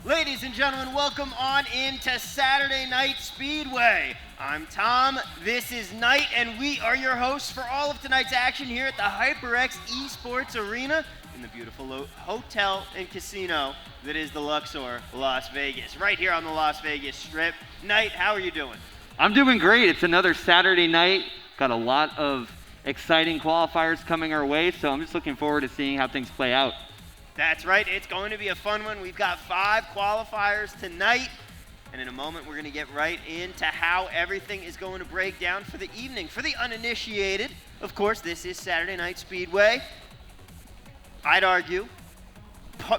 Ladies and gentlemen, welcome on into Saturday Night Speedway. I'm Tom, this is Knight, and we are your hosts for all of tonight's action here at the HyperX Esports Arena in the beautiful hotel and casino that is the Luxor, Las Vegas, right here on the Las Vegas Strip. Knight, how are you doing? I'm doing great. It's another Saturday night. Got a lot of exciting qualifiers coming our way, so I'm just looking forward to seeing how things play out. That's right. It's going to be a fun one. We've got 5 qualifiers tonight, and in a moment we're going to get right into how everything is going to break down for the evening. For the uninitiated, of course, this is Saturday Night Speedway. I'd argue,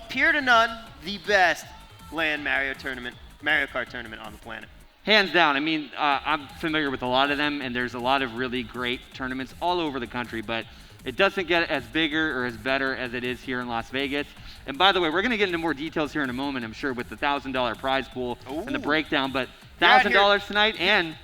peer to none, the best LAN Mario Kart tournament on the planet. Hands down. I mean, I'm familiar with a lot of them, and there's a lot of really great tournaments all over the country, but it doesn't get as bigger or as better as it is here in Las Vegas. And by the way, we're going to get into more details here in a moment, I'm sure, with the $1,000 prize pool and the breakdown. But $1,000 tonight, and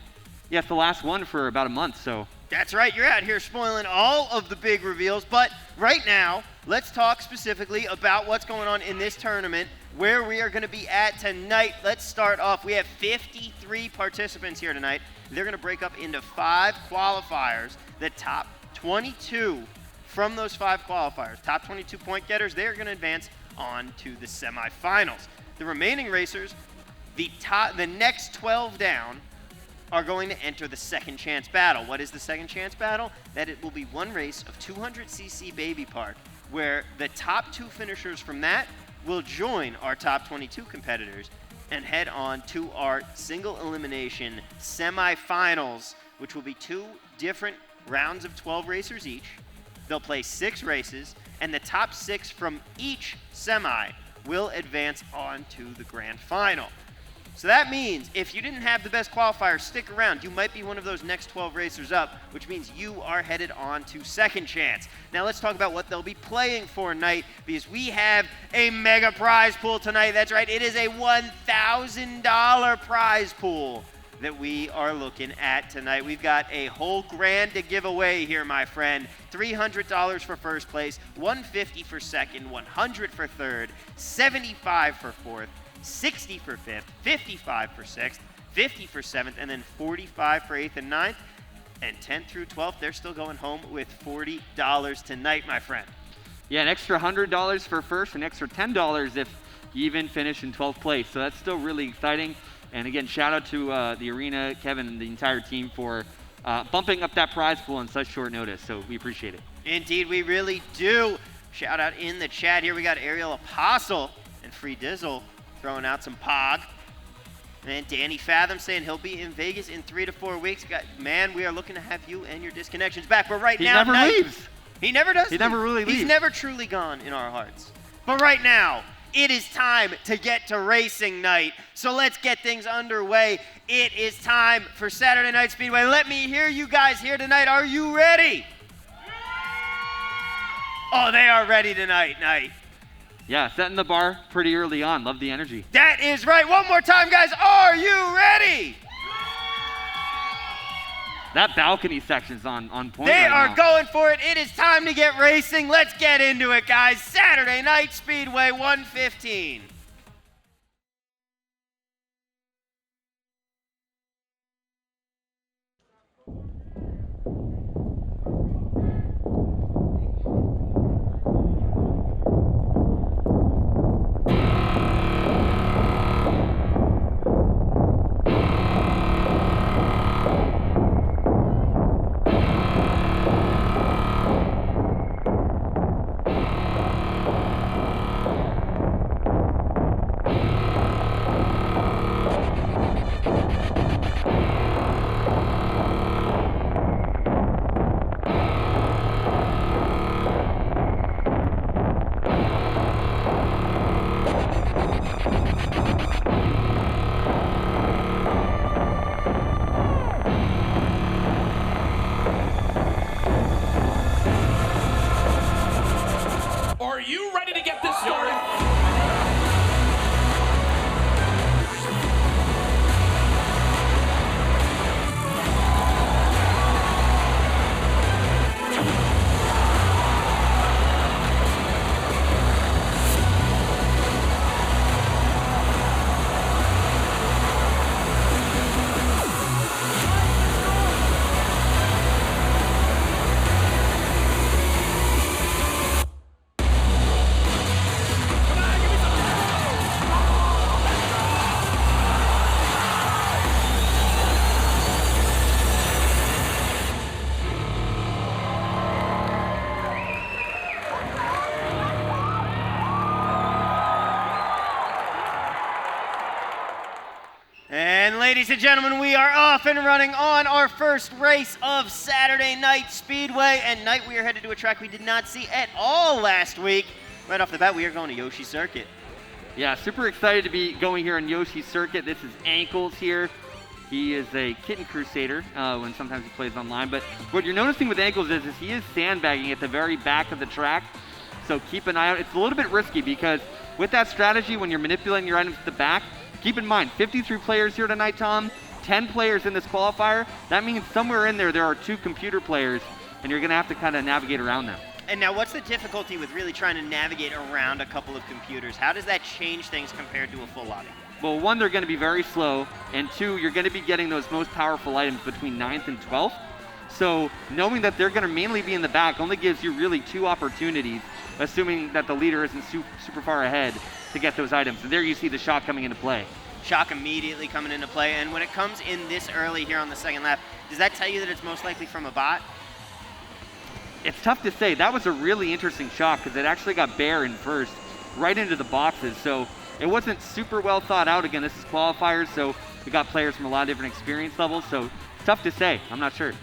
yes, the last one for about a month. So that's right. You're out here spoiling all of the big reveals. But right now, let's talk specifically about what's going on in this tournament, where we are going to be at tonight. Let's start off. We have 53 participants here tonight. They're going to break up into 5 qualifiers. The top 22 from those 5 qualifiers, top 22 point getters, they're going to advance on to the semifinals. The remaining racers, the next 12 down, are going to enter the second chance battle. What is the second chance battle? That it will be one race of 200cc Baby Park, where the top 2 finishers from that will join our top 22 competitors and head on to our single elimination semifinals, which will be 2 different rounds of 12 racers each. They'll play 6 races, and the top 6 from each semi will advance on to the grand final. So that means if you didn't have the best qualifier, stick around. You might be one of those next 12 racers up, which means you are headed on to second chance. Now let's talk about what they'll be playing for tonight, because we have a mega prize pool tonight. That's right, it is a $1,000 prize pool that we are looking at tonight. We've got a whole grand to give away here, my friend. $300 for first place, $150 for second, $100 for third, $75 for fourth, $60 for fifth, $55 for sixth, $50 for seventh, and then $45 for eighth and ninth. And 10th through 12th, they're still going home with $40 tonight, my friend. yeah, an extra $100 for first, an extra $10 if you even finish in 12th place. So that's still really exciting. And again, shout out to the arena, Kevin, and the entire team for bumping up that prize pool on such short notice. So we appreciate it. Indeed, we really do. Shout out in the chat here. We got Ariel Apostle and Free Dizzle throwing out some pog. And Danny Fathom saying he'll be in Vegas in 3 to 4 weeks. Man, we are looking to have you and your disconnections back. But right now, he never leaves. He never does. He never really leaves. He's never truly gone in our hearts. But right now, it is time to get to racing night. So let's get things underway. It is time for Saturday Night Speedway. Let me hear you guys here tonight. Are you ready? Oh, they are ready tonight, Knight. Yeah, setting the bar pretty early on. Love the energy. That is right. One more time, guys. Are you ready? That balcony section's on point. They right are now. going for it. It is time to get racing. Let's get into it, guys. Saturday Night Speedway 115. ladies and gentlemen, we are off and running on our first race of Saturday Night Speedway. And night we are headed to a track we did not see at all last week. Right off the bat, we are going to Yoshi Circuit. Yeah, super excited to be going here on Yoshi Circuit. This is Ankles here. He is a kitten crusader when sometimes he plays online. But what you're noticing with Ankles is he is sandbagging at the very back of the track. So keep an eye out. It's a little bit risky because with that strategy, when you're manipulating your items at the back, keep in mind, 53 players here tonight, Tom, 10 players in this qualifier. That means somewhere in there are 2 computer players, and you're going to have to kind of navigate around them. And now what's the difficulty with really trying to navigate around a couple of computers? How does that change things compared to a full lobby? Well, 1, they're going to be very slow, and 2, you're going to be getting those most powerful items between 9th and 12th. So knowing that they're going to mainly be in the back only gives you really 2 opportunities, assuming that the leader isn't super far ahead to get those items. And there you see the shock coming into play. Shock immediately coming into play. And when it comes in this early here on the second lap, does that tell you that it's most likely from a bot? It's tough to say. That was a really interesting shock because it actually got Bear in first, right into the boxes. So it wasn't super well thought out. Again, this is qualifiers, so we got players from a lot of different experience levels. So it's tough to say. I'm not sure.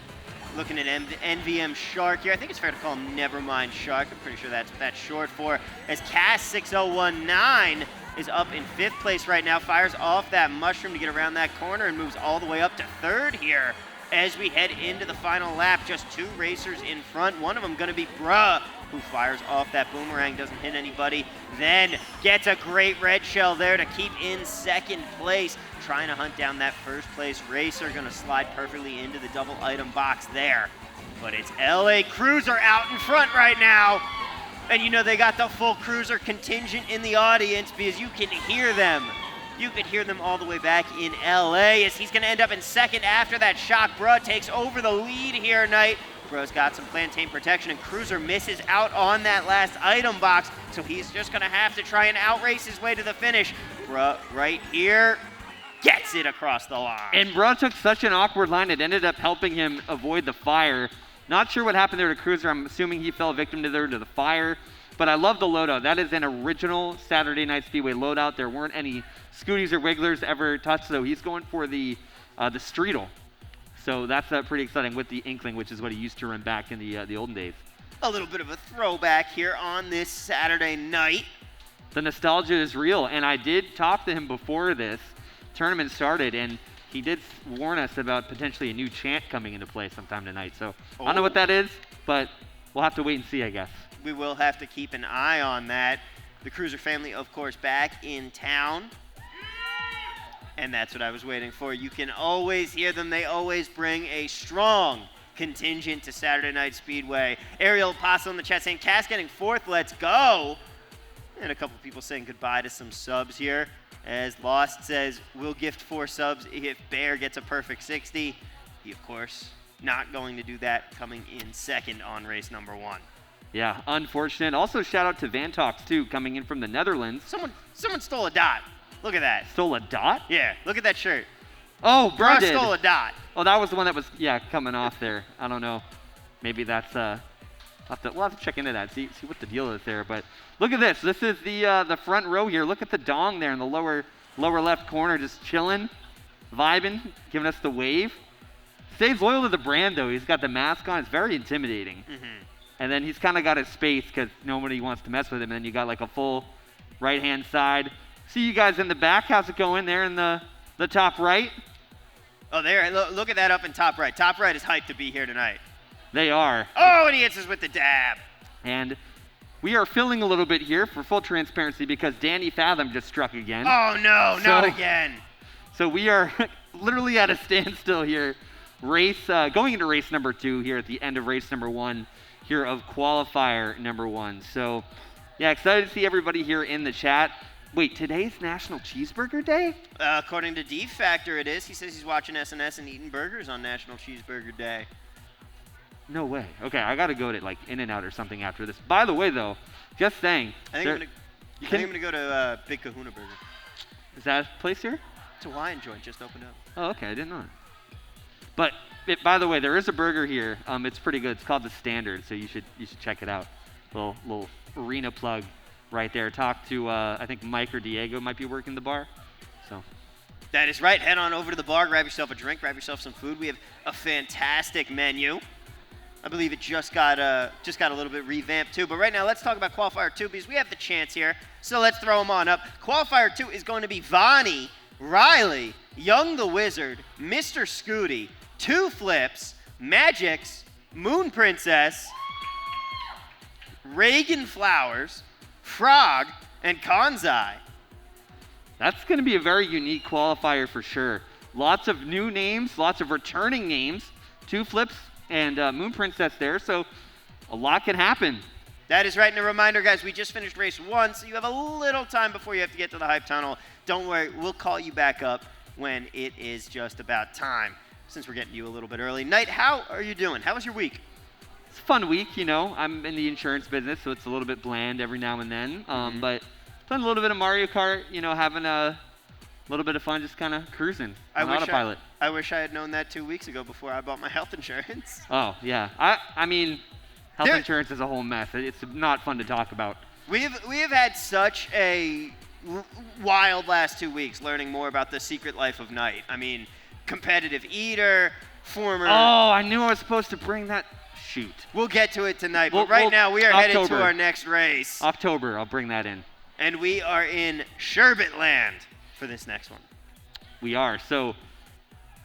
Looking at NVM Shark here. I think it's fair to call him Nevermind Shark. I'm pretty sure that's short for. As Cass 6019 is up in 5th place right now. Fires off that mushroom to get around that corner and moves all the way up to 3rd here. As we head into the final lap, just 2 racers in front. One of them going to be Bruh, who fires off that boomerang, doesn't hit anybody, then gets a great red shell there to keep in 2nd place. Trying to hunt down that 1st place racer, going to slide perfectly into the double item box there. But it's LA Cruiser out in front right now. And you know they got the full Cruiser contingent in the audience because you can hear them. You could hear them all the way back in LA as he's going to end up in 2nd after that shock. Bruh takes over the lead here tonight. Bruh's got some plantain protection, and Cruiser misses out on that last item box, so he's just going to have to try and outrace his way to the finish. Bruh right here gets it across the line. And Bruh took such an awkward line, it ended up helping him avoid the fire. Not sure what happened there to Cruiser. I'm assuming he fell victim to the fire. But I love the loadout. That is an original Saturday Night Speedway loadout. There weren't any Scooties or Wigglers ever touched, so he's going for the Streetle. So that's pretty exciting with the Inkling, which is what he used to run back in the olden days. A little bit of a throwback here on this Saturday night. The nostalgia is real, and I did talk to him before this tournament started, and he did warn us about potentially a new chant coming into play sometime tonight. So I don't know what that is, but we'll have to wait and see, I guess. We will have to keep an eye on that. The Cruiser family, of course, back in town. And that's what I was waiting for. You can always hear them. They always bring a strong contingent to Saturday Night Speedway. Ariel Apostle in the chat saying, Cass getting 4th, let's go. And a couple people saying goodbye to some subs here. As Lost says, we'll gift 4 subs if Bear gets a perfect 60. He, of course, not going to do that, coming in 2nd on race number 1. Yeah, unfortunate. Also, shout out to Vantox, too, coming in from the Netherlands. Someone stole a dot. Look at that. Stole a dot? Yeah, look at that shirt. Oh, Bruh did. Stole a dot. Oh, that was the one that was, coming off there. I don't know. Maybe that's, we'll have to check into that, see what the deal is there. But look at this. This is the front row here. Look at the dong there in the lower left corner, just chilling, vibing, giving us the wave. Stays loyal to the brand, though. He's got the mask on. It's very intimidating. Mm-hmm. And then he's kind of got his space because nobody wants to mess with him. And then you got like a full right-hand side. See you guys in the back. How's it going there in the top right? Oh, there. Look at that up in top right. Top right is hyped to be here tonight. They are. Oh, and he hits us with the dab. And we are filling a little bit here for full transparency because Danny Fathom just struck again. Oh, no, not again. So we are literally at a standstill here. Going into race number 2 here at the end of race number 1 here of qualifier number 1. So, yeah, excited to see everybody here in the chat. Wait, today's National Cheeseburger Day? According to D Factor, it is. He says he's watching SNS and eating burgers on National Cheeseburger Day. No way. Okay, I got to go to like In-N-Out or something after this. By the way, though, just saying. I think I'm going to go to Big Kahuna Burger. Is that a place here? It's a Hawaiian joint, just opened up. Oh, okay, I didn't know that. But by the way, there is a burger here. It's pretty good. It's called The Standard, so you should check it out. Little arena plug right there. Talk to I think Mike or Diego might be working the bar. So That is right. Head on over to the bar, grab yourself a drink, grab yourself some food. We have a fantastic menu. I believe it just got a little bit revamped too. But right now, let's talk about Qualifier 2 because we have the chance here. So let's throw them on up. Qualifier 2 is going to be Vonnie, Riley, Young the Wizard, Mr. Scooty, Two Flips, Magix, Moon Princess, Reagan Flowers, Frog, and Konzai. That's going to be a very unique qualifier for sure. Lots of new names, lots of returning names. Two Flips and Moon Princess there, so a lot can happen. That is right. And a reminder, guys, we just finished race 1, so you have a little time before you have to get to the hype tunnel. Don't worry, we'll call you back up when it is just about time, since we're getting you a little bit early. Knight, how are you doing? How was your week? It's a fun week, you know. I'm in the insurance business, so it's a little bit bland every now and then. But playing a little bit of Mario Kart, you know, having a little bit of fun, just kind of cruising on autopilot. I wish I had known that 2 weeks ago before I bought my health insurance. Oh, yeah. I mean, health insurance is a whole mess. It's not fun to talk about. We have had such a wild last 2 weeks learning more about the secret life of Knight. I mean, competitive eater, former... Oh, I knew I was supposed to bring that. Shoot. We'll get to it tonight, but right now we are headed to our next race. October, I'll bring that in. And we are in Sherbet Land for this next one. We are. So,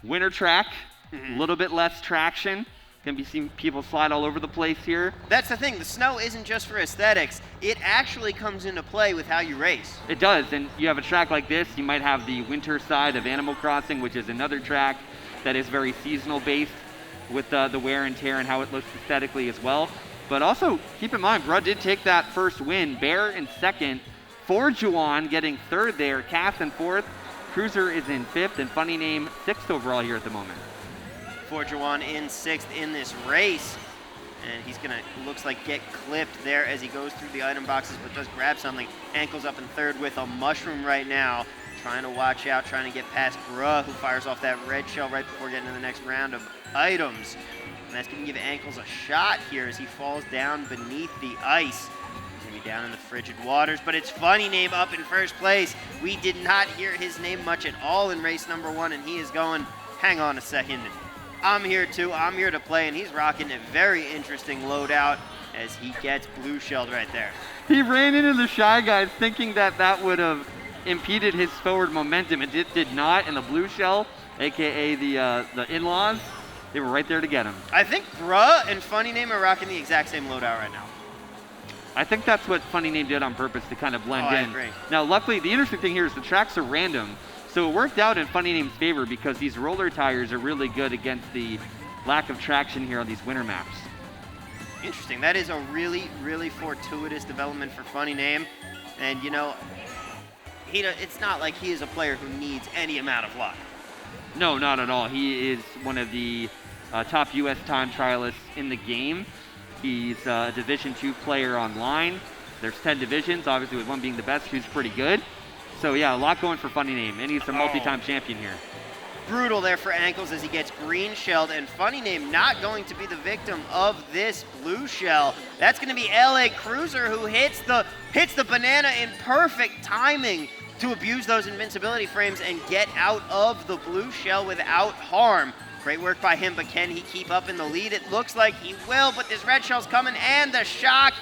winter track, a little bit less traction. Gonna be seeing people slide all over the place here. That's the thing. The snow isn't just for aesthetics. It actually comes into play with how you race. It does. And you have a track like this, you might have the winter side of Animal Crossing, which is another track that is very seasonal based with the wear and tear and how it looks aesthetically as well. But also, keep in mind, Bruh did take that first win. Bear in second. Forjuan getting third there. Cass in fourth. Cruiser is in fifth. And Funny Name, sixth overall here at the moment. Forjuan in sixth in this race. And he's going to, looks like, get clipped there as he goes through the item boxes, but does grab something. Ankles up in third with a mushroom right now. Trying to watch out, trying to get past Bruh, who fires off that red shell right before getting to the next round of items. And that's going to give Ankles a shot here as he falls down beneath the ice. He's going to be down in the frigid waters, but it's Funny Name up in first place. We did not hear his name much at all in race number 1, and he is going, hang on a second. I'm here too, I'm here to play, and he's rocking a very interesting loadout as he gets blue shelled right there. He ran into the Shy Guys thinking that would have impeded his forward momentum. It did not, and the blue shell, aka the in-laws, they were right there to get him. I think Bruh and Funny Name are rocking the exact same loadout right now. I think that's what Funny Name did on purpose to kind of blend in. I agree. Now, luckily, the interesting thing here is the tracks are random, so it worked out in Funny Name's favor because these roller tires are really good against the lack of traction here on these winter maps. Interesting. That is a really, really fortuitous development for Funny Name. And, you know, it's not like he is a player who needs any amount of luck. No, not at all. He is one of the top U.S. time trialists in the game. He's a Division II player online. There's 10 divisions, obviously with one being the best, who's pretty good. So yeah, a lot going for Funny Name, and he's a multi-time champion here. Brutal there for Ankles as he gets green shelled, and Funny Name not going to be the victim of this blue shell. That's going to be LA Cruiser who hits the banana in perfect timing to abuse those invincibility frames and get out of the blue shell without harm. Great work by him, but can he keep up in the lead? It looks like he will, but this red shell's coming, and the shock,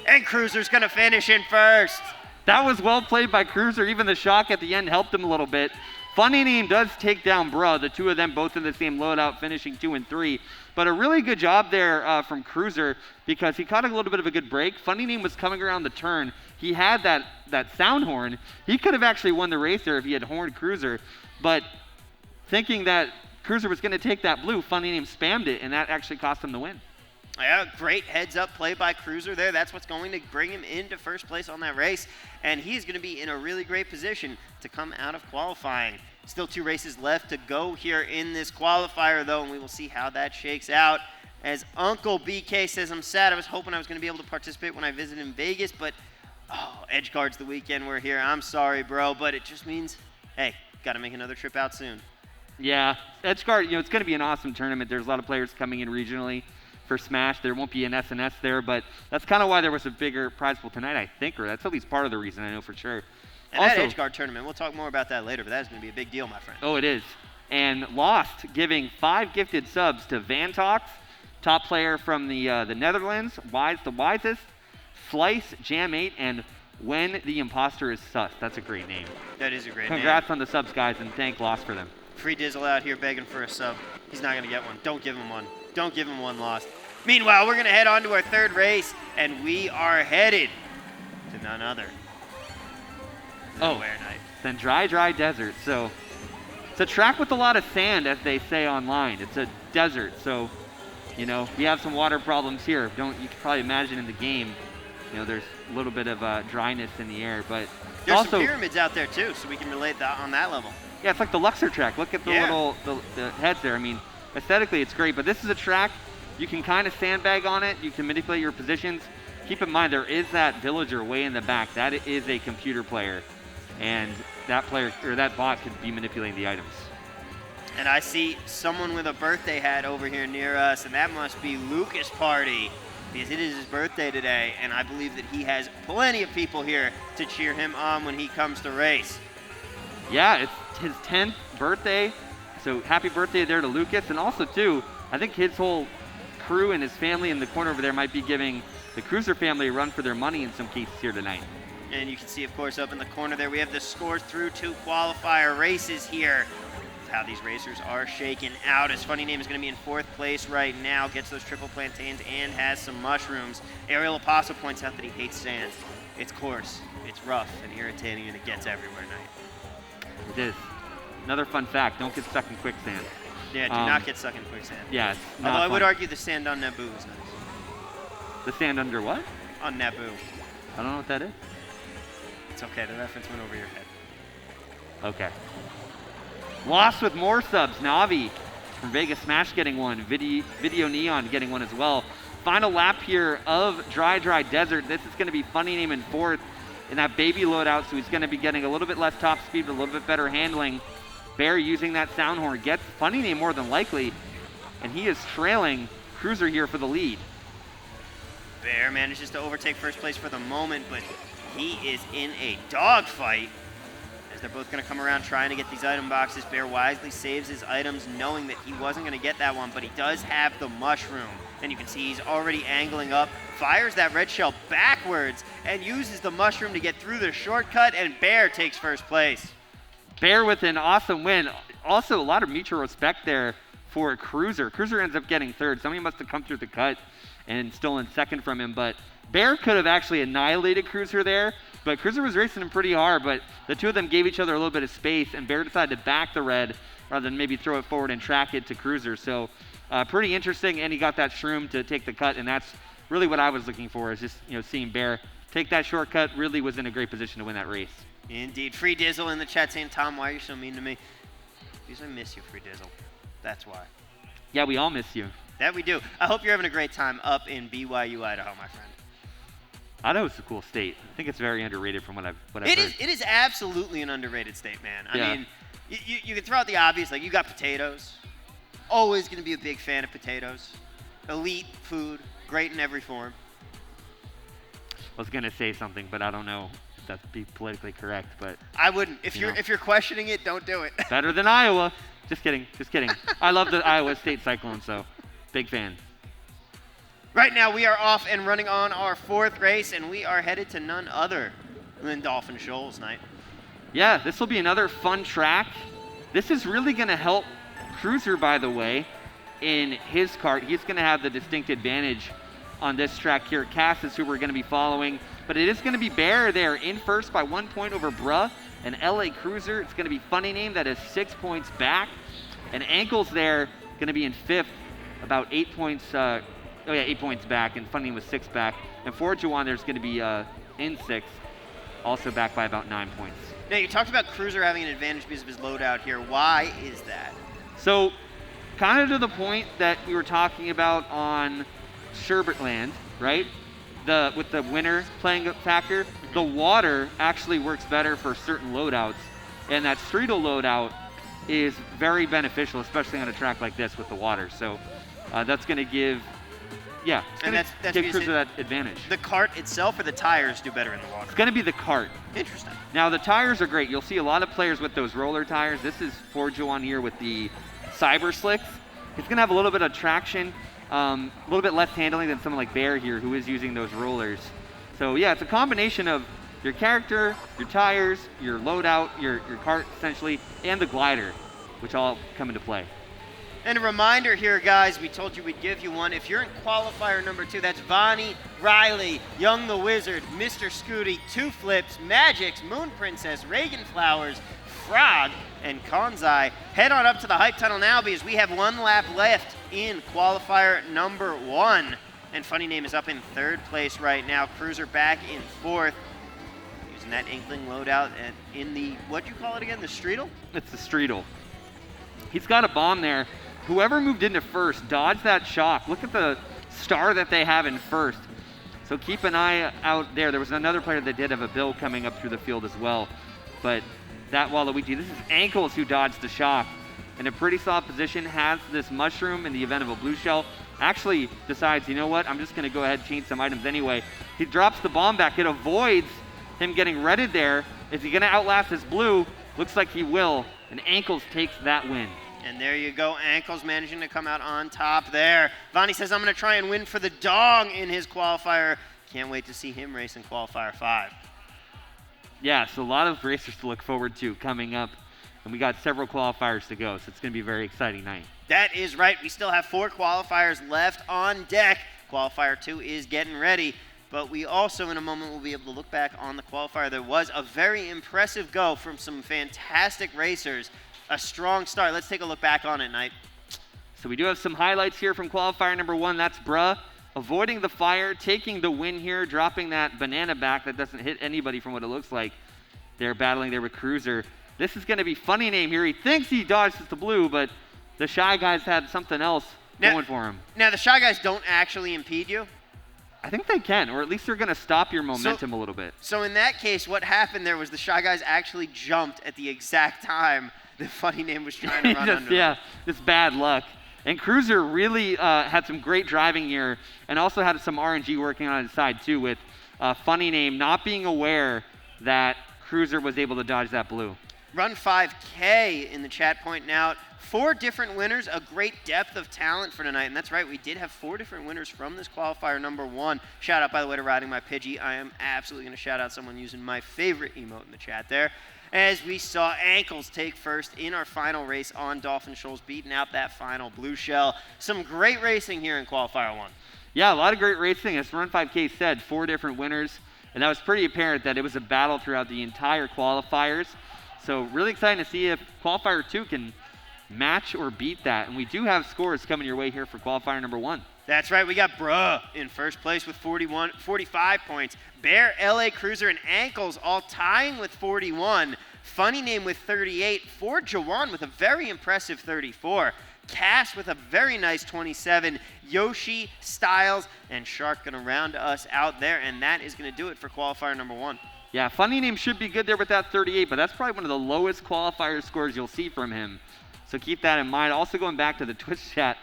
and Cruiser's going to finish in first. That was well played by Cruiser. Even the shock at the end helped him a little bit. Funny Name does take down Bruh, the two of them both in the same loadout, finishing 2 and 3. But a really good job there from Cruiser because he caught a little bit of a good break. Funny Name was coming around the turn. He had that sound horn. He could have actually won the race there if he had horned Cruiser. But thinking that Cruiser was going to take that blue, Funny Name spammed it, and that actually cost him the win. Yeah, great heads-up play by Cruiser there. That's what's going to bring him into first place on that race, and he's going to be in a really great position to come out of qualifying. Still 2 races left to go here in this qualifier, though, and we will see how that shakes out. As Uncle BK says, I'm sad. I was hoping I was going to be able to participate when I visited in Vegas, but Edge Card's the weekend we're here. I'm sorry, bro, but it just means, hey, got to make another trip out soon. Yeah, Edge Card, it's going to be an awesome tournament. There's a lot of players coming in regionally for Smash. There won't be an SNS there, but that's kind of why there was a bigger prize pool tonight, I think, or that's at least part of the reason, I know for sure. And also, that Edge Guard tournament, we'll talk more about that later, but that is going to be a big deal, my friend. Oh, it is. And Lost giving 5 gifted subs to Vantox, top player from the Netherlands, Wise the Wisest, Slice, Jam 8, and When the Imposter is Sus. That's a great name. That is a great Congrats name. On the subs, guys, and thank Lost for them. Free Dizzle out here begging for a sub. He's not going to get one. Don't give him one. Don't give him one, Lost. Meanwhile, we're going to head on to our third race, and we are headed to none other than Where Night. Then Dry Desert. So it's a track with a lot of sand, as they say online. It's a desert, so you know we have some water problems here. You can probably imagine in the game, you know, there's a little bit of dryness in the air, but there's also some pyramids out there too, so we can relate that on that level. Yeah, it's like the Luxor track. Look at the little the heads there. I mean, aesthetically it's great, but this is a track you can kind of sandbag on it. You can manipulate your positions. Keep in mind there is that villager way in the back. That is a computer player, and that player or that bot could be manipulating the items. And I see someone with a birthday hat over here near us, and that must be Lucas Party, because it is his birthday today, and I believe that he has plenty of people here to cheer him on when he comes to race. Yeah, it's his 10th birthday, so happy birthday there to Lucas. And also, too, I think his whole crew and his family in the corner over there might be giving the Cruiser family a run for their money in some cases here tonight. And you can see, of course, up in the corner there, we have the scores through 2 qualifier races here. How these racers are shaken out. His funny name is going to be in 4th place right now, gets those triple plantains and has some mushrooms. Aerial Apostle points out that he hates sand. It's coarse, it's rough and irritating, and it gets everywhere night. It is. Another fun fact, don't get stuck in quicksand. Yeah, do not get stuck in quicksand. Yeah, although I would argue the sand on Naboo is nice. The sand under what? On Naboo. I don't know what that is. It's okay, the reference went over your head. Okay. Lost with more subs. Navi from Vegas Smash getting one. Video Neon getting one as well. Final lap here of Dry Desert. This is going to be Funny Name in 4th in that baby loadout, so he's going to be getting a little bit less top speed, but a little bit better handling. Bear using that sound horn gets Funny Name more than likely, and he is trailing Cruiser here for the lead. Bear manages to overtake first place for the moment, but he is in a dogfight. They're both going to come around trying to get these item boxes. Bear wisely saves his items knowing that he wasn't going to get that one, but he does have the mushroom. And you can see he's already angling up, fires that red shell backwards, and uses the mushroom to get through the shortcut, and Bear takes first place. Bear with an awesome win. Also, a lot of mutual respect there for Cruiser. Cruiser ends up getting 3rd. Somebody must have come through the cut and stolen 2nd from him, but Bear could have actually annihilated Cruiser there, but Cruiser was racing him pretty hard, but the two of them gave each other a little bit of space, and Bear decided to back the red rather than maybe throw it forward and track it to Cruiser. So pretty interesting, and he got that shroom to take the cut, and that's really what I was looking for, is just seeing Bear take that shortcut. Really was in a great position to win that race. Indeed. Free Dizzle in the chat saying, Tom, why are you so mean to me? Because I miss you, Free Dizzle. That's why. Yeah, we all miss you. That we do. I hope you're having a great time up in BYU, Idaho, my friend. Idaho is a cool state. I think it's very underrated from what I've heard. It is absolutely an underrated state, man. I mean, you can throw out the obvious, like you got potatoes. Always going to be a big fan of potatoes. Elite food, great in every form. I was going to say something, but I don't know if that's be politically correct. But I wouldn't. If you're questioning it, don't do it. Better than Iowa. Just kidding. I love the Iowa State Cyclone, so big fan. Right now, we are off and running on our 4th race, and we are headed to none other than Dolphin Shoals night. Yeah, this will be another fun track. This is really going to help Cruiser, by the way, in his kart. He's going to have the distinct advantage on this track here. Cass is who we're going to be following, but it is going to be Bear there in 1st by 1 point over Bruh and LA Cruiser. It's going to be Funny Name that is 6 points back, and Ankles there going to be in 5th, about 8 points. 8 points back, and Funny was 6 back. And for Juwan, there's going to be in 6th, also back by about 9 points. Now, you talked about Cruiser having an advantage because of his loadout here. Why is that? So, kind of to the point that we were talking about on Sherbetland, right? With the winter playing factor, the water actually works better for certain loadouts, and that Streetle loadout is very beneficial, especially on a track like this with the water. So, that's going to give Yeah, it's And going that's to give because Cruiser that advantage. the cart itself or the tires do better in the water? It's going to be the cart. Interesting. Now, the tires are great. You'll see a lot of players with those roller tires. This is for Juwan here with the Cyber Slicks. He's going to have a little bit of traction, a little bit less handling than someone like Bear here, who is using those rollers. So, yeah, it's a combination of your character, your tires, your loadout, your cart, essentially, and the glider, which all come into play. And a reminder here, guys, we told you we'd give you one. If you're in qualifier number 2, that's Vonnie, Riley, Young the Wizard, Mr. Scooty, Two Flips, Magix, Moon Princess, Reagan Flowers, Frog, and Konzai. Head on up to the hype tunnel now because we have 1 lap left in qualifier number 1. And Funny Name is up in 3rd place right now. Cruiser back in 4th. Using that Inkling loadout in the, what'd you call it again, the Streetle? It's the Streetle. He's got a bomb there. Whoever moved into first, dodge that shock. Look at the star that they have in first. So keep an eye out there. There was another player that did have a build coming up through the field as well. But that Waluigi, this is Ankles who dodged the shock. In a pretty solid position, has this mushroom in the event of a blue shell. Actually decides, you know what, I'm just going to go ahead and change some items anyway. He drops the bomb back. It avoids him getting redded there. Is he going to outlast his blue? Looks like he will. And Ankles takes that win. And there you go, Ankles managing to come out on top there. Vonnie says, I'm going to try and win for the dog in his qualifier. Can't wait to see him race in qualifier 5. Yeah, so a lot of racers to look forward to coming up. And we got several qualifiers to go, so it's going to be a very exciting night. That is right. We still have 4 qualifiers left on deck. Qualifier 2 is getting ready. But we also, in a moment, will be able to look back on the qualifier. There was a very impressive go from some fantastic racers. A strong start. Let's take a look back on it, Knight. So we do have some highlights here from qualifier number 1. That's Bruh avoiding the fire, taking the win here, dropping that banana back that doesn't hit anybody from what it looks like. They're battling there with Cruiser. This is going to be Funny Name here. He thinks he dodged the blue, but the Shy Guys had something else going for him. Now, the Shy Guys don't actually impede you? I think they can, or at least they're going to stop your momentum a little bit. So in that case, what happened there was the Shy Guys actually jumped at the exact time the Funny Name was trying to run under. Yeah, it's bad luck. And Cruiser really had some great driving here and also had some RNG working on his side too with Funny Name not being aware that Cruiser was able to dodge that blue. Run 5K in the chat pointing out 4 different winners, a great depth of talent for tonight. And that's right, we did have 4 different winners from this qualifier number 1. Shout out, by the way, to Riding My Pidgey. I am absolutely going to shout out someone using my favorite emote in the chat there. As we saw Ankles take first in our final race on Dolphin Shoals, beating out that final blue shell. Some great racing here in qualifier 1. Yeah, a lot of great racing. As Run 5K said, 4 different winners. And that was pretty apparent that it was a battle throughout the entire qualifiers. So really exciting to see if qualifier 2 can match or beat that. And we do have scores coming your way here for qualifier number 1. That's right, we got Bruh in first place with 45 points. Bear, LA Cruiser, and Ankles all tying with 41. Funny Name with 38. Ford Jawan with a very impressive 34. Cass with a very nice 27. Yoshi, Styles, and Shark going to round us out there. And that is going to do it for qualifier number 1. Yeah, Funny Name should be good there with that 38, but that's probably one of the lowest qualifier scores you'll see from him. So keep that in mind. Also going back to the Twitch chat,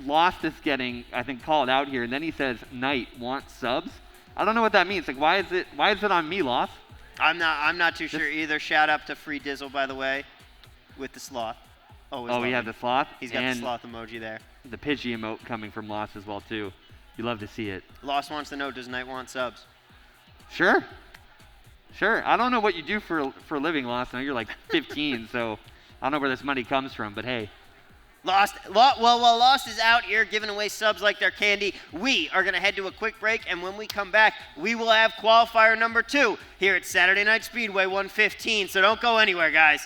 Lost is getting, I think, called out here, and then he says, Knight wants subs. I don't know what that means. Like, why is it on me, Lost? I'm not too sure either. Shout out to Free Dizzle, by the way, with the sloth. Oh, he had the sloth? He's got the sloth emoji there. The Pidgey emote coming from Lost as well, too. You love to see it. Lost wants to know, does Knight want subs? Sure. I don't know what you do for a living, Lost. I know you're like 15, so I don't know where this money comes from, but hey. Lost, while Lost is out here giving away subs like they're candy, we are going to head to a quick break, and when we come back, we will have qualifier number 2 here at Saturday Night Speedway 115, so don't go anywhere, guys.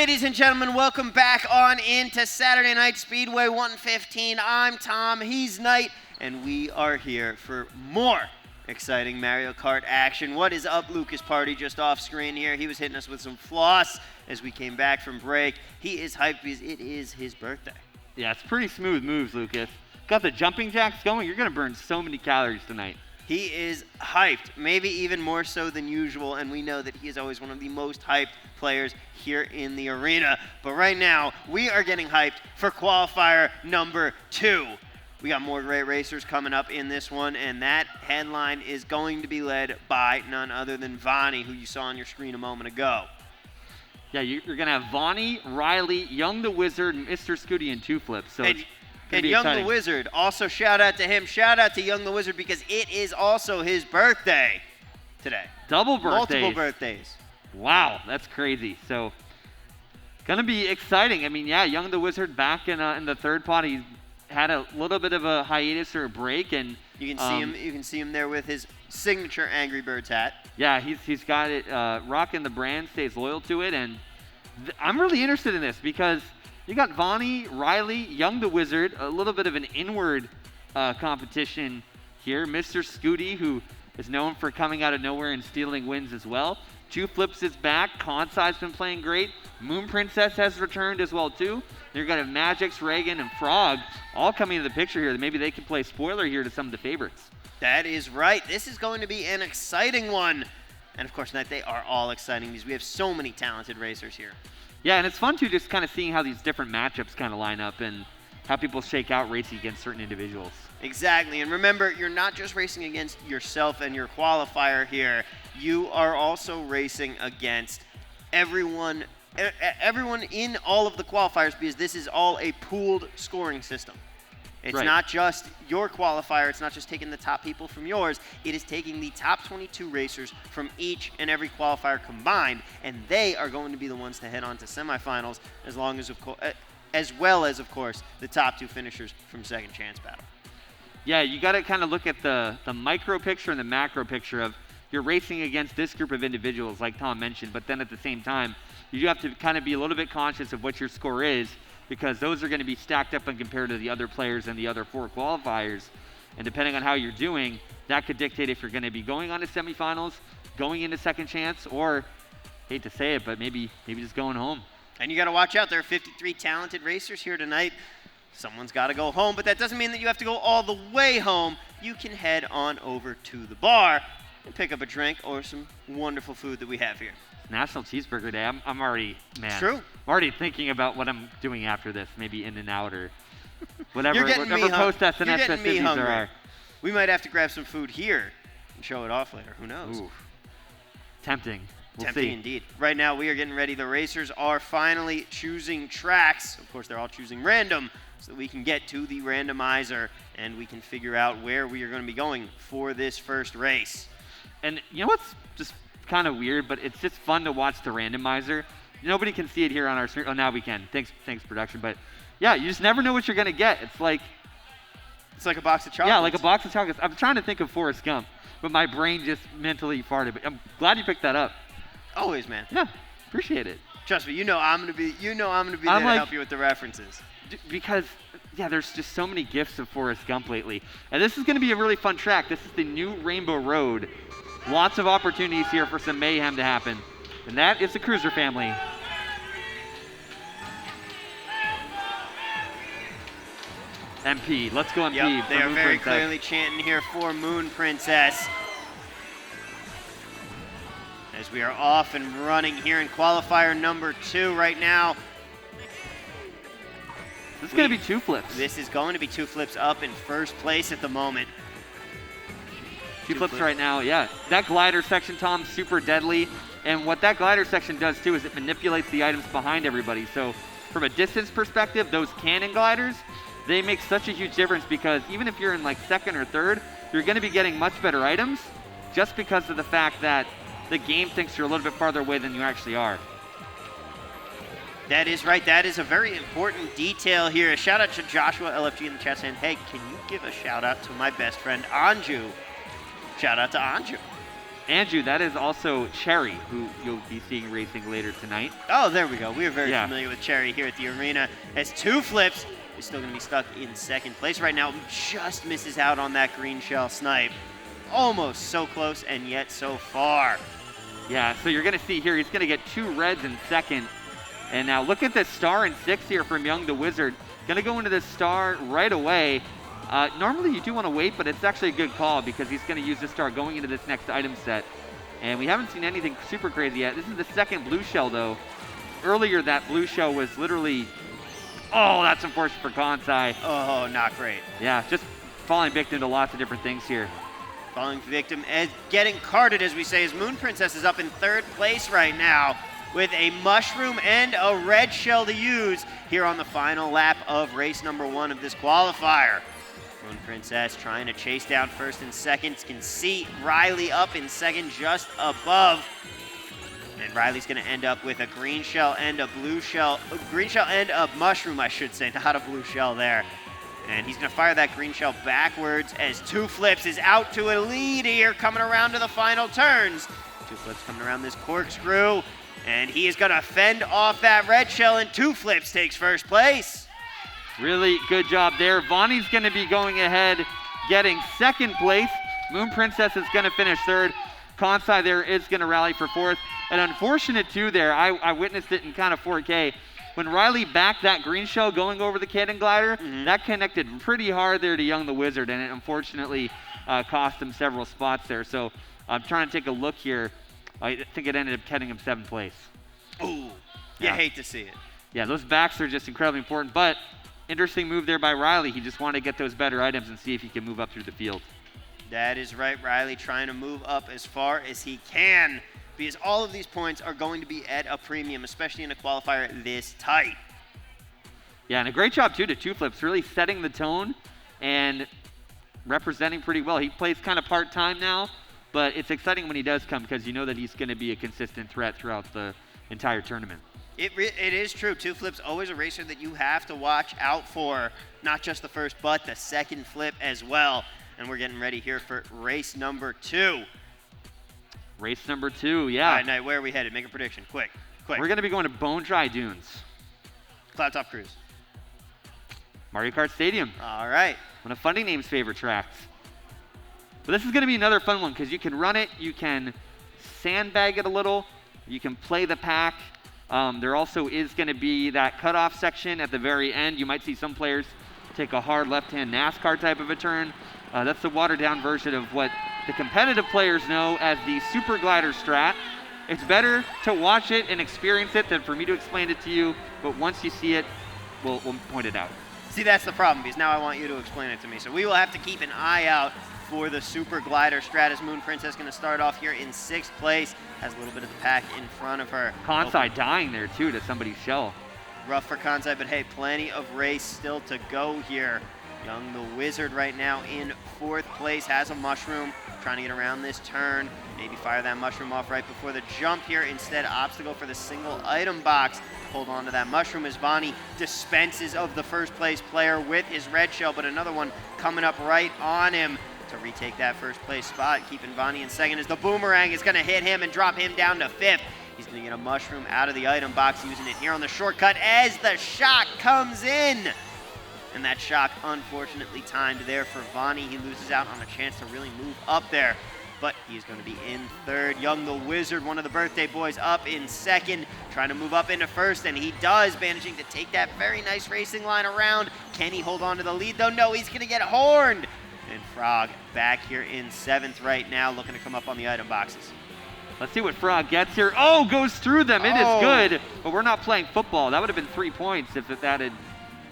Ladies and gentlemen, welcome back on into Saturday Night Speedway 115. I'm Tom, he's Knight, and we are here for more exciting Mario Kart action. What is up, Lucas Party, just off screen here? He was hitting us with some floss as we came back from break. He is hyped because it is his birthday. Yeah, it's pretty smooth moves, Lucas. Got the jumping jacks going. You're going to burn so many calories tonight. He is hyped, maybe even more so than usual, and we know that he is always one of the most hyped players here in the arena. But right now, we are getting hyped for qualifier number 2. We got more great racers coming up in this one, and that headline is going to be led by none other than Vonnie, who you saw on your screen a moment ago. Yeah, you're going to have Vonnie, Riley, Young the Wizard, and Mr. Scooty in 2 flips. So and Young the Wizard, also shout out to him. Shout out to Young the Wizard because it is also his birthday today. Double birthdays. Multiple birthdays. Wow, that's crazy. So, gonna be exciting. I mean, yeah, Young the Wizard back in the third pot. He had a little bit of a hiatus or a break, and you can see him. You can see him there with his signature Angry Birds hat. Yeah, he's got it rocking the brand, stays loyal to it, and I'm really interested in this because you got Vonnie, Riley, Young the Wizard, a little bit of an inward competition here. Mr. Scooty, who is known for coming out of nowhere and stealing wins as well. 2 Flips is back. Kansai's been playing great. Moon Princess has returned as well too. You're going to have Magix, Reagan, and Frog all coming into the picture here. Maybe they can play spoiler here to some of the favorites. That is right. This is going to be an exciting one. And of course, they are all exciting because we have so many talented racers here. Yeah, and it's fun too, just kind of seeing how these different matchups kind of line up and how people shake out racing against certain individuals. Exactly, and remember, you're not just racing against yourself and your qualifier here. You are also racing against everyone in all of the qualifiers because this is all a pooled scoring system. It's not just your qualifier. It's not just taking the top people from yours. It is taking the top 22 racers from each and every qualifier combined, and they are going to be the ones to head on to semifinals, as well as, of course, the top 2 finishers from Second Chance Battle. Yeah, you got to kind of look at the micro picture and the macro picture of you're racing against this group of individuals, like Tom mentioned, but then at the same time, you do have to kind of be a little bit conscious of what your score is, because those are going to be stacked up and compared to the other players and the other 4 qualifiers. And depending on how you're doing, that could dictate if you're going to be going on to semifinals, going into Second Chance, or, hate to say it, but maybe just going home. And you got to watch out. There are 53 talented racers here tonight. Someone's got to go home, but that doesn't mean that you have to go all the way home. You can head on over to the bar and pick up a drink or some wonderful food that we have here. National Cheeseburger Day. I'm already, man. It's true. I'm already thinking about what I'm doing after this. Maybe In-N-Out or whatever post-SNS festivities there are. We might have to grab some food here and show it off later. Who knows? Ooh. Tempting. We'll Tempting see. Indeed. Right now, we are getting ready. The racers are finally choosing tracks. Of course, they're all choosing random so that we can get to the randomizer and we can figure out where we are going to be going for this first race. And you know what's just kind of weird, but it's just fun to watch the randomizer. Nobody can see it here on our screen. Oh, now we can. Thanks, production. But yeah, you just never know what you're going to get. It's like a box of chocolates. Yeah, like a box of chocolates. I'm trying to think of Forrest Gump, but my brain just mentally farted. But I'm glad you picked that up. Always, man. Yeah, appreciate it. Trust me, I'm gonna be there to help you with the references. Because yeah, there's just so many gifs of Forrest Gump lately, and this is going to be a really fun track. This is the new Rainbow Road. Lots of opportunities here for some mayhem to happen, and that is the Cruiser family. MP, let's go MP. Yep, they are very clearly chanting here for Moon Princess. As we are off and running here in qualifier number 2 right now. This is going to be 2 flips. This is going to be 2 flips up in first place at the moment. 2 flips right now, yeah. That glider section, Tom, super deadly. And what that glider section does too is it manipulates the items behind everybody. So from a distance perspective, those cannon gliders, they make such a huge difference because even if you're in like second or third, you're going to be getting much better items just because of the fact that the game thinks you're a little bit farther away than you actually are. That is right. That is a very important detail here. A shout out to Joshua LFG in the chat saying, hey, can you give a shout out to my best friend Anju? Shout out to Anju. Andrew, that is also Cherry, who you'll be seeing racing later tonight. Oh, there we go. We are very familiar with Cherry here at the arena, as Two Flips is still going to be stuck in second place right now. Just misses out on that green shell snipe. Almost so close and yet so far. Yeah, so you're going to see here, he's going to get 2 reds in second. And now look at this star in 6 here from Young the Wizard. Going to go into this star right away. Normally you do want to wait, but it's actually a good call because he's going to use this star going into this next item set. And we haven't seen anything super crazy yet. This is the second blue shell, though. Earlier, that blue shell was literally... Oh, that's unfortunate for Kansai. Oh, not great. Yeah, just falling victim to lots of different things here. Falling victim and getting carded, as we say, as Moon Princess is up in 3rd place right now with a mushroom and a red shell to use here on the final lap of race number 1 of this qualifier. Moon Princess trying to chase down 1st and 2nd. Can see Riley up in 2nd just above. And Riley's going to end up with a green shell and a blue shell. Green shell and a mushroom, I should say, not a blue shell there. And he's going to fire that green shell backwards as Two Flips is out to a lead here, coming around to the final turns. Two Flips coming around this corkscrew, and he is going to fend off that red shell, and Two Flips takes 1st place. Really good job there. Vonnie's going to be going ahead, getting 2nd place. Moon Princess is going to finish 3rd. Kansai there is going to rally for 4th. An unfortunate 2 there. I witnessed it in kind of 4K. When Riley backed that green shell going over the cannon glider, that connected pretty hard there to Young the Wizard, and it unfortunately cost him several spots there. So I'm trying to take a look here. I think it ended up getting him 7th place. Ooh, you hate to see it. Yeah, those backs are just incredibly important, but interesting move there by Riley. He just wanted to get those better items and see if he can move up through the field. That is right, Riley trying to move up as far as he can, because all of these points are going to be at a premium, especially in a qualifier this tight. Yeah, and a great job, too, to Two Flips, really setting the tone and representing pretty well. He plays kind of part-time now, but it's exciting when he does come because you know that he's going to be a consistent threat throughout the entire tournament. It is true. Two Flips, always a racer that you have to watch out for, not just the 1st, but the 2nd flip as well. And we're getting ready here for race number 2. Race number 2, yeah. All right, Knight, where are we headed? Make a prediction, quick. We're going to be going to Bone Dry Dunes. Cloud Top Cruise. Mario Kart Stadium. All right. One of Funding Name's favorite tracks. But this is going to be another fun one because you can run it, you can sandbag it a little, you can play the pack. There also is going to be that cutoff section at the very end. You might see some players take a hard left-hand NASCAR type of a turn. That's the watered-down version of what the competitive players know as the Super Glider strat. It's better to watch it and experience it than for me to explain it to you, but once you see it, we'll point it out. See, that's the problem, because now I want you to explain it to me. So we will have to keep an eye out for the Super Glider strat, as Moon Princess going to start off here in 6th place. Has a little bit of the pack in front of her. Kansai dying there, too, to somebody's shell. Rough for Kansai, but hey, plenty of race still to go here. Young the Wizard right now in 4th place, has a mushroom, trying to get around this turn. Maybe fire that mushroom off right before the jump here. Instead, opts to go for the single item box. Hold on to that mushroom as Vonnie dispenses of the 1st place player with his red shell, but another one coming up right on him to retake that 1st place spot. Keeping Vonnie in 2nd as the boomerang is going to hit him and drop him down to 5th. He's going to get a mushroom out of the item box, using it here on the shortcut as the shock comes in. And that shock unfortunately timed there for Vonnie. He loses out on a chance to really move up there, but he's going to be in 3rd. Young the Wizard, one of the birthday boys, up in 2nd, trying to move up into 1st, and he does, managing to take that very nice racing line around. Can he hold on to the lead, though? No, he's going to get horned. And Frog back here in 7th right now, looking to come up on the item boxes. Let's see what Frog gets here. Oh, goes through them. It is good, but we're not playing football. That would have been 3 points if that had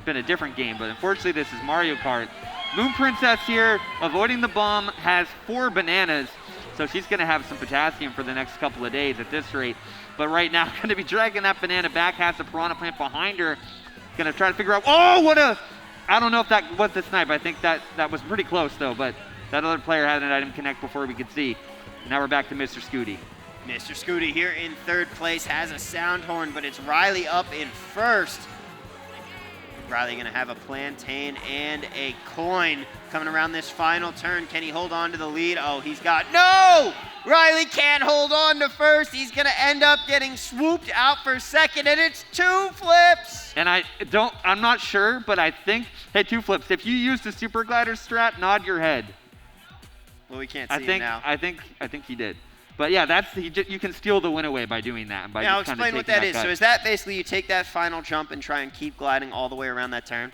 been a different game, but unfortunately this is Mario Kart. Moon Princess here, avoiding the bomb, has 4 bananas, so she's going to have some potassium for the next couple of days at this rate. But right now, going to be dragging that banana back, has the piranha plant behind her. Going to try to figure out, I don't know if that was the snipe. I think that was pretty close though, but that other player had an item connect before we could see. Now we're back to Mr. Scooty. Mr. Scooty here in 3rd place, has a sound horn, but it's Riley up in 1st. Riley going to have a plantain and a coin coming around this final turn. Can he hold on to the lead? Oh, he's got, no! Riley can't hold on to first. He's going to end up getting swooped out for second, and it's 2 flips. And I'm not sure, but I think, hey, 2 flips. If you use the super glider strat, nod your head. Well, we can't see him now. I think he did. But yeah, you can steal the win away by doing that. By now just explain what that is. So is that basically you take that final jump and try and keep gliding all the way around that turn?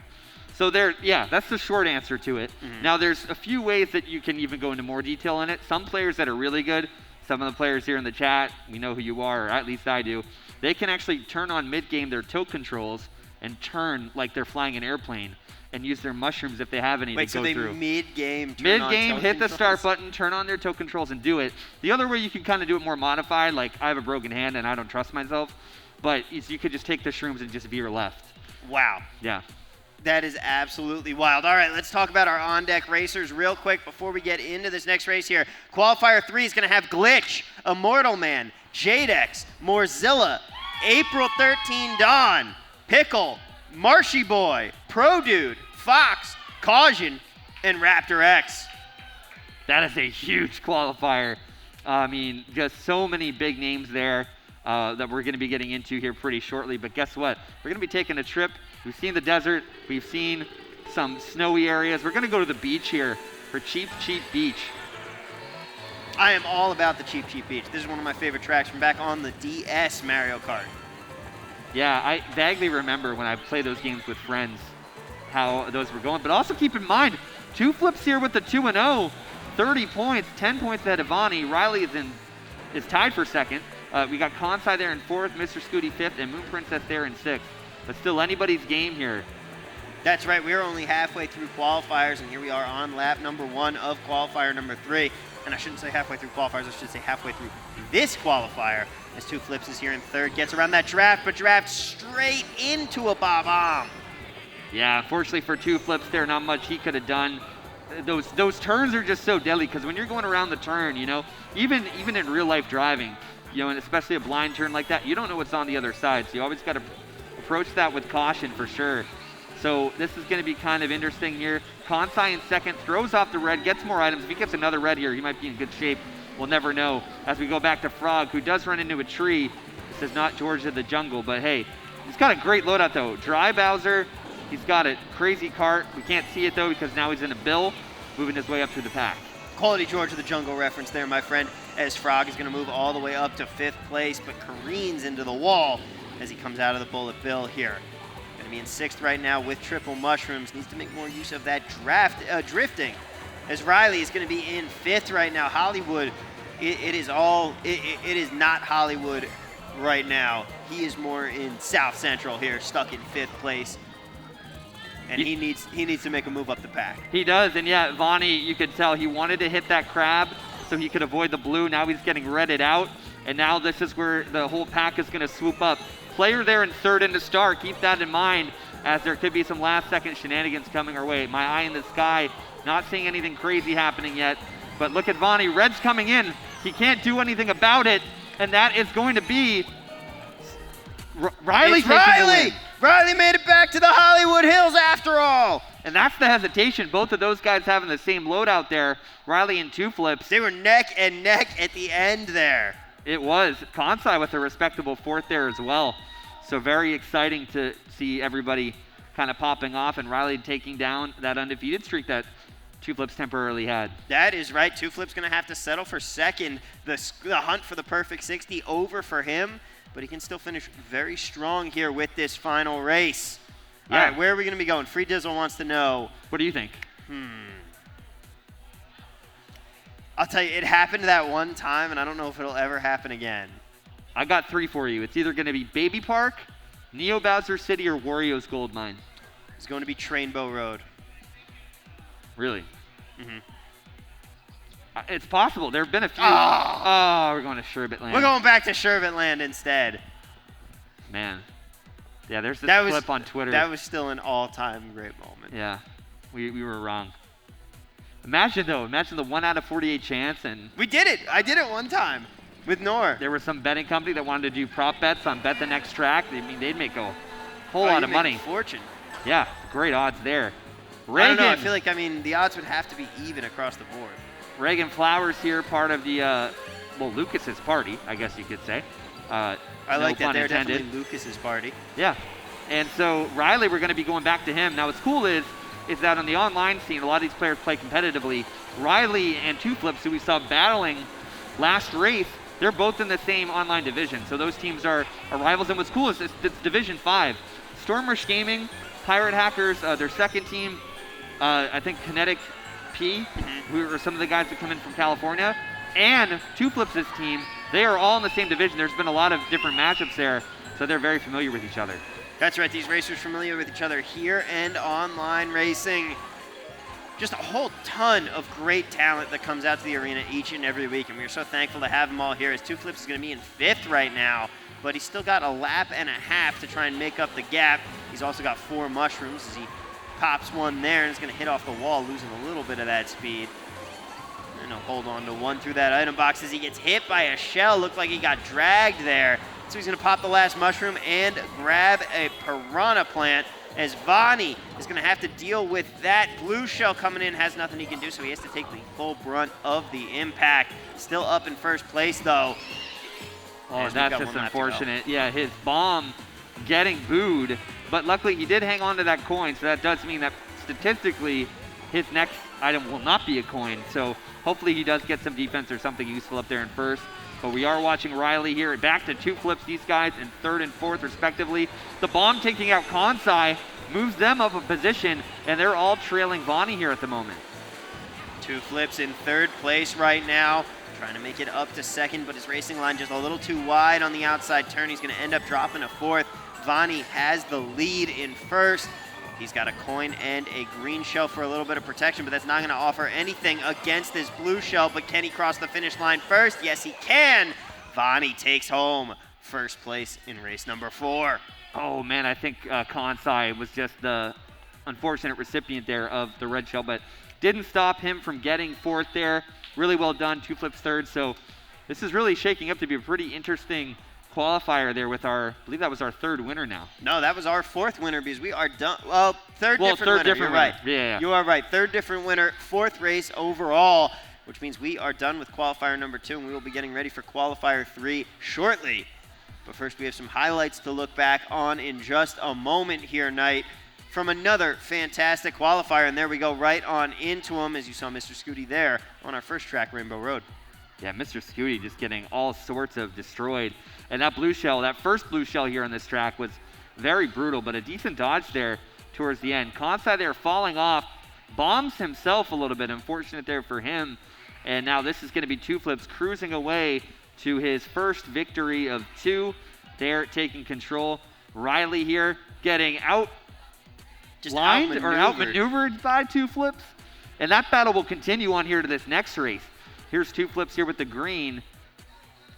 So that's the short answer to it. Mm-hmm. Now there's a few ways that you can even go into more detail in it. Some players that are really good, some of the players here in the chat, we know who you are, or at least I do, they can actually turn on mid-game their tilt controls and turn like they're flying an airplane and use their mushrooms if they have any to go through. Wait, so they mid-game hit the start button, turn on their tilt controls and do it. The other way you can kind of do it more modified, like I have a broken hand and I don't trust myself, but you could just take the shrooms and just veer left. Wow. Yeah. That is absolutely wild. All right, let's talk about our on-deck racers real quick before we get into this next race here. Qualifier 3 is going to have Glitch, Immortal Man, Jadex, Morzilla, April 13 Dawn, Pickle, Marshy Boy, Pro Dude, Fox, Caution, and Raptor X. That is a huge qualifier. I mean, just so many big names there that we're going to be getting into here pretty shortly. But guess what? We're going to be taking a trip. We've seen the desert. We've seen some snowy areas. We're going to go to the beach here for Cheap Cheap Beach. I am all about the Cheap Cheap Beach. This is one of my favorite tracks from back on the DS Mario Kart. Yeah, I vaguely remember when I played those games with friends how those were going. But also keep in mind, 2 flips here with the 2-0, 30 points, 10 points ahead of Vonnie. Riley is tied for second. We got Kansai there in 4th, Mr. Scooty 5th, and Moon Princess there in 6th. But still anybody's game here. That's right. We're only halfway through qualifiers, and here we are on lap number 1 of qualifier number 3. And I shouldn't say halfway through qualifiers. I should say halfway through this qualifier. As 2 flips is here in 3rd. Gets around that draft, but drafts straight into a bomb. Yeah, unfortunately for 2 flips there, not much he could have done. Those turns are just so deadly because when you're going around the turn, even in real life driving, and especially a blind turn like that, you don't know what's on the other side. So you always got to approach that with caution for sure. So this is going to be kind of interesting here. Kansai in 2nd, throws off the red, gets more items. If he gets another red here, he might be in good shape. We'll never know. As we go back to Frog, who does run into a tree. This is not George of the Jungle, but hey, he's got a great loadout though. Dry Bowser, he's got a crazy cart. We can't see it though because now he's in a bill, moving his way up through the pack. Quality George of the Jungle reference there, my friend, as Frog is going to move all the way up to 5th place, but careens into the wall as he comes out of the bullet bill here. Going to be in 6th right now with triple mushrooms. Needs to make more use of that drifting. As Riley is going to be in 5th right now. Hollywood, it is not Hollywood right now. He is more in South Central here, stuck in 5th place. And he needs to make a move up the pack. He does, and yeah, Vonnie, you could tell he wanted to hit that crab so he could avoid the blue. Now he's getting redded out, and now this is where the whole pack is going to swoop up. Player there in 3rd in the star. Keep that in mind as there could be some last-second shenanigans coming our way. My eye in the sky, not seeing anything crazy happening yet. But look at Vonnie. Red's coming in. He can't do anything about it, and that is going to be Riley taking the win. Riley made it back to the Hollywood Hills after all. And that's the hesitation. Both of those guys having the same loadout there. Riley in 2 flips. They were neck and neck at the end there. It was. Kansai with a respectable 4th there as well. So very exciting to see everybody kind of popping off and Riley taking down that undefeated streak that 2 flips temporarily had. That is right. 2 flips going to have to settle for 2nd. The hunt for the perfect 60 over for him. But he can still finish very strong here with this final race. Yeah. All right, where are we going to be going? Free Dizzle wants to know. What do you think? I'll tell you, it happened that one time, and I don't know if it'll ever happen again. I got 3 for you. It's either going to be Baby Park, Neo Bowser City, or Wario's Gold Mine. It's going to be Trainbow Road. Really? Mm-hmm. It's possible. There have been a few. We're going to Sherbet Land. We're going back to Sherbet Land instead. Man. Yeah, there's this clip on Twitter. That was still an all-time great moment. Yeah, we were wrong. Imagine the 1 out of 48 chance. And we did it. I did it one time with Nor. There was some betting company that wanted to do prop bets on Bet the Next Track. They'd make a whole lot of money. A fortune. Yeah, great odds there. Reagan. I don't know. I feel like, the odds would have to be even across the board. Reagan Flowers here, part of the well, Lucas's party, I guess you could say. I like that. pun They're intended. definitely Lucas's party. Yeah. And so Riley, we're going to be going back to him. Now what's cool is that on the online scene, a lot of these players play competitively. Riley and Two Flips, who we saw battling last race, they're both in the same online division. So those teams are rivals. And what's cool is it's Division 5. Stormrush Gaming, Pirate Hackers, their second team, I think Kinetic P, who are some of the guys that come in from California, and Two Flips' team, they are all in the same division. There's been a lot of different matchups there, so they're very familiar with each other. That's right, these racers familiar with each other here and online racing. Just a whole ton of great talent that comes out to the arena each and every week, and we're so thankful to have them all here, as Two Flips is going to be in 5th right now, but he's still got a lap and a half to try and make up the gap. He's also got 4 mushrooms as he pops one there, and it's going to hit off the wall, losing a little bit of that speed. And he'll hold on to one through that item box as he gets hit by a shell. Looked like he got dragged there. So he's going to pop the last mushroom and grab a piranha plant, as Vani is going to have to deal with that. Blue shell coming in, has nothing he can do, so he has to take the full brunt of the impact. Still up in first place, though. Oh, that's just unfortunate. Yeah, his bomb getting booed, but luckily he did hang on to that coin, so that does mean that statistically his next item will not be a coin. So hopefully he does get some defense or something useful up there in first. But we are watching Riley here. Back to Two Flips, these guys in 3rd and 4th respectively. The bomb taking out Kansai moves them up a position, and they're all trailing Vani here at the moment. Two Flips in 3rd place right now, trying to make it up to 2nd, but his racing line just a little too wide on the outside turn. He's going to end up dropping to 4th. Vani has the lead in 1st. He's got a coin and a green shell for a little bit of protection, but that's not going to offer anything against this blue shell. But can he cross the finish line first? Yes, he can. Vani takes home 1st place in race number 4. Oh, man, I think Kansai was just the unfortunate recipient there of the red shell, but didn't stop him from getting 4th there. Really well done. Two Flips 3rd. So this is really shaking up to be a pretty interesting qualifier there with I believe that was our 3rd winner now. No, that was our 4th winner, because we are done. Well, third different winner. You're right. Yeah. You are right. 3rd different winner, 4th race overall, which means we are done with qualifier number 2, and we will be getting ready for qualifier 3 shortly. But first, we have some highlights to look back on in just a moment here, Knight, from another fantastic qualifier. And there we go, right on into him, as you saw Mr. Scooty there on our first track, Rainbow Road. Yeah, Mr. Scooty just getting all sorts of destroyed. And that blue shell, that first blue shell here on this track was very brutal, but a decent dodge there towards the end. Kansai there falling off, bombs himself a little bit, unfortunate there for him. And now this is going to be Two Flips cruising away to his first victory of 2. They're taking control. Riley here getting outmaneuvered by Two Flips. And that battle will continue on here to this next race. Here's Two Flips here with the green.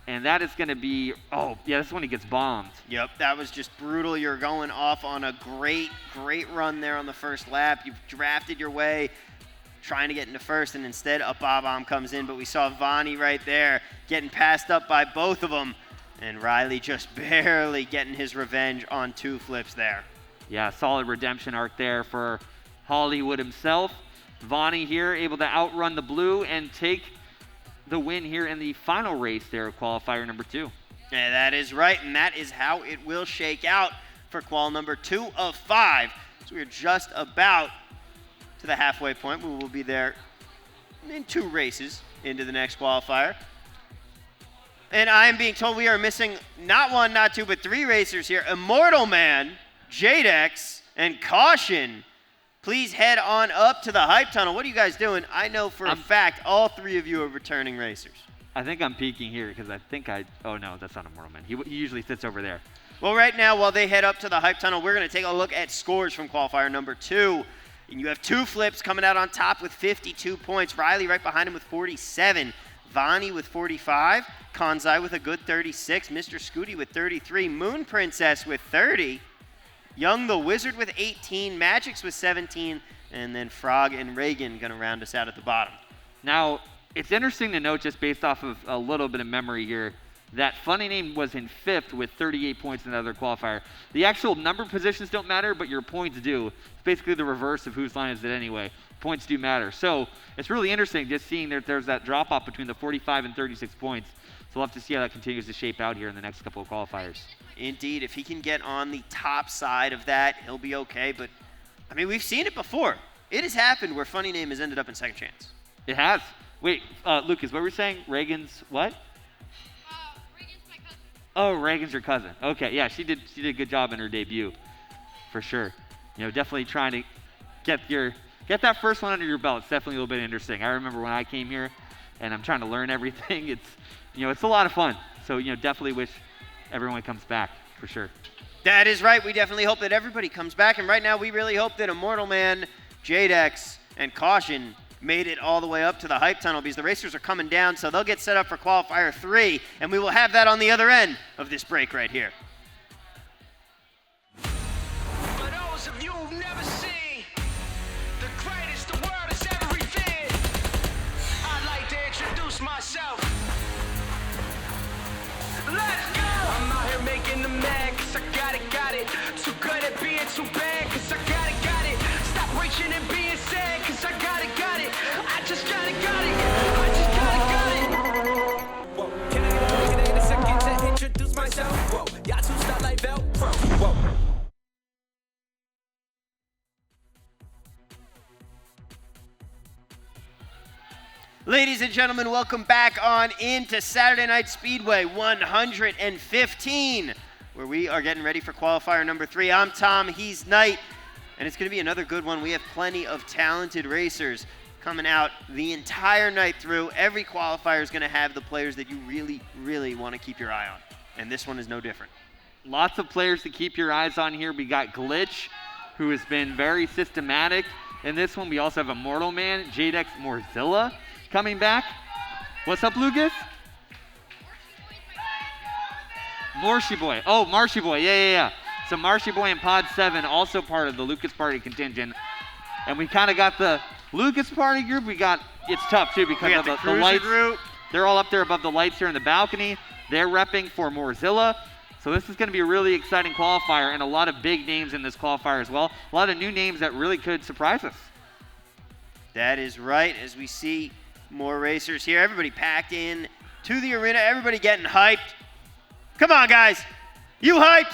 And that is going to be, oh, yeah, this is when he gets bombed. Yep, that was just brutal. You're going off on a great run there on the first lap. You've drafted your way, trying to get into first, and instead a bomb comes in. But we saw Vani right there getting passed up by both of them. And Riley just barely getting his revenge on Two Flips there. Yeah, solid redemption arc there for Hollywood himself. Vani here able to outrun the blue and take the win here in the final race there of qualifier number 2. Yeah, that is right, and that is how it will shake out for qual number 2 of 5. So we're just about to the halfway point. We will be there in 2 races into the next qualifier. And I am being told we are missing not 1, not 2, but 3 racers here. Immortal Man, Jadex, and Caution. Please head on up to the hype tunnel. What are you guys doing? I know for a fact all 3 of you are returning racers. I think I'm peeking here because I think oh no, that's not Immortal Man. He usually sits over there. Well, right now, while they head up to the hype tunnel, we're going to take a look at scores from qualifier number 2. And you have Two Flips coming out on top with 52 points. Riley right behind him with 47. Vani with 45. Kansai with a good 36. Mr. Scooty with 33. Moon Princess with 30. Young the Wizard with 18, Magix with 17, and then Frog and Reagan going to round us out at the bottom. Now, it's interesting to note, just based off of a little bit of memory here, that Funny Name was in 5th with 38 points in the other qualifier. The actual number positions don't matter, but your points do. It's basically the reverse of whose line is it anyway. Points do matter. So it's really interesting just seeing that there's that drop-off between the 45 and 36 points. So we'll have to see how that continues to shape out here in the next couple of qualifiers. Indeed, if he can get on the top side of that, he'll be okay. But, I mean, we've seen it before. It has happened where Funny Name has ended up in second chance. It has. Wait, Lucas, what were you saying? Reagan's what? Reagan's my cousin. Oh, Reagan's your cousin. Okay, yeah, she did a good job in her debut, for sure. You know, definitely trying to get that first one under your belt. It's definitely a little bit interesting. I remember when I came here, and I'm trying to learn everything. It's a lot of fun. So, definitely wish everyone comes back, for sure. That is right. We definitely hope that everybody comes back. And right now, we really hope that Immortal Man, Jadex, and Caution made it all the way up to the hype tunnel because the racers are coming down, so they'll get set up for qualifier 3, and we will have that on the other end of this break right here. For those of you who've never seen the greatest the world has ever revealed, I'd like to introduce myself. Let's go! I'm out here making them mad, cause I got it. Too good at being too bad, cause I got it. Stop reaching and being sad, cause I got it. I just got it. I just got it. Whoa, can I get a second to introduce myself? Whoa, y'all two start like Velcro. Whoa. Ladies and gentlemen, welcome back on into Saturday Night Speedway 115, where we are getting ready for qualifier number 3. I'm Tom, he's Knight, and it's going to be another good one. We have plenty of talented racers coming out the entire night through. Every qualifier is going to have the players that you really, really want to keep your eye on, and this one is no different. Lots of players to keep your eyes on here. We got Glitch, who has been very systematic in this one. We also have Immortal Man, Jadex Morzilla coming back. What's up, Lucas? Marshy Boy. Oh, Marshy Boy. Yeah. So Marshy Boy and Pod 7, also part of the Lucas Party contingent. And we kind of got the Lucas Party group. It's tough, too, because of the lights. Group. They're all up there above the lights here in the balcony. They're repping for Morzilla. So this is going to be a really exciting qualifier, and a lot of big names in this qualifier as well. A lot of new names that really could surprise us. That is right, as we see more racers here. Everybody packed in to the arena. Everybody getting hyped. Come on, guys. You hyped?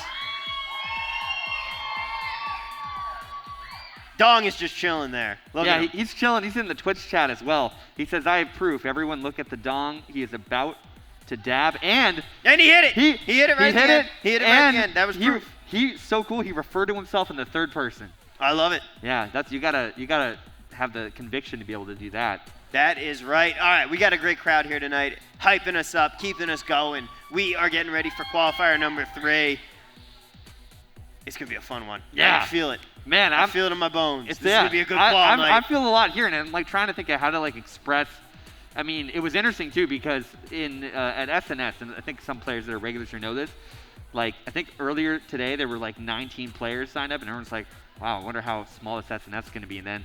Dong is just chilling there. Look at him. He's chilling. He's in the Twitch chat as well. He says, I have proof. Everyone look at the Dong. He is about to dab. And he hit it. He hit it right at the end. That was proof. He's so cool. He referred to himself in the third person. I love it. Yeah, you gotta have the conviction to be able to do that. That is right. All right, we got a great crowd here tonight, hyping us up, keeping us going. We are getting ready for qualifier number 3. It's going to be a fun one. Yeah. I feel it. Man, I feel it in my bones. This is going to be a good qual night. I feel a lot here, and I'm trying to think of how to express. I mean, it was interesting too because at SNS, and I think some players that are regulars here know this. I think earlier today there were 19 players signed up, and everyone's like, "Wow, I wonder how small this SNS is going to be." And then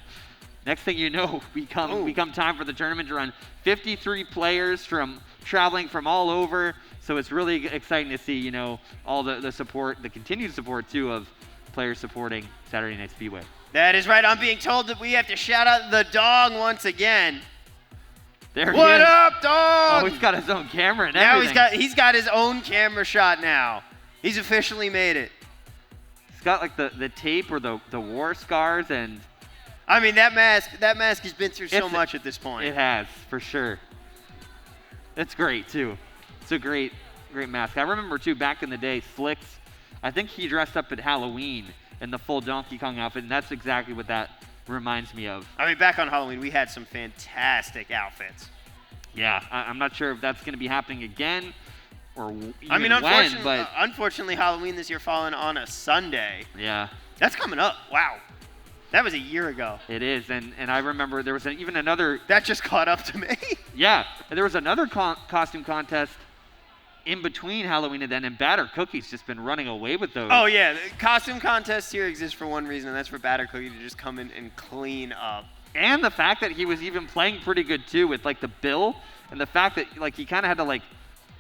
next thing you know, we come time for the tournament to run 53 players traveling from all over. So it's really exciting to see, all the support, the continued support too of players supporting Saturday Night Speedway. That is right. I'm being told that we have to shout out the Dong once again. There what he is. up, Dong? Oh, he's got his own camera and now everything. he's got his own camera shot now. He's officially made it. He's got the tape or the war scars, and I mean that mask has been through so much at this point. It has, for sure. It's great too. It's a great mask. I remember too back in the day, Slicks, I think he dressed up at Halloween in the full Donkey Kong outfit, and that's exactly what that reminds me of. I mean, back on Halloween, we had some fantastic outfits. Yeah, I'm not sure if that's going to be happening again or unfortunately, Halloween this year falling on a Sunday. Yeah. That's coming up. Wow. That was a year ago. It is, and I remember there was even another... That just caught up to me. Yeah, and there was another costume contest in between Halloween and then, and Batter Cookie's just been running away with those. Oh, yeah. The costume contests here exist for one reason, and that's for Batter Cookie to just come in and clean up. And the fact that he was even playing pretty good, too, with, the bill, and the fact that, he kind of had to,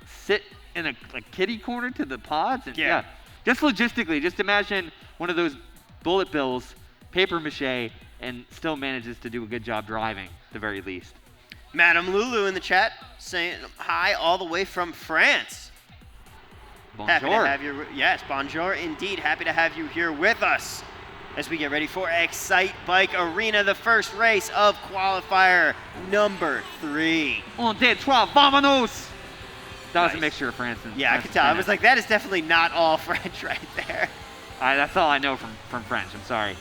sit in a kitty corner to the pods. And Yeah. just logistically, just imagine one of those bullet bills, paper mache, and still manages to do a good job driving, at the very least. Madame Lulu in the chat saying hi all the way from France. Happy to Bonjour. have you. Yes, bonjour indeed. Happy to have you here with us as we get ready for Excite Bike Arena, the first race of qualifier number 3. Un, deux, trois, vamonos! That was a Nice. mixture of France and Yeah, I could tell. I was like, that is definitely not all French right there. that's all I know from French. I'm sorry.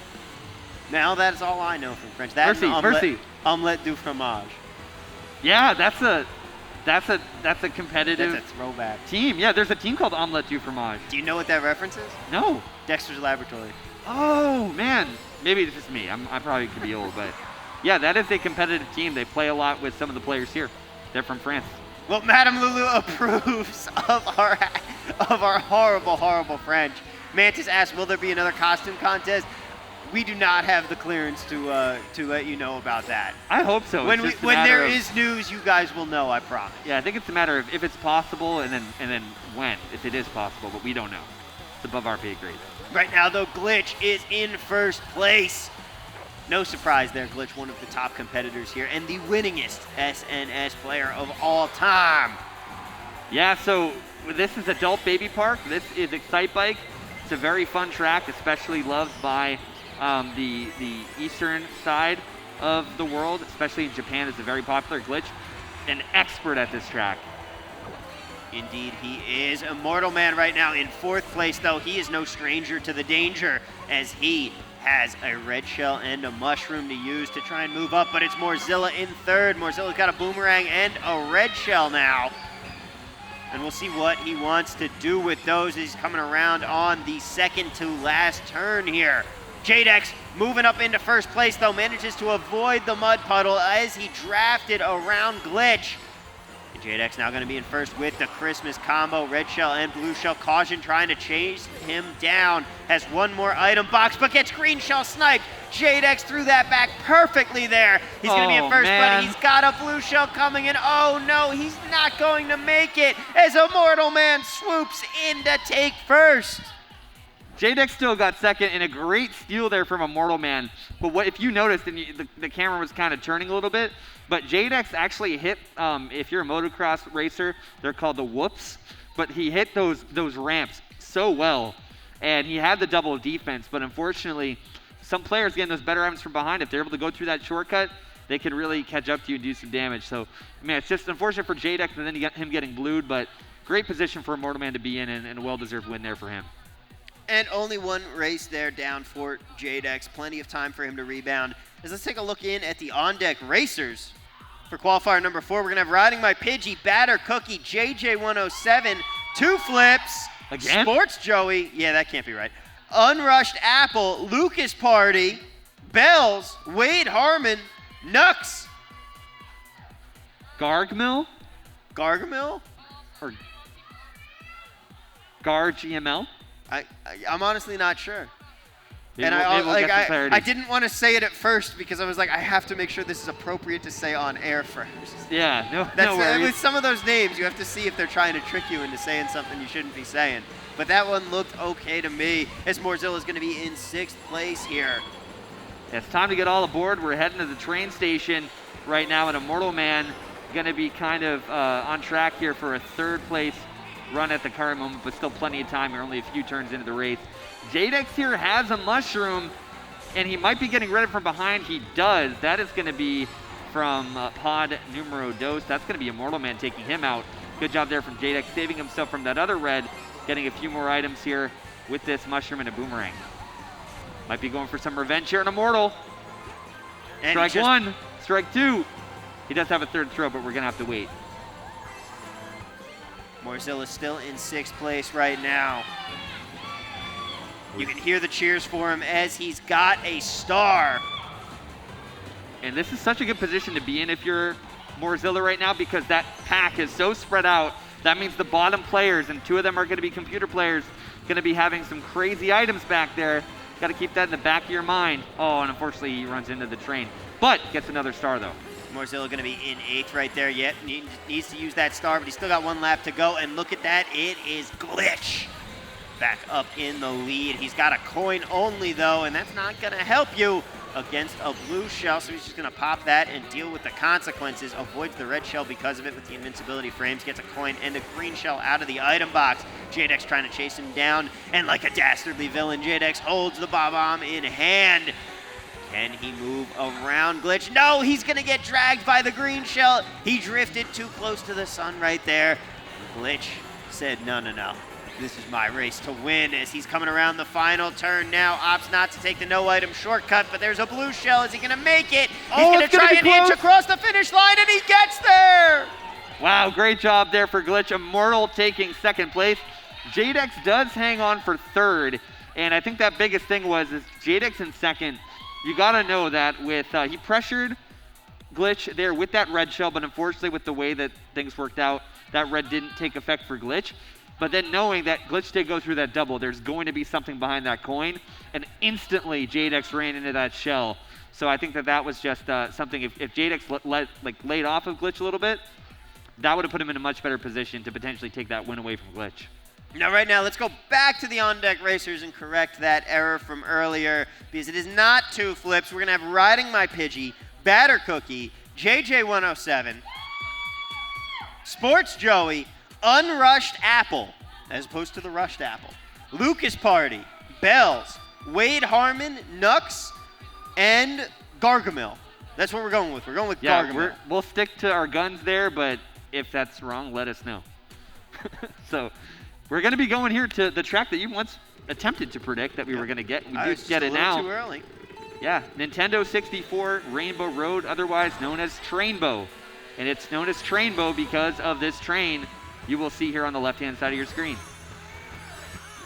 Now that's all I know from French. That's Merci. omelette du fromage. Yeah, that's a competitive That's a throwback. team. Yeah, there's a team called Omelette du Fromage. Do you know what that reference is? No. Dexter's Laboratory. Oh man, maybe it's just me. I probably could be old, but yeah, that is a competitive team. They play a lot with some of the players here. They're from France. Well, Madame Lulu approves of our horrible, horrible French. Mantis asks, will there be another costume contest? We do not have the clearance to let you know about that. I hope so. When It's just a when matter there of- is news, you guys will know. I promise. Yeah, I think it's a matter of if it's possible and then when, if it is possible, but we don't know. It's above our pay grade. Right now, though, Glitch is in first place. No surprise there, Glitch, one of the top competitors here and the winningest SNS player of all time. Yeah, so this is Adult Baby Park. This is Excite Bike. It's a very fun track, especially loved by the eastern side of the world, especially in Japan. It's a very popular. Glitch, an expert at this track. Indeed, he is. Immortal Man right now in fourth place, though. He is no stranger to the danger as he has a red shell and a mushroom to use to try and move up, but it's Morzilla in third. Morzilla's got a boomerang and a red shell now. And we'll see what he wants to do with those. He's coming around on the second to last turn here. Jadex moving up into first place, though, manages to avoid the mud puddle as he drafted around Glitch. And Jadex now going to be in first with the Christmas combo. Red shell and blue shell. Caution trying to chase him down. Has one more item box, but gets green shell sniped. Jadex threw that back perfectly there. He's going to be in first, man. but he's got a blue shell coming in. Oh no, he's not going to make it as Immortal Man swoops in to take first. Jadex still got second, and a great steal there from Immortal Man. But what if you noticed, and the camera was kind of turning a little bit, but Jadex actually hit, if you're a motocross racer, they're called the whoops, but he hit those ramps so well, and he had the double defense, but unfortunately, some players getting those better items from behind, if they're able to go through that shortcut, they could really catch up to you and do some damage. So, man, it's just unfortunate for Jadex, and then you got him getting blued, but great position for Immortal Man to be in, and a well-deserved win there for him. And only one race there down for Jadex. Plenty of time for him to rebound. As let's take a look in at the on-deck racers. For qualifier number 4, we're going to have Riding My Pidgey, Batter Cookie, JJ107, Two Flips, Again? Sports Joey, yeah, that can't be right, Unrushed Apple, Lucas Party, Bells, Wade Harmon, Nux, Gargmill Gargamel? or Gar GML? I'm honestly not sure. Maybe And we'll get some clarity. I didn't want to say it at first because I was like, I have to make sure this is appropriate to say on air first. Yeah, no That's worries. with some of those names, you have to see if they're trying to trick you into saying something you shouldn't be saying. But that one looked okay to me. As Morzilla's going to be in 6th place here. It's time to get all aboard. We're heading to the train station right now, and Immortal Man going to be kind of on track here for a 3rd place run at the current moment, but still plenty of time. We're only a few turns into the race. Jadex here has a mushroom, and he might be getting rid of it from behind. He does. That is going to be from pod numero dos. That's going to be Immortal Man taking him out. Good job there from Jadex, saving himself from that other red, getting a few more items here with this mushroom and a boomerang. Might be going for some revenge here on Immortal. And Strike just- 1, strike 2. He does have a 3rd throw, but we're going to have to wait. Morzilla's still in 6th place right now. You can hear the cheers for him as he's got a star. And this is such a good position to be in if you're Morzilla right now, because that pack is so spread out. That means the bottom players, and 2 of them are going to be computer players, going to be having some crazy items back there. Got to keep that in the back of your mind. Oh, and unfortunately he runs into the train, but gets another star though. Morzillo going to be in 8th right there. Yet needs to use that star, but he's still got 1 lap to go. And look at that, it is Glitch back up in the lead. He's got a coin only though, and that's not going to help you against a blue shell, so he's just going to pop that and deal with the consequences. Avoids the red shell because of it with the invincibility frames. Gets a coin and a green shell out of the item box. Jadex trying to chase him down, and like a dastardly villain, Jadex holds the bomb in hand. Can he move around Glitch? No, he's going to get dragged by the green shell. He drifted too close to the sun right there. Glitch said, no. This is my race to win, as he's coming around the final turn now. Opts not to take the no-item shortcut, but there's a blue shell. Is he going to make it? He's going to try and inch across the finish line, and he gets there! Wow, great job there for Glitch. Immortal taking 2nd place. Jadex does hang on for 3rd, and I think that biggest thing was is Jadex in 2nd. You got to know that with he pressured Glitch there with that red shell, but unfortunately with the way that things worked out, that red didn't take effect for Glitch. But then knowing that Glitch did go through that double, there's going to be something behind that coin, and instantly Jadex ran into that shell. So I think that was just something, if Jadex laid off of Glitch a little bit, that would have put him in a much better position to potentially take that win away from Glitch. Now, right now, let's go back to the on-deck racers and correct that error from earlier, because it is not 2 flips. We're going to have Riding My Pidgey, Batter Cookie, JJ107, Sports Joey, Unrushed Apple, as opposed to the Rushed Apple, Lucas Party, Bells, Wade Harmon, Nux, and Gargamel. That's what we're going with. We're going with Gargamel. We'll stick to our guns there, but if that's wrong, let us know. So we're going to be going here to the track that you once attempted to predict that we were going to get. We did get it now. Too early. Yeah, Nintendo 64 Rainbow Road, otherwise known as Trainbow. And it's known as Trainbow because of this train you will see here on the left-hand side of your screen.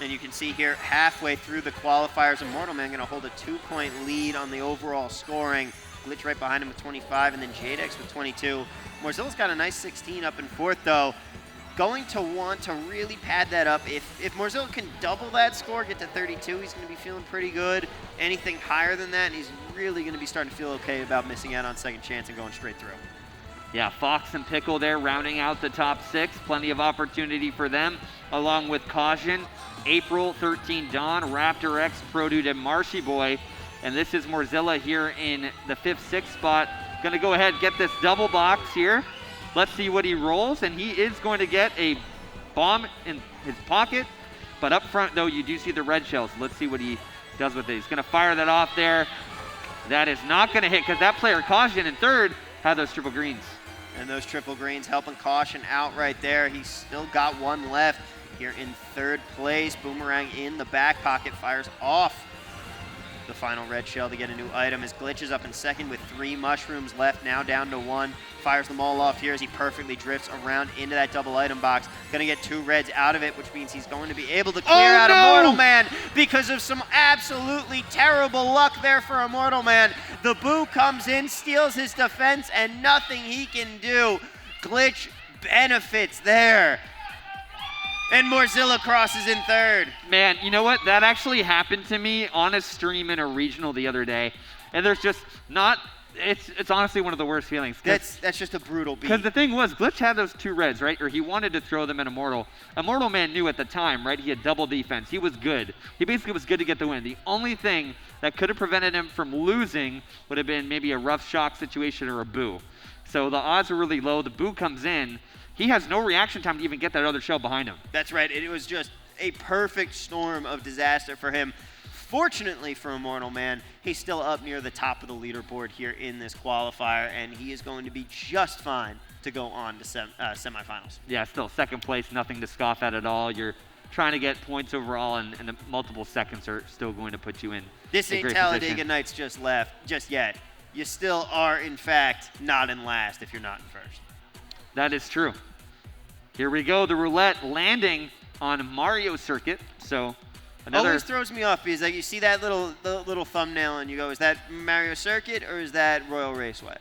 And you can see here halfway through the qualifiers, Immortal Man going to hold a 2-point lead on the overall scoring. Glitch right behind him with 25, and then Jadex with 22. Morzillo's got a nice 16 up in 4th, though. Going to want to really pad that up. If Morzillo can double that score, get to 32, he's going to be feeling pretty good. Anything higher than that, and he's really going to be starting to feel okay about missing out on second chance and going straight through. Yeah, Fox and Pickle there rounding out the top 6. Plenty of opportunity for them, along with Caution, April, 13 Dawn, Raptor X, Produde, and Marshy Boy. And this is Morzilla here in the 5th, 6th spot. Going to go ahead and get this double box here. Let's see what he rolls, and he is going to get a bomb in his pocket. But up front, though, you do see the red shells. Let's see what he does with it. He's going to fire that off there. That is not going to hit because that player, Caution, in 3rd, had those triple greens. And those triple greens helping Caution out right there. He's still got 1 left here in 3rd place. Boomerang in the back pocket, fires off the final red shell to get a new item. As Glitch is up in 2nd with 3 mushrooms left, now down to 1. Fires them all off here as he perfectly drifts around into that double item box. Gonna get 2 reds out of it, which means he's going to be able to clear out Immortal Man because of some absolutely terrible luck there for Immortal Man. The Boo comes in, steals his defense, and nothing he can do. Glitch benefits there. And Morzilla crosses in 3rd. Man, you know what? That actually happened to me on a stream in a regional the other day. And there's just not... It's honestly one of the worst feelings. That's just a brutal beat. Because the thing was, Glitch had those 2 reds, right? Or he wanted to throw them at Immortal. Immortal Man knew at the time, right? He had double defense. He was good. He basically was good to get the win. The only thing that could have prevented him from losing would have been maybe a rough shock situation or a Boo. So the odds were really low. The Boo comes in. He has no reaction time to even get that other shell behind him. That's right. It was just a perfect storm of disaster for him. Fortunately for Immortal Man, he's still up near the top of the leaderboard here in this qualifier, and he is going to be just fine to go on to semifinals. Yeah, still 2nd place, nothing to scoff at all. You're trying to get points overall, and the multiple seconds are still going to put you in This ain't Talladega Nights just yet. You still are, in fact, not in last if you're not in 1st. That is true. Here we go, the roulette landing on Mario Circuit. So another always throws me off because like you see that little thumbnail and you go, is that Mario Circuit or is that Royal Raceway?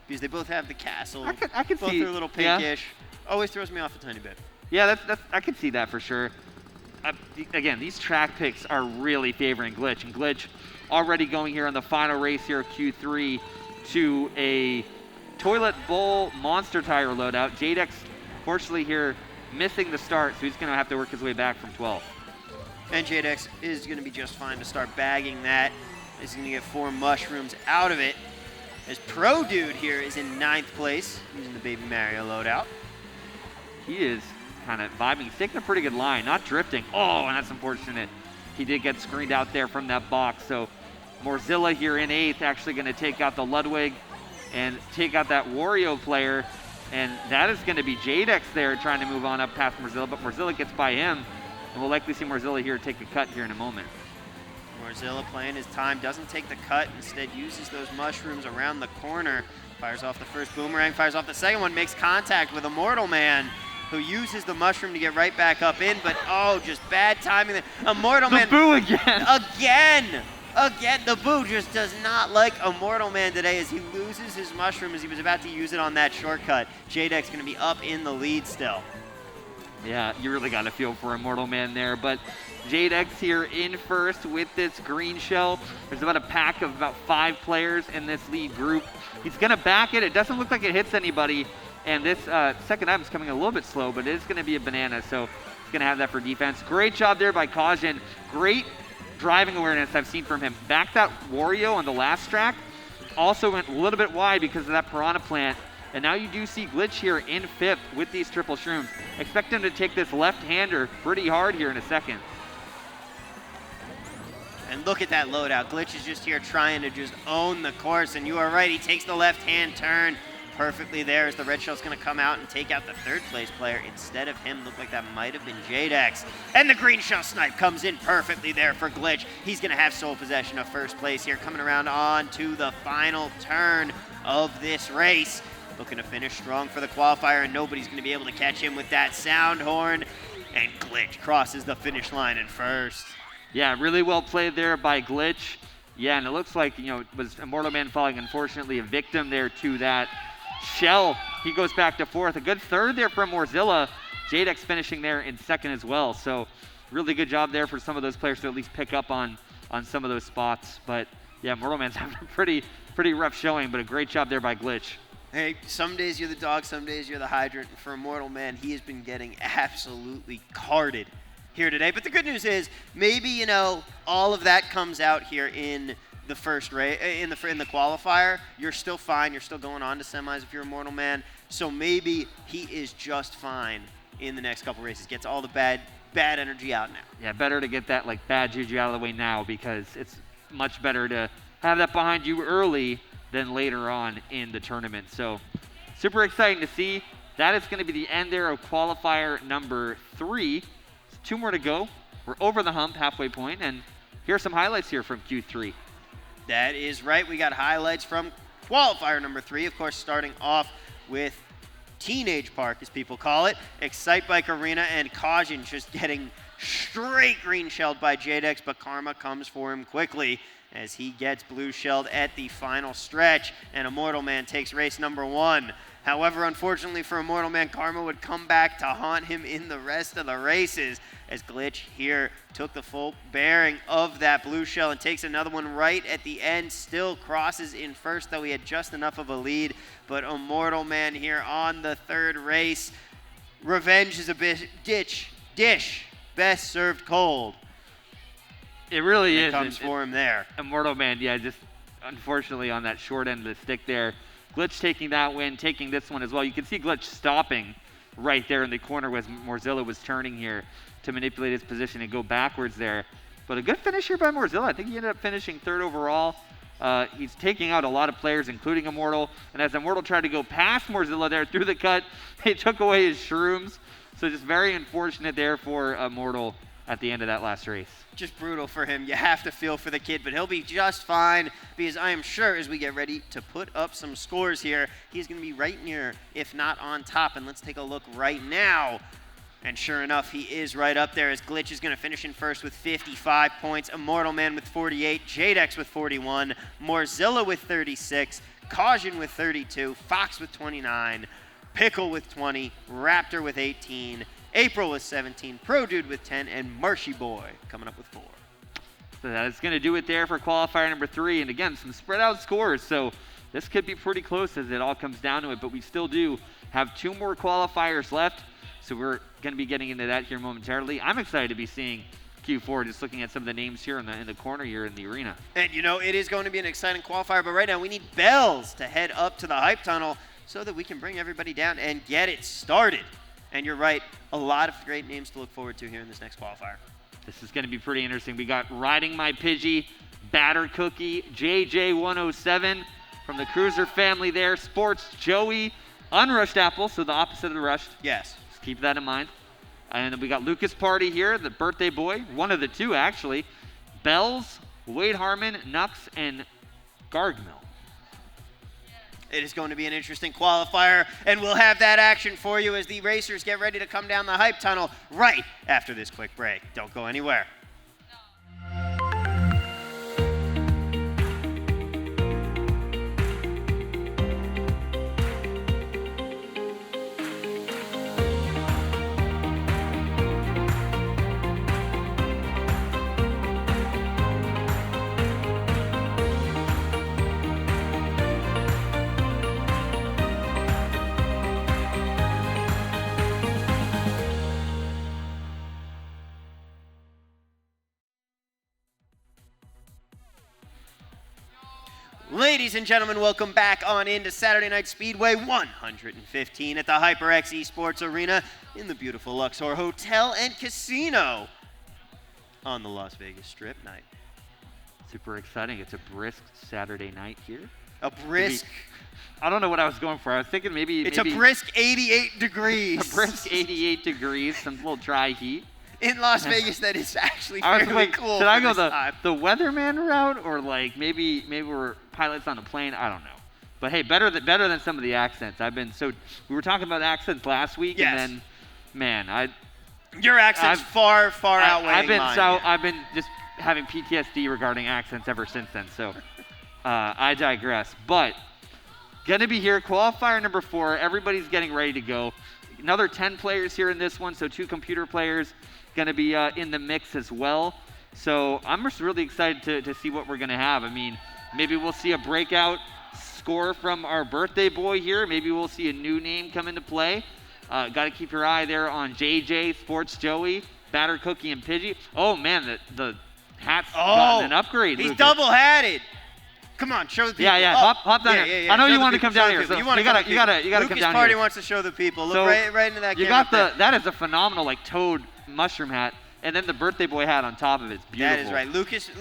Because they both have the castle. I could both see. are a little pinkish. Yeah. Always throws me off a tiny bit. Yeah, I could see that for sure. Again, these track picks are really favoring Glitch, and Glitch already going here on the final race here, Q3, to a toilet bowl monster tire loadout. Jadex, fortunately here, missing the start, so he's going to have to work his way back from 12th. And Jadex is going to be just fine to start bagging that. He's going to get 4 mushrooms out of it. As Pro Dude here is in 9th place using the Baby Mario loadout. He is kind of vibing. He's taking a pretty good line, not drifting. Oh, and that's unfortunate. He did get screened out there from that box. So Morzilla here in 8th, actually going to take out the Ludwig and take out that Wario player. And that is going to be Jadex there trying to move on up past Morzilla, but Morzilla gets by him. And we'll likely see Morzilla here take a cut here in a moment. Morzilla playing his time, doesn't take the cut, instead uses those mushrooms around the corner. Fires off the first boomerang, fires off the second one, makes contact with Immortal Man, who uses the mushroom to get right back up in, but oh, just bad timing there. Immortal Man. The boo again. Again, the boo just does not like Immortal Man today as he loses his mushroom as he was about to use it on that shortcut. Jadex going to be up in the lead still. Yeah, you really got to feel for Immortal Man there, but Jadex here in first with this green shell. There's about a pack of about 5 players in this lead group. He's going to back it. It doesn't look like it hits anybody, and this second item is coming a little bit slow, but it is going to be a banana, so he's going to have that for defense. Great job there by Kajin. Great driving awareness I've seen from him. Backed out Wario on the last track. Also went a little bit wide because of that Piranha Plant. And now you do see Glitch here in 5th with these triple shrooms. Expect him to take this left-hander pretty hard here in a second. And look at that loadout. Glitch is just here trying to just own the course. And you are right, he takes the left-hand turn perfectly there as the red shell's going to come out and take out the 3rd place player instead of him. Looked like that might have been Jadex. And the green shell snipe comes in perfectly there for Glitch. He's going to have sole possession of 1st place here, coming around on to the final turn of this race. Looking to finish strong for the qualifier, and nobody's going to be able to catch him with that sound horn. And Glitch crosses the finish line in 1st. Yeah, really well played there by Glitch. Yeah, and it looks like, you know, it was Immortal Man falling, unfortunately, a victim there to that shell. He goes back to 4th. A good 3rd there from Morzilla. Jadex finishing there in 2nd as well. So really good job there for some of those players to at least pick up on some of those spots. But yeah, Immortal Man's having a pretty rough showing, but a great job there by Glitch. Hey, some days you're the dog, some days you're the hydrant. For Immortal Man, he has been getting absolutely carded here today. But the good news is, maybe, you know, all of that comes out here in the first race, in the qualifier. You're still fine. You're still going on to semis if you're Immortal Man. So maybe he is just fine in the next couple races. Gets all the bad energy out now. Yeah, better to get that like bad juju out of the way now, because it's much better to have that behind you early than later on in the tournament. So super exciting to see. That is going to be the end there of qualifier number 3. 2 more to go. We're over the hump, halfway point, and here are some highlights here from Q3. That is right. We got highlights from qualifier number 3. Of course, starting off with Teenage Park, as people call it. Excite Bike Arena and Kajin just getting straight green shelled by Jadex, but Karma comes for him quickly as he gets blue shelled at the final stretch, and Immortal Man takes race number 1. However, unfortunately for Immortal Man, Karma would come back to haunt him in the rest of the races as Glitch here took the full bearing of that blue shell and takes another one right at the end. Still crosses in 1st, though he had just enough of a lead. But Immortal Man here on the 3rd race. Revenge is a dish best served cold. It really is. It comes for him there. Immortal Man, yeah, just unfortunately on that short end of the stick there. Glitch taking that win, taking this one as well. You can see Glitch stopping right there in the corner as Morzilla was turning here to manipulate his position and go backwards there. But a good finish here by Morzilla. I think he ended up finishing 3rd overall. He's taking out a lot of players, including Immortal. And as Immortal tried to go past Morzilla there through the cut, he took away his shrooms. So just very unfortunate there for Immortal at the end of that last race. Just brutal for him. You have to feel for the kid, but he'll be just fine, because I am sure as we get ready to put up some scores here, he's going to be right near, if not on top. And let's take a look right now. And sure enough, he is right up there as Glitch is going to finish in 1st with 55 points. Immortal Man with 48, Jadex with 41, Morzilla with 36, Kajin with 32, Fox with 29, Pickle with 20, Raptor with 18, April with 17, Pro Dude with 10, and Marshy Boy coming up with 4. So that's going to do it there for qualifier number 3. And again, some spread out scores. So this could be pretty close as it all comes down to it, but we still do have 2 more qualifiers left, so we're going to be getting into that here momentarily. I'm excited to be seeing Q4, just looking at some of the names here in the corner here in the arena. And you know, it is going to be an exciting qualifier, but right now we need bells to head up to the hype tunnel so that we can bring everybody down and get it started. And you're right, a lot of great names to look forward to here in this next qualifier. This is going to be pretty interesting. We got Riding My Pidgey, Batter Cookie, JJ107 from the Cruiser family there, Sports Joey, Unrushed Apple, so the opposite of the rushed. Yes. Just keep that in mind. And then we got Lucas Party here, the birthday boy, one of the 2 actually. Bells, Wade Harmon, Nux, and Gargmill. It is going to be an interesting qualifier, and we'll have that action for you as the racers get ready to come down the hype tunnel right after this quick break. Don't go anywhere. Ladies and gentlemen, welcome back on into Saturday Night Speedway 115 at the HyperX Esports Arena in the beautiful Luxor Hotel and Casino on the Las Vegas Strip night. Super exciting. It's a brisk Saturday night here. A brisk... I don't know what I was going for. I was thinking maybe... It's a brisk 88 degrees. A brisk 88 degrees, some little dry heat. In Las Vegas, that is actually I was fairly like, cool. should I go the the weatherman route, or like maybe we're pilots on a plane? I don't know. But hey, better than some of the accents. We were talking about accents last week, yes. And then, man, your accent's far outweighing mine. I've been just having PTSD regarding accents ever since then. So I digress. But gonna be here, qualifier number 4. Everybody's getting ready to go. Another 10 players here in this one, so 2 computer players going to be in the mix as well. So I'm just really excited to see what we're going to have. I mean, maybe we'll see a breakout score from our birthday boy here. Maybe we'll see a new name come into play. Got to keep your eye there on JJ, Sports Joey, Batter Cookie, and Pidgey. Oh, man, the hat's gotten an upgrade. He's Lucas. double-hatted. Come on, show the people. Yeah, hop down here. Yeah. I know Show you the wanted to people, come down show here. the So people. you gotta come down here. Lucas Party wants to show the people. Look So right into that you camera. got that is a phenomenal like toad mushroom hat, and then the birthday boy hat on top of it. It's beautiful. That is right.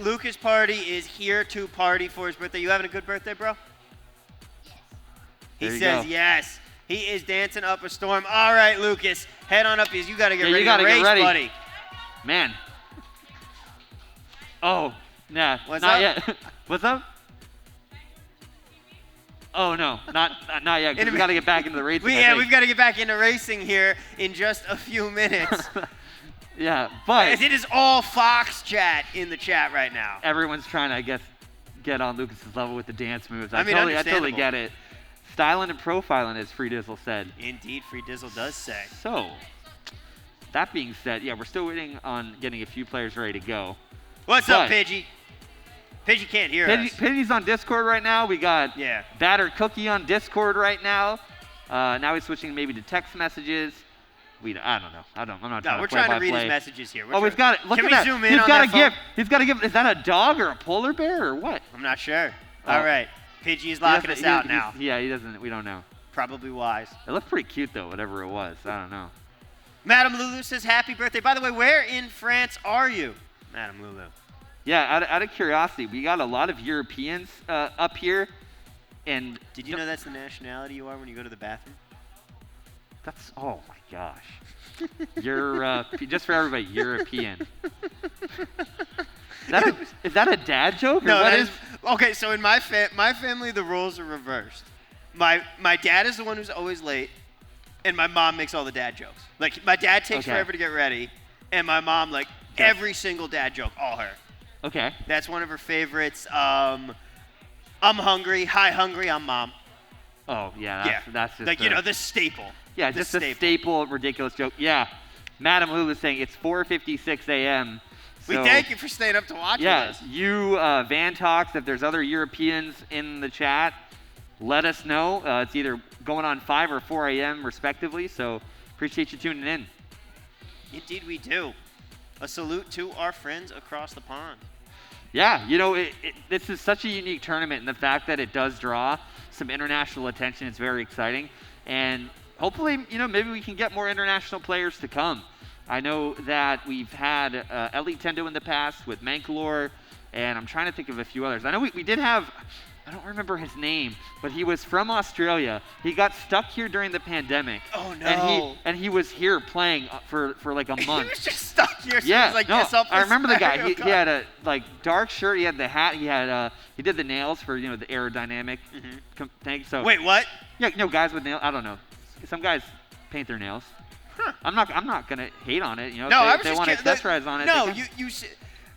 Lucas Party is here to party for his birthday. You having a good birthday, bro? Yes. He There you says go. yes. He is dancing up a storm. All right, Lucas, head on up because you got to get Yeah, ready you gotta to get race, ready. buddy. Man. Oh, nah, What's not up? yet. What's up? Oh no, not yet. 'Cause we got to get back into the racing. We've got to get back into racing here in just a few minutes. Yeah, but It is all Fox chat in the chat right now. everyone's trying to, I guess, get on Lucas's level with the dance moves. I mean, totally understandable. get it. Styling and profiling, as Free Dizzle said. Indeed, Free Dizzle does say. So, that being said, yeah, we're still waiting on getting a few players ready to go. What's up, But- Pidgey? Pidgey can't hear us. Pidgey's on Discord right now. We got Yeah. Batter Cookie on Discord right now. Now he's switching maybe to text messages. I don't know. I'm not trying No, we're to play trying by to read play. his messages here. Oh, we've got it. Look Can at we that. zoom in He's on got that a phone? gift. He's got a gift. Is that a dog or a polar bear or what? I'm not sure. Oh. All right. Pidgey is locking us out now. Yeah, he doesn't. We don't know. Probably wise. It looked pretty cute though, whatever it was. I don't know. Madame Lulu says happy birthday. By the way, where in France are you, Madame Lulu? Yeah, out of curiosity, we got a lot of Europeans up here, and Did you know that's the nationality you are when you go to the bathroom? that's oh my gosh. You're just for everybody, European. Is that a dad joke? Or No, what that is okay. So in my family, the roles are reversed. My dad is the one who's always late, and my mom makes all the dad jokes. Like my dad takes Okay. forever to get ready, and my mom every single dad joke, all her. Okay. That's one of her favorites. I'm hungry. Hi, hungry. I'm mom. Oh yeah, that's just the staple. yeah, just a staple ridiculous joke. Yeah, Madam Lulu is saying it's 4:56 a.m. We so, thank you for staying up to watch Yeah, us. you Van Talks. If there's other Europeans in the chat, let us know. It's either going on 5 or 4 a.m. respectively, so appreciate you tuning in. Indeed we do. A salute to our friends across the pond. Yeah, this is such a unique tournament, and the fact that it does draw some international attention is very exciting. And hopefully, maybe we can get more international players to come. I know that we've had Elite Tendo in the past with Mankalore, and I'm trying to think of a few others. I know we did have, I don't remember his name, but he was from Australia. He got stuck here during the pandemic. Oh, no. And he was here playing for like a month. He was just stuck here. So Yeah, he was like, "Guess I'll play I remember the guy. Mario He Kart." had a dark shirt. He had the hat. He did the nails for the aerodynamic thing. So Wait, what? yeah, guys with nails. I don't know. Some guys paint their nails. Huh. I'm not gonna hate on it. No, if was they just want to kidding. accessorize on it. No, they can.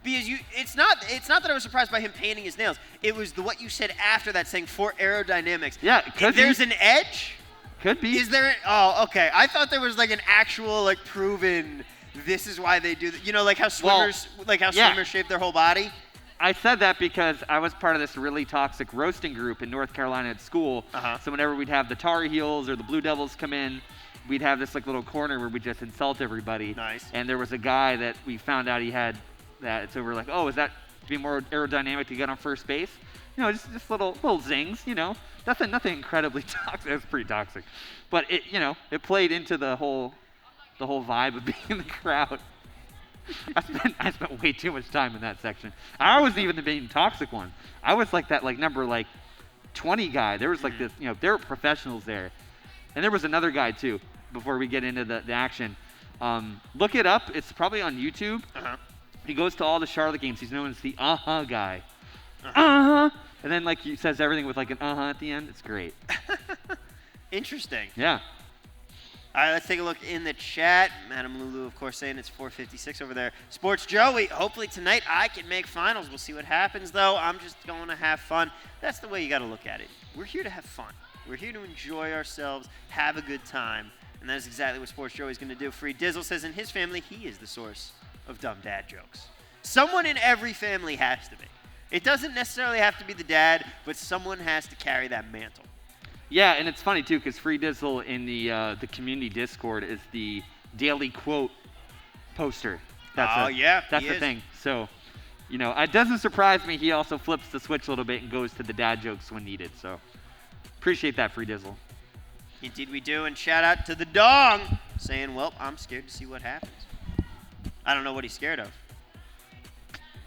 because it's not that I was surprised by him painting his nails. It was what you said after that, saying for aerodynamics. Yeah, could There's be. an edge. Could be. Is there? Oh, okay. I thought there was like an actual proven. This is why they do that. Like how swimmers swimmers shape their whole body. I said that because I was part of this really toxic roasting group in North Carolina at school. Uh-huh. So whenever we'd have the Tar Heels or the Blue Devils come in, we'd have this little corner where we just insult everybody. Nice. And there was a guy that we found out he had that, so we're like, oh, is that to be more aerodynamic to get on first base? Just little zings. Nothing incredibly toxic. It's pretty toxic, but it played into the whole vibe of being in the crowd. I spent way too much time in that section. I wasn't even the main toxic one. I was like that number 20 guy. There was this, there were professionals there. And there was another guy too, before we get into the action. Look it up. It's probably on YouTube. Uh-huh. He goes to all the Charlotte games. He's known as the guy. Uh-huh. And then he says everything with an at the end. It's great. Interesting. Yeah. All right, let's take a look in the chat. Madam Lulu, of course, saying it's 4:56 over there. Sports Joey, hopefully tonight I can make finals. We'll see what happens, though. I'm just going to have fun. That's the way you got to look at it. We're here to have fun. We're here to enjoy ourselves, have a good time, and that is exactly what Sports Joey's going to do. Free Dizzle says in his family, he is the source of dumb dad jokes. Someone in every family has to be. It doesn't necessarily have to be the dad, but someone has to carry that mantle. Yeah, and it's funny too, because Free Dizzle in the community Discord is the daily quote poster. That's the thing. So, it doesn't surprise me. He also flips the switch a little bit and goes to the dad jokes when needed. So, appreciate that, Free Dizzle. Indeed we do, and shout out to the dong saying, well, I'm scared to see what happens. I don't know what he's scared of.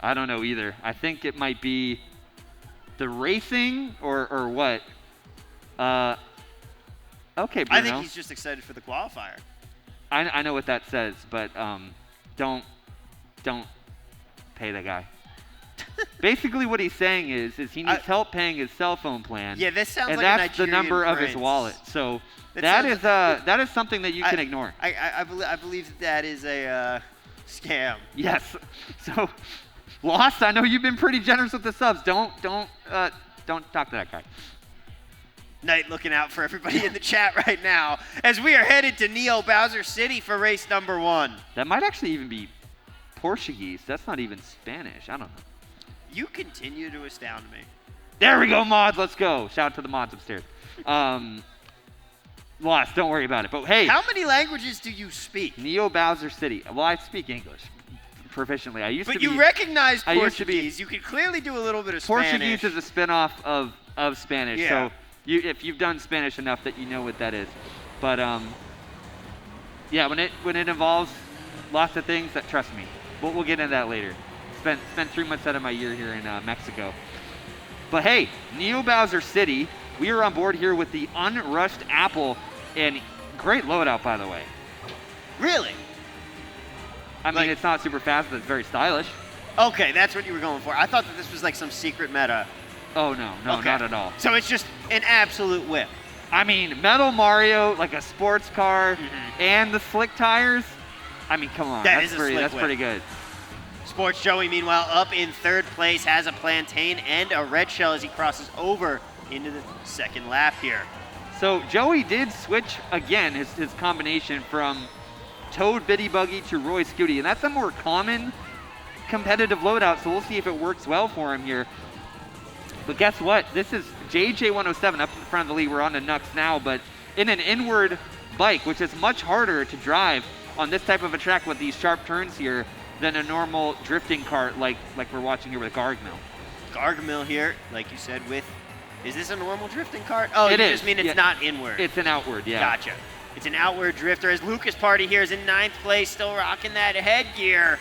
I don't know either. I think it might be the racing or what. Okay, Bruno. I think he's just excited for the qualifier. I know what that says, but don't pay the guy. Basically, what he's saying is he needs help paying his cell phone plan. Yeah, this sounds and like a that's the Nigerian number of his prince. wallet. So That that is something that you can ignore. I believe that is a scam. Yes. So, Lost, I know you've been pretty generous with the subs. Don't talk to that guy. Knight looking out for everybody in the chat right now as we are headed to Neo Bowser City for race number 1. That might actually even be Portuguese. That's not even Spanish. I don't know. You continue to astound me. There we go, mods. Let's go. Shout out to the mods upstairs. Lost. Don't worry about it. But hey. How many languages do you speak? Neo Bowser City. Well, I speak English proficiently. But you recognize Portuguese. You could clearly do a little bit of Spanish. Portuguese is a spin-off of Spanish. Yeah. So if you've done Spanish enough that you know what that is. But yeah, when it involves lots of things, trust me, we'll get into that later. Spent 3 months out of my year here in Mexico. But hey, Neo Bowser City, we are on board here with the Unrushed Apple, and great loadout, by the way. Really? I mean, it's not super fast, but it's very stylish. Okay, that's what you were going for. I thought that this was like some secret meta. Oh, no, Okay. not at all. So it's just an absolute whip. I mean, Metal Mario, like a sports car, and the slick tires. I mean, come on. That's pretty good. Sports Joey, meanwhile, up in third place, has a plantain and a red shell as he crosses over into the second lap here. So Joey did switch again his combination from Toad Bitty Buggy to Roy Scooty, and that's a more common competitive loadout, so we'll see if it works well for him here. But guess what? This is JJ 107 up in the front of the lead. We're on to Nux now, but in an inward bike, which is much harder to drive on this type of a track with these sharp turns here than a normal drifting kart like we're watching here with Gargamel. Gargamel here, like you said, is this a normal drifting kart? Oh, it you is. just mean it's not inward. It's an outward, yeah. Gotcha. It's an outward drifter as Lucas Party here is in 9th place, still rocking that headgear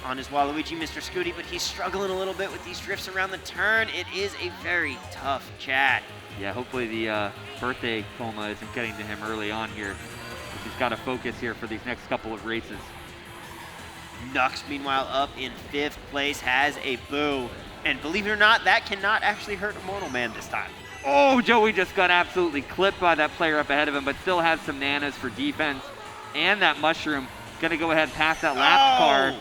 on his Waluigi, Mr. Scooty, but he's struggling a little bit with these drifts around the turn. It is a very tough chat. Yeah, hopefully the birthday coma isn't getting to him early on here. He's got to focus here for these next couple of races. Nux, meanwhile, up in 5th place, has a boo. And believe it or not, that cannot actually hurt Immortal Man this time. Oh, Joey just got absolutely clipped by that player up ahead of him, but still has some nanas for defense. And that mushroom gonna go ahead past that last car.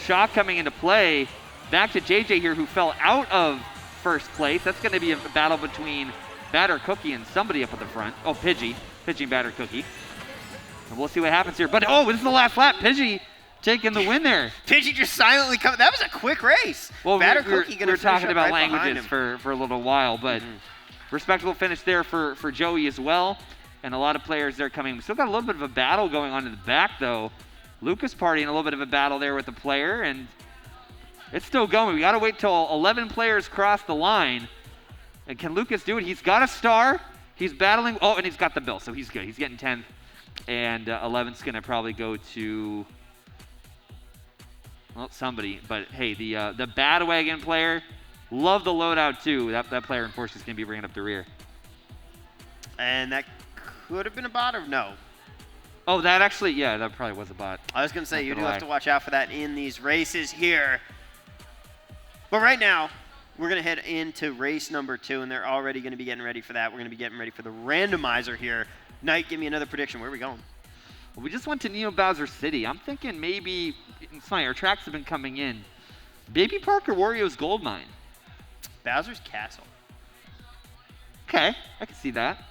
Shock coming into play. Back to JJ here, who fell out of 1st place. That's gonna be a battle between Batter Cookie and somebody up at the front. Oh, Pidgey and Batter Cookie. And we'll see what happens here. But oh, this is the last lap. Pidgey taking the win there. Pidgey just silently coming. That was a quick race. Well, Batter we Cookie gonna were talking about right languages for a little while, but respectable finish there for Joey as well. And a lot of players there coming. We still got a little bit of a battle going on in the back, though. Lucas Party in a little bit of a battle there with the player, and it's still going. We got to wait till 11 players cross the line. And can Lucas do it? He's got a star. He's battling. Oh, and he's got the bill, so he's good. He's getting 10th. And 11th's going to probably go to, well, somebody. But, hey, the Badwagon player, love the loadout, too. That player, unfortunately, is going to be bringing up the rear. And that could have been a bot or no? Oh, that actually, yeah, that probably was a bot. I was going to say, you do have to watch out for that in these races here. But right now, we're going to head into race number 2, and they're already going to be getting ready for that. We're going to be getting ready for the randomizer here. Knight, give me another prediction. Where are we going? Well, we just went to Neo Bowser City. I'm thinking maybe, it's funny, our tracks have been coming in. Baby Park or Wario's Gold Mine? Bowser's Castle. Okay, I can see that.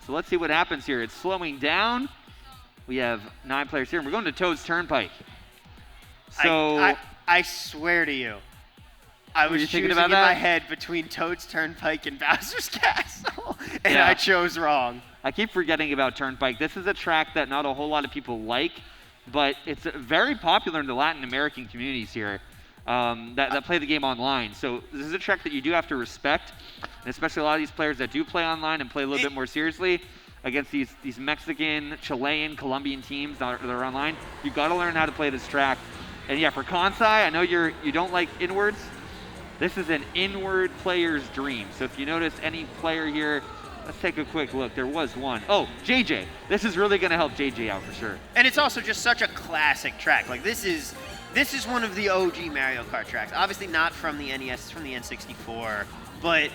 So let's see what happens here. It's slowing down. We have 9 players here, and we're going to Toad's Turnpike. So I swear to you, I was choosing in my head between Toad's Turnpike and Bowser's Castle, and I chose wrong. I keep forgetting about Turnpike. This is a track that not a whole lot of people like, but it's very popular in the Latin American communities here that play the game online. So this is a track that you do have to respect, and especially a lot of these players that do play online and play a little bit more seriously against these Mexican, Chilean, Colombian teams that are online. You've got to learn how to play this track. And yeah, for Kansai, I know you don't like inwards. This is an inward player's dream. So if you notice any player here, let's take a quick look. There was one. Oh, JJ. This is really going to help JJ out for sure. And it's also just such a classic track. Like this is one of the OG Mario Kart tracks. Obviously not from the NES, it's from the N64. But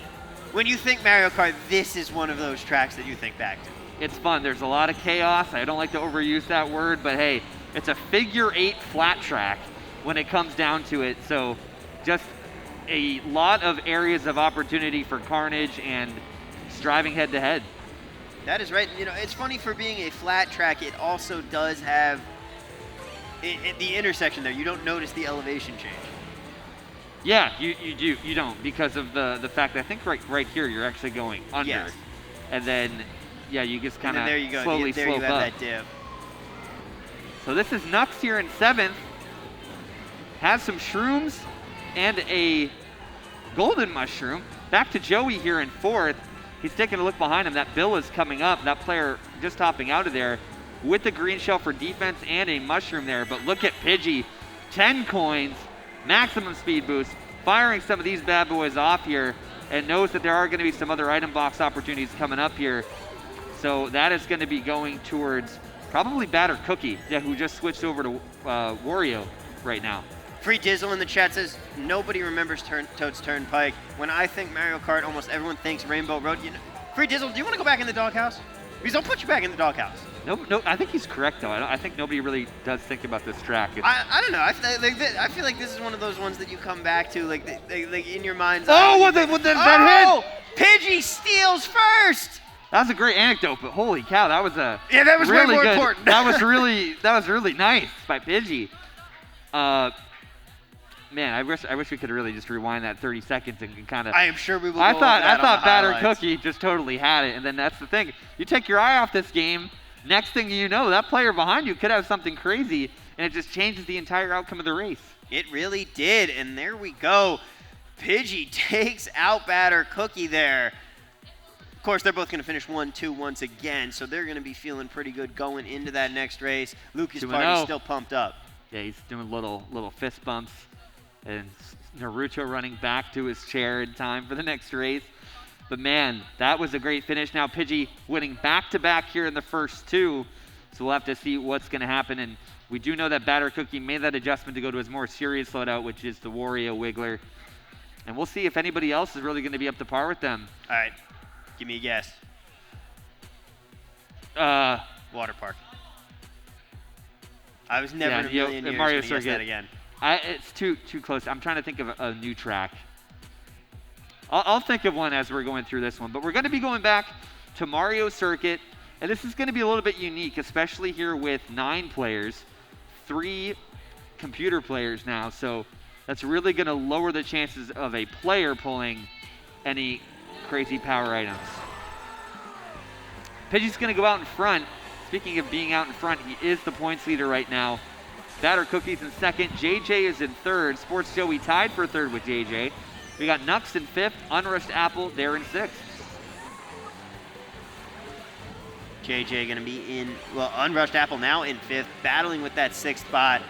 when you think Mario Kart, this is one of those tracks that you think back to. It's fun. There's a lot of chaos. I don't like to overuse that word, but hey, it's a figure-8 flat track when it comes down to it. So just a lot of areas of opportunity for carnage and driving head-to-head. That is right. You know, it's funny for being a flat track, it also does have the intersection there. You don't notice the elevation change. Yeah, you don't, because of the fact that I think right here you're actually going under. Yes. And then, yeah, you just kind of There slowly slope you have up. that dip. So this is Nux here in 7th. Has some shrooms and a golden mushroom. Back to Joey here in 4th. He's taking a look behind him. That Bill is coming up. That player just hopping out of there with the green shell for defense and a mushroom there. But look at Pidgey. 10 coins, maximum speed boost, firing some of these bad boys off here, and knows that there are going to be some other item box opportunities coming up here. So that is going to be going towards probably Batter Cookie, who just switched over to Wario right now. Free Dizzle in the chat says, nobody remembers Toad's Turnpike. When I think Mario Kart, almost everyone thinks Rainbow Road. You know, Free Dizzle, do you want to go back in the doghouse? Because I'll put you back in the doghouse. No, I think he's correct, though. I think nobody really does think about this track. I don't know. I feel like this is one of those ones that you come back to, like in your mind's eye. Oh, that hit! Pidgey steals first! That was a great anecdote, but holy cow, that was that was really way more good. important. that was really nice by Pidgey. man, I wish we could really just rewind that 30 seconds and kind of. I am sure we will. I go over that on thought the Batter highlights. Cookie just totally had it, and then that's the thing. You take your eye off this game, next thing you know, that player behind you could have something crazy, and it just changes the entire outcome of the race. It really did, and there we go. Pidgey takes out Batter Cookie there. Of course, they're both going to finish 1-2 once again, so they're going to be feeling pretty good going into that next race. Lucas 2-0. Party's still pumped up. Yeah, he's doing little fist bumps, and Naruto running back to his chair in time for the next race. But man, that was a great finish. Now Pidgey winning back-to-back here in the first two, so we'll have to see what's going to happen. And we do know that Batter Cookie made that adjustment to go to his more serious loadout, which is the Wario Wiggler. And we'll see if anybody else is really going to be up to par with them. All right, give me a guess. Water Park. I was never in a million years Mario going to guess Circuit. that again. It's too close. I'm trying to think of a new track. I'll think of one as we're going through this one. But we're going to be going back to Mario Circuit. And this is going to be a little bit unique, especially here with 9 players, 3 computer players now. So that's really going to lower the chances of a player pulling any crazy power items. Pidgey's going to go out in front. Speaking of being out in front, he is the points leader right now. Batter Cookie's in second. JJ is in third. Sports Joey tied for third with JJ. We got Nux in fifth. Unrushed Apple, they're in sixth. JJ going to be in, well, Unrushed Apple now in 5th, battling with that 6th spot.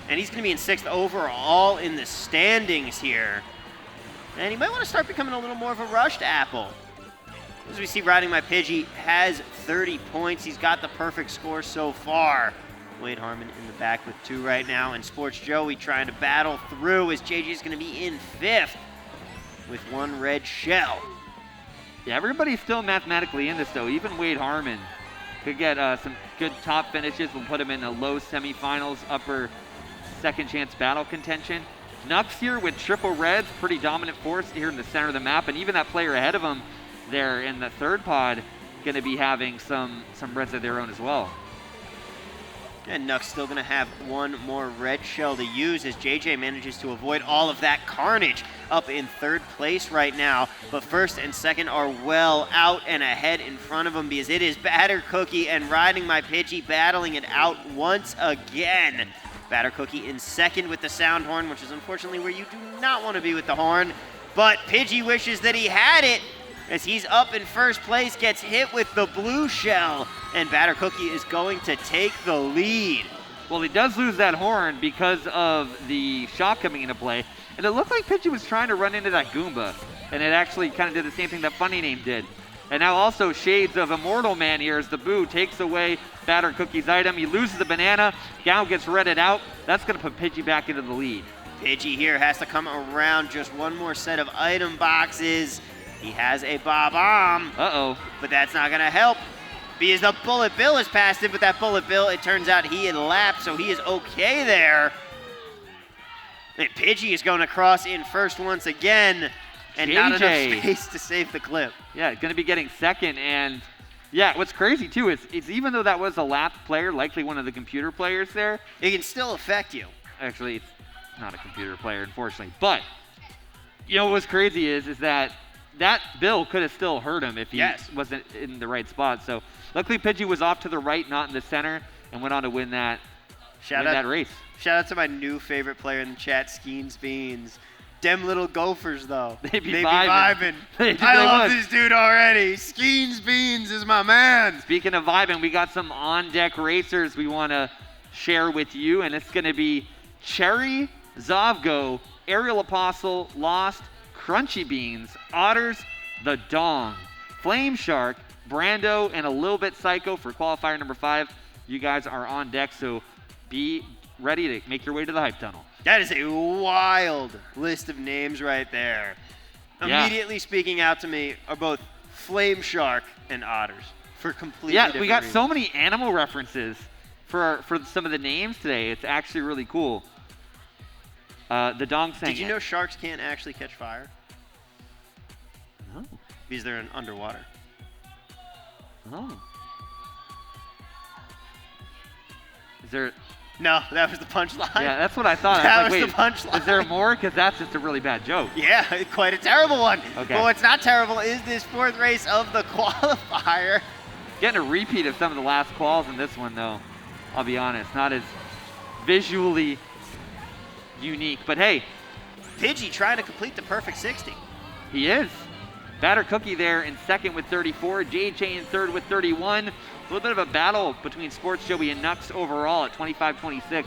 And he's going to be in 6th overall in the standings here. And he might want to start becoming a little more of a Rushed Apple. As we see, Riding My Pidgey has 30 points. He's got the perfect score so far. Wade Harmon in the back with 2 right now. And Sports Joey trying to battle through as JJ's going to be in 5th with 1 red shell. Yeah, everybody's still mathematically in this, though. Even Wade Harmon could get some good top finishes. We'll put him in the low semifinals, upper second chance battle contention. Nux here with triple reds, pretty dominant force here in the center of the map. And even that player ahead of him there in the third pod going to be having some reds of their own as well. And Nux still going to have 1 more red shell to use as JJ manages to avoid all of that carnage up in 3rd place right now. But 1st and 2nd are well out and ahead in front of him because it is Batter Cookie and Riding My Pidgey battling it out once again. Batter Cookie in 2nd with the sound horn, which is unfortunately where you do not want to be with the horn. But Pidgey wishes that he had it as he's up in 1st place, gets hit with the blue shell, and Batter Cookie is going to take the lead. Well, he does lose that horn because of the shot coming into play, and it looked like Pidgey was trying to run into that Goomba, and it actually kind of did the same thing that Funny Name did. And now also shades of Immortal Man here as the Boo takes away Batter Cookie's item. He loses the banana. Gao gets redded out. That's going to put Pidgey back into the lead. Pidgey here has to come around just 1 more set of item boxes. He has a Bob-omb. Uh-oh. But that's not going to help because the Bullet Bill is past him. With that Bullet Bill, it turns out he had lapped, so he is okay there. And Pidgey is going across in 1st once again, and not enough space to save the clip. Yeah, going to be getting 2nd, and yeah, what's crazy too is even though that was a lapped player, likely one of the computer players there. It can still affect you. Actually, it's not a computer player, unfortunately. But, you know what's crazy is that bill could have still hurt him if he wasn't in the right spot. So luckily Pidgey was off to the right, not in the center, and went on to win that race. Shout out to my new favorite player in the chat, Skeens Beans. Dem little gophers, though. They be vibing. I love this dude already. Skeens Beans is my man. Speaking of vibing, we got some on-deck racers we want to share with you, and it's going to be Cherry, Zavgo, Aerial Apostle, Lost, Crunchy Beans, Otters, The Dong, Flame Shark, Brando, and a little bit Psycho for qualifier number 5. You guys are on deck, so be ready to make your way to the hype tunnel. That is a wild list of names right there. Yeah. Immediately speaking out to me are both Flame Shark and Otters for completely different we got reasons. so many animal references for some of the names today. It's actually really cool. The Dong saying, did you know sharks can't actually catch fire? No. Because they're underwater. Oh. Is there No, that was the punchline. Yeah, that's what I thought. That I was was like, the punchline. Is there more? Because that's just a really bad joke. Yeah, quite a terrible one. Okay. But what's not terrible is this 4th race of the qualifier. Getting a repeat of some of the last quals in this one, though. I'll be honest, not as visually unique. But hey, Pidgey trying to complete the perfect 60. he is. Batter Cookie there in second with 34. JJ in third with 31. A little bit of a battle between Sports Joey and Nux overall at 25-26.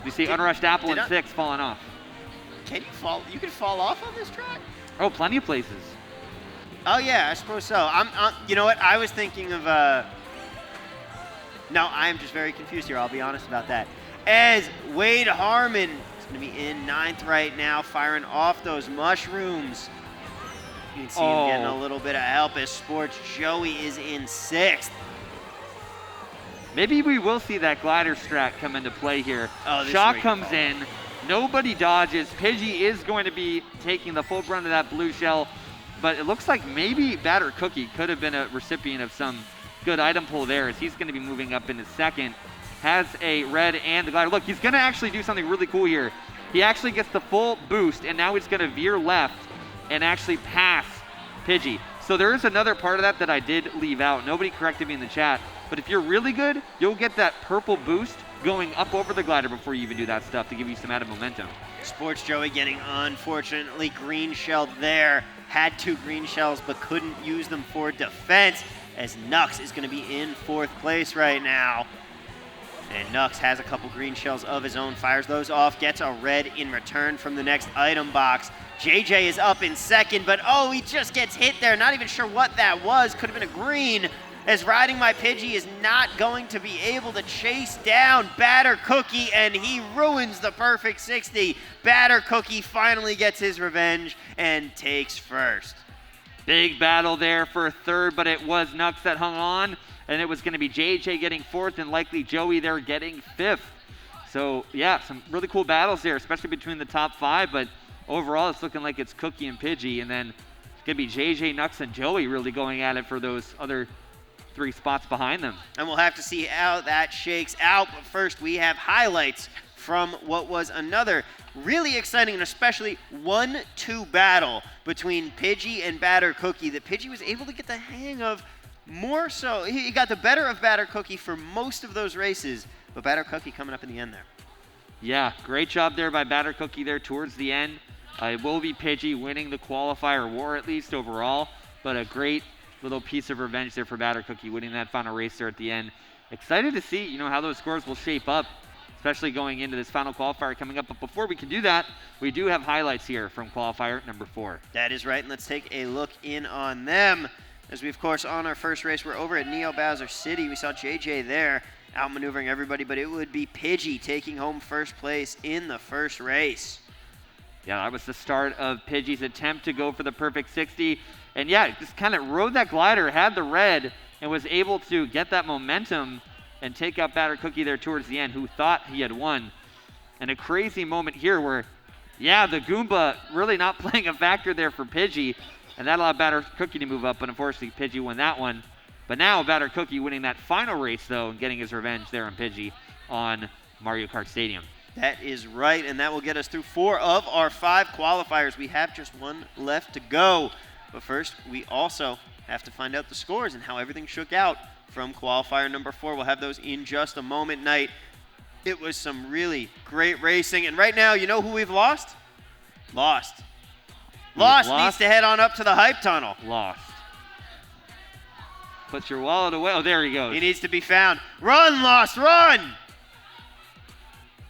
We see Unrushed Apple in 6 falling off. Can you fall? You can fall off on this track? Oh, plenty of places. Oh yeah, I suppose so. You know what? I was thinking of. No, I am just very confused here. I'll be honest about that. As Wade Harmon is going to be in 9th right now, firing off those mushrooms. You can see him getting a little bit of help as Sports Joey is in 6th. Maybe we will see that glider strat come into play here. Oh, this Shaw is comes in. Nobody dodges. Pidgey is going to be taking the full brunt of that blue shell, but it looks like maybe Batter Cookie could have been a recipient of some good item pull there, as he's going to be moving up into second. Has a red and the glider. Look, he's going to actually do something really cool here. He actually gets the full boost, and now he's going to veer left and actually pass Pidgey. So there is another part of that I did leave out. Nobody corrected me in the chat. But if you're really good, you'll get that purple boost going up over the glider before you even do that stuff to give you some added momentum. Sports Joey getting, unfortunately, green shelled there. Had 2 green shells, but couldn't use them for defense, as Nux is going to be in 4th place right now. And Nux has a couple green shells of his own, fires those off, gets a red in return from the next item box. JJ is up in 2nd, but oh, he just gets hit there. Not even sure what that was. Could have been a green, as Riding My Pidgey is not going to be able to chase down Batter Cookie, and he ruins the perfect 60. Batter Cookie finally gets his revenge and takes 1st. Big battle there for 3rd, but it was Nux that hung on, and it was going to be JJ getting 4th and likely Joey there getting 5th. So yeah, some really cool battles there, especially between the top 5, but overall it's looking like it's Cookie and Pidgey, and then it's going to be JJ, Nux, and Joey really going at it for those other 3 spots behind them. And we'll have to see how that shakes out. But first, we have highlights from what was another really exciting and especially 1-2 battle between Pidgey and Batter Cookie that Pidgey was able to get the hang of more so. He got the better of Batter Cookie for most of those races, but Batter Cookie coming up in the end there. Yeah, great job there by Batter Cookie there towards the end. It will be Pidgey winning the qualifier war at least overall, but a great little piece of revenge there for Batter Cookie, winning that final race there at the end. Excited to see, how those scores will shape up, especially going into this final qualifier coming up. But before we can do that, we do have highlights here from qualifier number 4. That is right, and let's take a look in on them. As we, of course, on our first race, we're over at Neo Bowser City. We saw JJ there outmaneuvering everybody, but it would be Pidgey taking home 1st place in the first race. Yeah, that was the start of Pidgey's attempt to go for the perfect 60. And yeah, just kind of rode that glider, had the red, and was able to get that momentum and take out Batter Cookie there towards the end, who thought he had won. And a crazy moment here where, yeah, the Goomba really not playing a factor there for Pidgey, and that allowed Batter Cookie to move up, but unfortunately Pidgey won that one. But now Batter Cookie winning that final race, though, and getting his revenge there on Pidgey on Mario Kart Stadium. That is right, and that will get us through 4 of our 5 qualifiers. We have just 1 left to go. But first, we also have to find out the scores and how everything shook out from qualifier number 4. We'll have those in just a moment. Night. It was some really great racing. And right now, you know who we've lost? Lost needs to head on up to the hype tunnel. Lost. Put your wallet away. Oh, there he goes. He needs to be found. Run, Lost, run!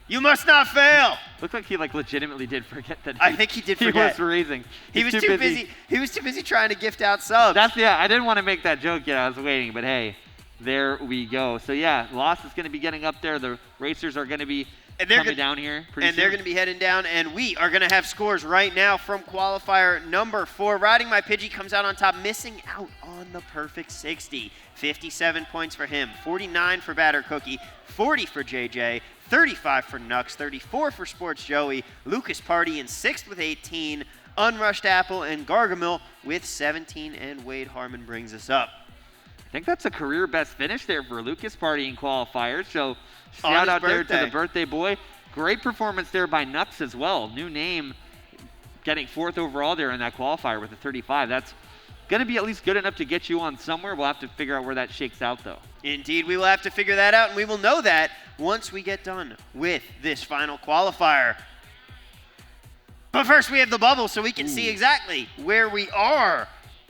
You must not fail. Looks like he legitimately did forget that. I think he did forget. He was racing. He was too busy. He was too busy trying to gift out subs. I didn't want to make that joke yet. I was waiting, but hey, there we go. So yeah, Lost is going to be getting up there. The racers are going to be coming down here pretty soon. They're going to be heading down, and we are going to have scores right now from qualifier number 4. Riding My Pidgey comes out on top, missing out on the perfect 60. 57 points for him, 49 for Batter Cookie, 40 for JJ, 35 for Nux, 34 for Sports Joey, Lucas Party in 6th with 18, Unrushed Apple and Gargamel with 17, and Wade Harmon brings us up. I think that's a career best finish there for Lucas Party in qualifiers. So On shout his out there to birthday. the birthday boy. Great performance there by Nux as well. New name, getting 4th overall there in that qualifier with a 35. That's going to be at least good enough to get you on somewhere. We'll have to figure out where that shakes out, though. Indeed, we will have to figure that out, and we will know that once we get done with this final qualifier. But first, we have the bubble so we can see exactly where we are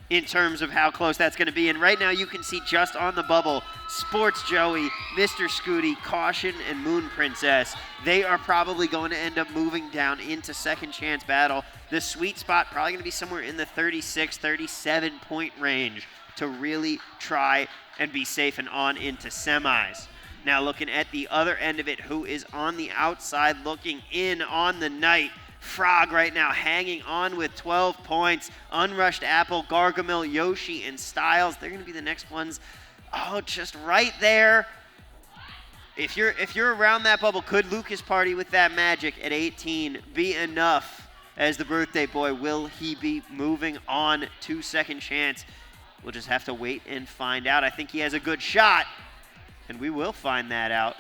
in terms of how close that's going to be. And right now, you can see just on the bubble, Sports Joey, Mr. Scooty, Caution, and Moon Princess. They are probably going to end up moving down into second chance battle. The sweet spot probably going to be somewhere in the 36, 37 point range to really try and be safe and on into semis. Now looking at the other end of it, who is on the outside looking in on the night. Frog right now hanging on with 12 points. Unrushed Apple, Gargamel, Yoshi, and Styles. They're going to be the next ones. Oh, just right there. If you're around that bubble, could Lucas Party with that magic at 18 be enough as the birthday boy? Will he be moving on to second chance? We'll just have to wait and find out. I think he has a good shot, and we will find that out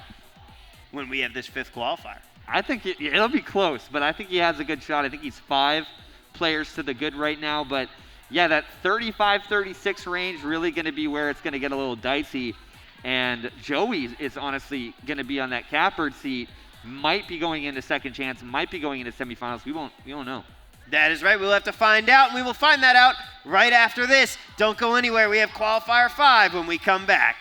when we have this 5th qualifier. I think it'll be close, but I think he has a good shot. I think he's 5 players to the good right now. But, yeah, that 35-36 range really going to be where it's going to get a little dicey. And Joey is honestly going to be on that catbird seat, might be going into second chance, might be going into semifinals. We don't know. That is right. We'll have to find out, and we will find that out right after this. Don't go anywhere. We have qualifier 5 when we come back.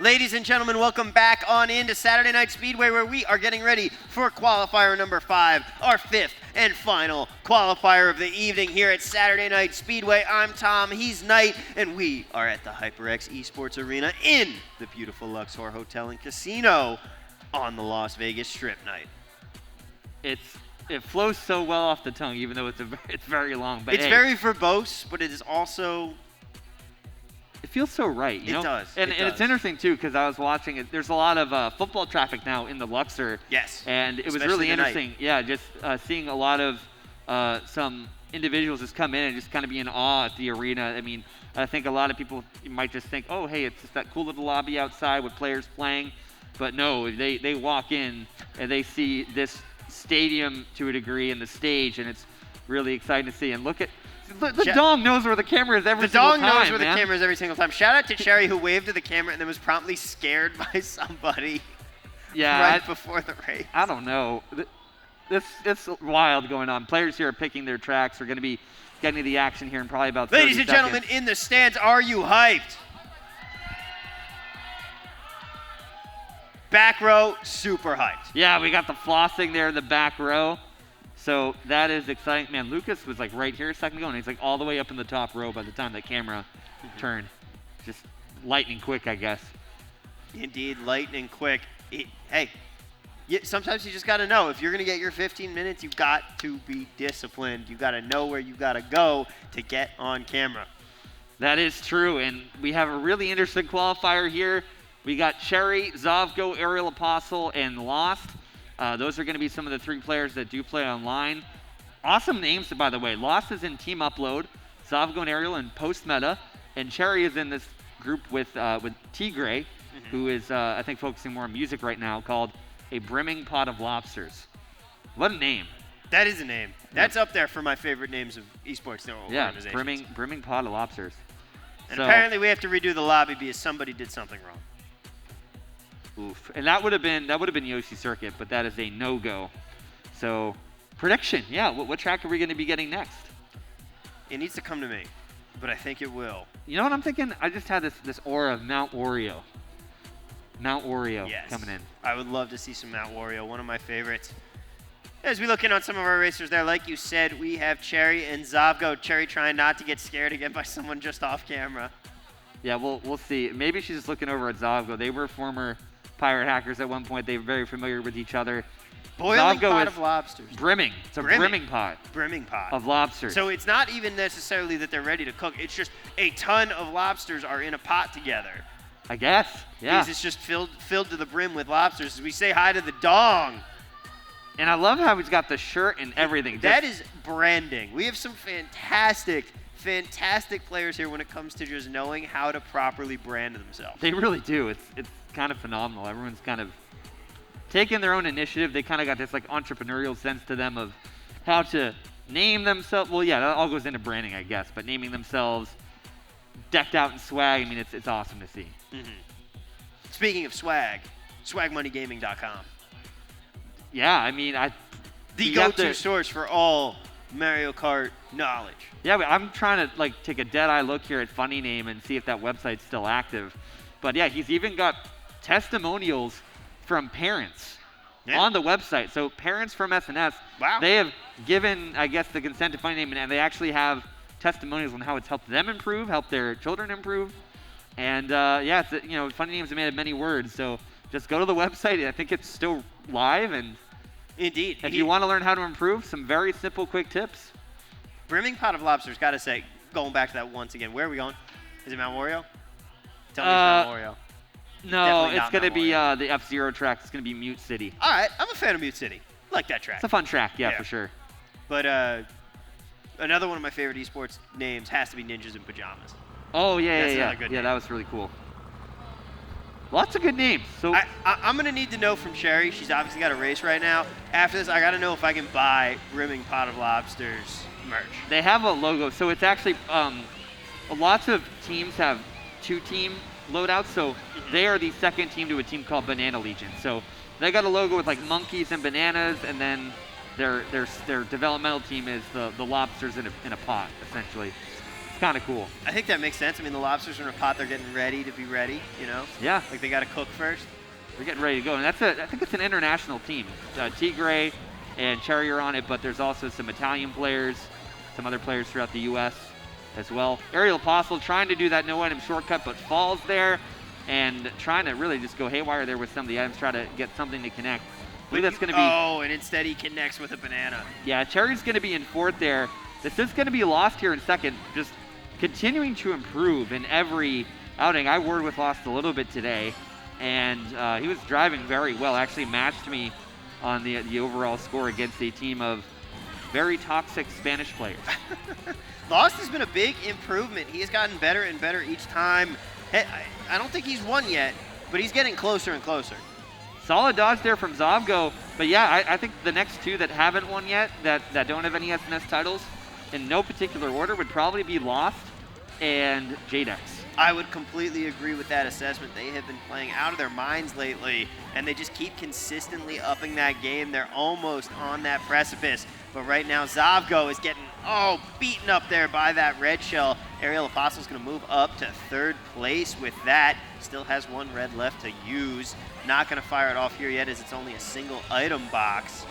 Ladies and gentlemen, welcome back on into Saturday Night Speedway, where we are getting ready for qualifier number 5, our 5th and final qualifier of the evening here at Saturday Night Speedway. I'm Tom, he's Knight, and we are at the HyperX Esports Arena in the beautiful Luxor Hotel and Casino on the Las Vegas Strip night. It flows so well off the tongue, even though it's very long. But it's very verbose, but it is also... It feels so right, you know? It does. And it's interesting, too, because I was watching it. There's a lot of football traffic now in the Luxor. Yes. And it was Especially really tonight. interesting. Yeah, just seeing a lot of some individuals just come in and just kind of be in awe at the arena. I mean, I think a lot of people might just think, oh, hey, it's just that cool little lobby outside with players playing. But no, they walk in and they see this stadium to a degree and the stage, and it's really exciting to see. And look at... The dong knows where the camera is every single time, The dong knows where the camera is every single time. Shout out to Cherry, who waved to the camera and then was promptly scared by somebody right before the race. I don't know. It's wild going on. Players here are picking their tracks. We're going to be getting to the action here in probably about 30 Ladies and seconds. gentlemen, in the stands, are you hyped? Back row, super hyped. Yeah, we got the flossing there in the back row. So that is exciting. Man, Lucas was like right here a second ago, and he's like all the way up in the top row by the time that camera turned. Just lightning quick, I guess. Indeed, lightning quick. Hey, sometimes you just got to know. If you're going to get your 15 minutes, you've got to be disciplined. You got to know where you got to go to get on camera. That is true, and we have a really interesting qualifier here. We got Cherry, Zovgo, Aerial Apostle, and Lost. Those are going to be some of the 3 players that do play online. Awesome names, by the way. Lost is in Team Upload, Zovgo and Aerial in Post Meta, and Cherry is in this group with T-Gray, who is, I think, focusing more on music right now, called A Brimming Pot of Lobsters. What a name. That is a name. That's up there for my favorite names of esports organizations. Yeah, brimming Pot of Lobsters. And apparently we have to redo the lobby because somebody did something wrong. Oof. And that would have been Yoshi Circuit, but that is a no-go. So, prediction. Yeah, what track are we going to be getting next? It needs to come to me, but I think it will. You know what I'm thinking? I just had this aura of Mount Wario. Mount Wario Yes. coming in. I would love to see some Mount Wario, one of my favorites. As we look in on some of our racers there, like you said, we have Cherry and Zavgo. Cherry trying not to get scared again by someone just off camera. Yeah, we'll see. Maybe she's just looking over at Zavgo. They were former pirate hackers at one point. They were very familiar with each other. Boiling Zavgo pot is of lobsters. Brimming. It's a brimming pot Brimming pot. of lobsters. So it's not even necessarily that they're ready to cook. It's just a ton of lobsters are in a pot together. I guess. Yeah. Because it's just filled to the brim with lobsters. As we say hi to the dong. And I love how he's got the shirt and everything. That is branding. We have some fantastic players here when it comes to just knowing how to properly brand themselves. They really do. It's kind of phenomenal. Everyone's kind of taking their own initiative. They kind of got this like entrepreneurial sense to them of how to name themselves. Well, yeah, that all goes into branding, I guess. But naming themselves, decked out in swag. I mean, it's awesome to see. Mm-hmm. Speaking of swag, swagmoneygaming.com. Yeah, I mean, the you have go-to to- source for all Mario Kart knowledge. Yeah, but I'm trying to like take a dead-eye look here at Funny Name and see if that website's still active. But yeah, he's even got testimonials from parents on the website. So parents from SNS, Wow. they have given, I guess, the consent to Funny Name, and they actually have testimonials on how it's helped them improve, helped their children improve. And yeah, it's, Funny Name's a man of many words. So just go to the website. I think it's still live, and Indeed. if you want to learn how to improve, some very simple, quick tips. Brimming pot of lobsters, gotta say, going back to that once again, where are we going? Is it Mount Wario? Tell me it's Mount Wario. No, Definitely it's not going to Mount be Wario. the F-Zero track. It's going to be Mute City. All right, I'm a fan of Mute City. I like that track. It's a fun track, yeah, Yeah. for sure. But another one of my favorite esports names has to be Ninjas in Pajamas. Oh, yeah, That's yeah, another good yeah. name. That was really cool. Lots of good names. So I'm going to need to know from Cherry. She's obviously got a race right now. After this, I got to know if I can buy Brimming Pot of Lobsters merch. they have a logo. So it's actually lots of teams have two-team loadouts. So they are the second team to a team called Banana Legion. So they got a logo with like monkeys and bananas, and then their developmental team is the lobsters in a pot, essentially. It's kind of cool. I think that makes sense. I mean, the lobsters are in a pot. They're getting ready to be ready, Yeah. Like they got to cook first. We're getting ready to go, and I think it's an international team. Tigray and Cherry are on it, but there's also some Italian players, some other players throughout the U.S. as well. Aerial Apostle trying to do that no-item shortcut, but falls there, and trying to really just go haywire there with some of the items, try to get something to connect. I believe that's going to be. Oh, and instead he connects with a banana. Yeah, Cherry's going to be in fourth there. This is going to be Lost here in second, just continuing to improve in every outing. I worked with Lost a little bit today, and he was driving very well. Actually matched me on the overall score against a team of very toxic Spanish players. Lost has been a big improvement. He has gotten better and better each time. I don't think he's won yet, but he's getting closer and closer. Solid dodge there from Zavgo, but yeah, I think the next two that haven't won yet, that don't have any SNS titles, in no particular order, would probably be Lost and Jadex. I would completely agree with that assessment. They have been playing out of their minds lately, and they just keep consistently upping that game. They're almost on that precipice. But right now, Zavgo is getting, beaten up there by that red shell. Aerial Apostle's going to move up to third place with that. Still has one red left to use. Not going to fire it off here yet, as it's only a single item box.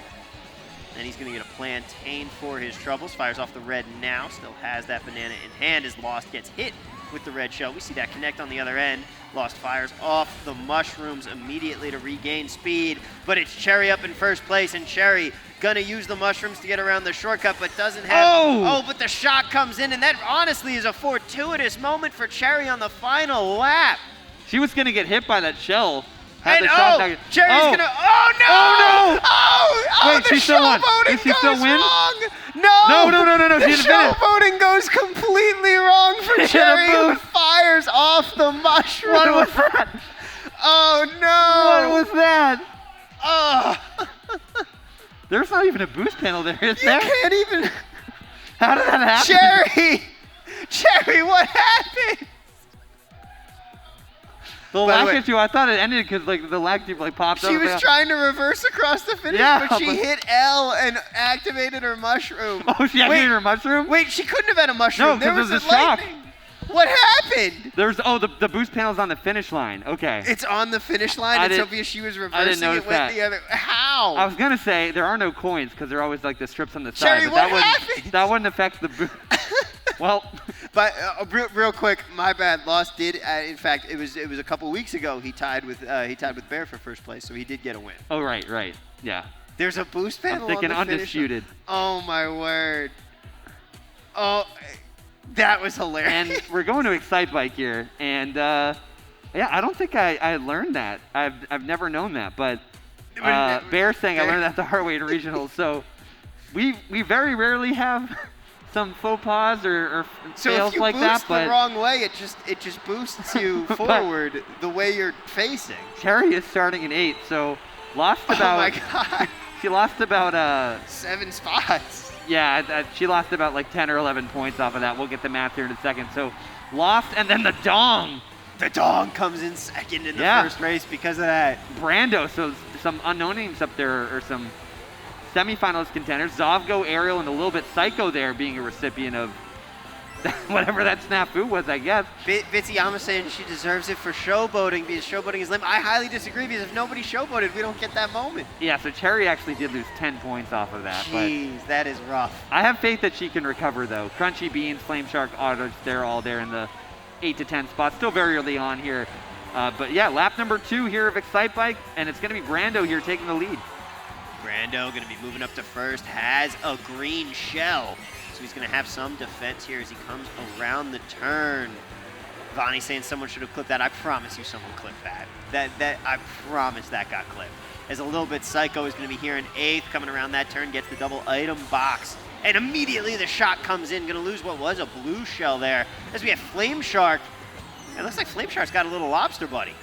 And he's going to get a plantain for his troubles. Fires off the red now. Still has that banana in hand as Lost gets hit with the red shell. We see that connect on the other end. Lost fires off the mushrooms immediately to regain speed. But it's Cherry up in first place, and Cherry gonna use the mushrooms to get around the shortcut, but doesn't have. But the shot comes in, and that honestly is a fortuitous moment for Cherry on the final lap. She was going to get hit by that shell. And Cherry's gonna. Oh no! Oh, no! Oh, Wait, the she still won. showboating Did she still goes win? wrong. No! No. The She didn't finish. showboating goes completely wrong for Hit a Cherry, who boost. fires off the mushroom. What was that? Oh no! What was that? Oh. There's not even a boost panel there, is You there? can't even. How did that happen? Cherry, what happened? The By the lag way- issue, I thought it ended because like the lag tube popped up. She was trying to reverse across the finish, Yeah, but she but- hit L and activated her mushroom. Oh, she activated her mushroom? Wait, she couldn't have had a mushroom. No, There because was it was a shock. lightning. What happened? There's the boost panel's on the finish line. Okay. It's on the finish line, and Sophia, she was reversing it with the other. How? I was gonna say there are no coins because they're always like the strips on the Cherry, side. But what happened? That wouldn't affect the boost. Well. But real quick, my bad. Lost did. In fact, it was a couple weeks ago. He tied with Bear for first place, so he did get a win. Oh right, yeah. There's a boost panel. I'm thinking on the undisputed. Oh my word. Oh, that was hilarious. And we're going to Excite Bike here, and yeah, I don't think I learned that. I've never known that, but Bear saying I learned that the hard way in regionals. So we very rarely have some faux pas or fails like that. So if you boost but the wrong way, it just boosts you forward the way you're facing. Terry is starting in 8th, so lost about. Oh my God. She lost about 7 spots. Yeah, she lost about like 10 or 11 points off of that. We'll get the math here in a second. So lost, and then the Dong. The Dong comes in second in the first race because of that. Brando, so some unknown names up there, or some semifinalist contenders. Zovgo, Ariel, and a little bit Psycho there being a recipient of whatever that snafu was, I guess. Bitsuyama saying she deserves it for showboating because showboating is lame. I highly disagree because if nobody showboated, we don't get that moment. Yeah, so Cherry actually did lose 10 points off of that. Jeez, but that is rough. I have faith that she can recover, though. Crunchy Beans, Flame Shark, Autos, they're all there in the 8 to 10 spots. Still very early on here. But yeah, lap number 2 here of Excite Bike, and it's going to be Brando here taking the lead. Brando going to be moving up to first, has a green shell. So he's going to have some defense here as he comes around the turn. Vonnie saying someone should have clipped that. I promise you someone clipped that. That I promise that got clipped. As a little bit Psycho is going to be here in 8th, coming around that turn, gets the double item box. And immediately the shot comes in, going to lose what was a blue shell there. As we have Flame Shark. It looks like Flame Shark's got a little lobster buddy.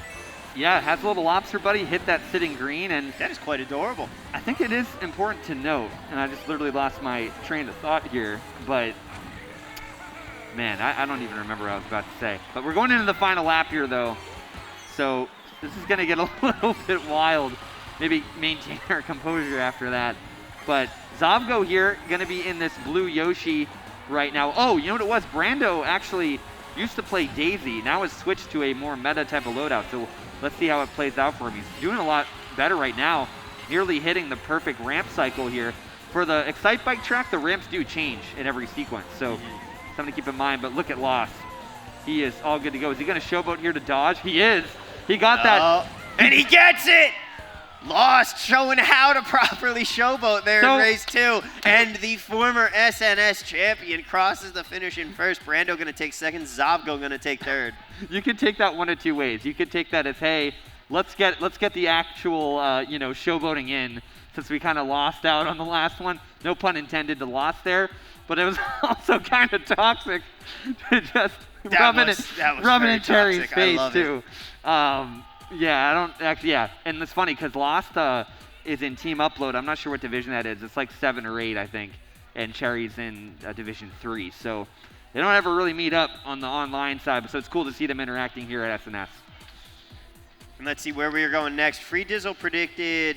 Yeah, has a little lobster buddy, hit that sitting green, and that is quite adorable. I think it is important to note, and I just literally lost my train of thought here, but man, I don't even remember what I was about to say. But we're going into the final lap here, though, so this is going to get a little bit wild. Maybe maintain our composure after that. But Zovgo here, going to be in this blue Yoshi right now. Oh, you know what it was? Brando actually used to play Daisy, now has switched to a more meta type of loadout, so let's see how it plays out for him. He's doing a lot better right now, nearly hitting the perfect ramp cycle here. For the Excite Bike track, the ramps do change in every sequence, so something to keep in mind. But look at Lost. He is all good to go. Is he going to showboat here to dodge? He is. He got that. And he gets it! Lost showing how to properly showboat there in race 2. And the former SNS champion crosses the finish in first. Brando going to take second. Zovgo going to take third. You could take that one of two ways. You could take that as, hey, let's get the actual showboating in, since we kind of lost out on the last one. No pun intended to lost there, but it was also kind of toxic to just rubbing in Terry's face too. Yeah, I don't actually. Yeah, and it's funny because Lost is in Team Upload. I'm not sure what division that is. It's like 7 or 8, I think, and Cherry's in Division 3. So they don't ever really meet up on the online side. So it's cool to see them interacting here at SNS. And let's see where we are going next. Free Dizzle predicted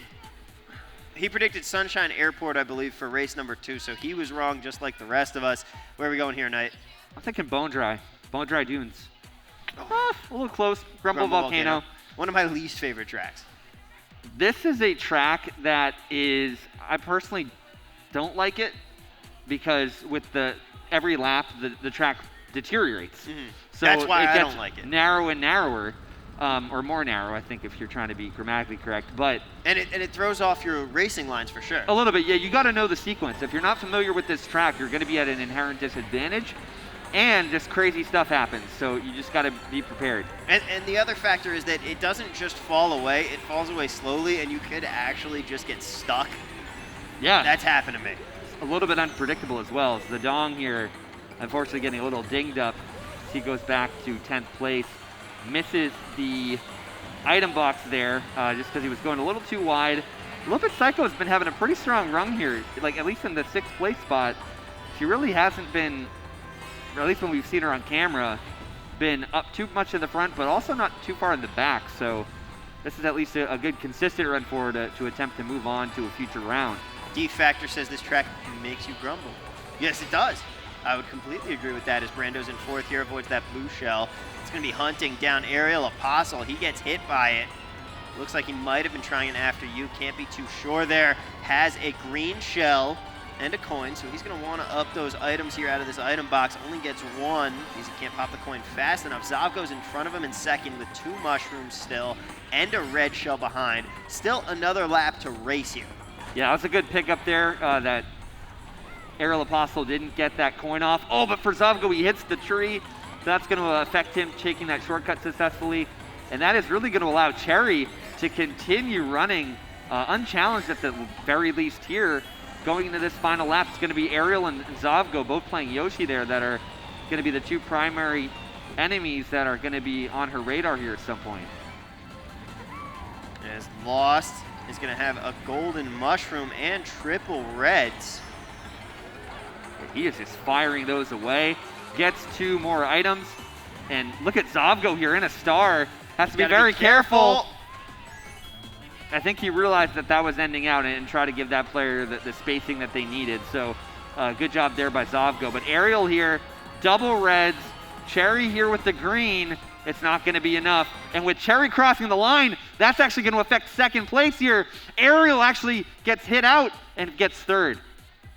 Sunshine Airport, I believe, for race number 2. So he was wrong, just like the rest of us. Where are we going here, Knight? I'm thinking Bone Dry Dunes. A little close. Grumble Volcano. One of my least favorite tracks. This is a track that is, I personally don't like it because with every lap, the track deteriorates. Mm-hmm. So that's why I don't like it. Narrow and narrower, or more narrow, I think, if you're trying to be grammatically correct. But and it throws off your racing lines for sure. A little bit, yeah. You got to know the sequence. If you're not familiar with this track, you're going to be at an inherent disadvantage. And just crazy stuff happens, so you just got to be prepared. And the other factor is that it doesn't just fall away. It falls away slowly, and you could actually just get stuck. Yeah. That's happened to me. It's a little bit unpredictable as well. So the Dong here, unfortunately, getting a little dinged up. He goes back to 10th place. Misses the item box there just because he was going a little too wide. A little bit Psycho has been having a pretty strong run here, like at least in the 6th place spot. She really hasn't been, or at least when we've seen her on camera, been up too much in the front, but also not too far in the back. So this is at least a good consistent run for her to attempt to move on to a future round. D Factor says this track makes you grumble. Yes, it does. I would completely agree with that as Brando's in fourth here, avoids that blue shell. It's going to be hunting down Aerial Apostle. He gets hit by it. Looks like he might have been trying it after you. Can't be too sure there. Has a green shell and a coin, so he's going to want to up those items here out of this item box. Only gets one because he can't pop the coin fast enough. Zavgo's in front of him in second with 2 mushrooms still and a red shell behind. Still another lap to race here. Yeah, that's a good pickup there. That Aerial Apostle didn't get that coin off. Oh, but for Zavgo, he hits the tree. So that's going to affect him taking that shortcut successfully. And that is really going to allow Cherry to continue running unchallenged at the very least here. Going into this final lap, it's going to be Aerial and Zavgo both playing Yoshi there that are going to be the 2 primary enemies that are going to be on her radar here at some point. As Lost is going to have a golden mushroom and triple reds. He is just firing those away. Gets 2 more items. And look at Zavgo here in a star. Has to be very careful. I think he realized that that was ending out and tried to give that player the spacing that they needed. So good job there by Zavgo. But Aerial here, double reds. Cherry here with the green. It's not going to be enough. And with Cherry crossing the line, that's actually going to affect second place here. Aerial actually gets hit out and gets third.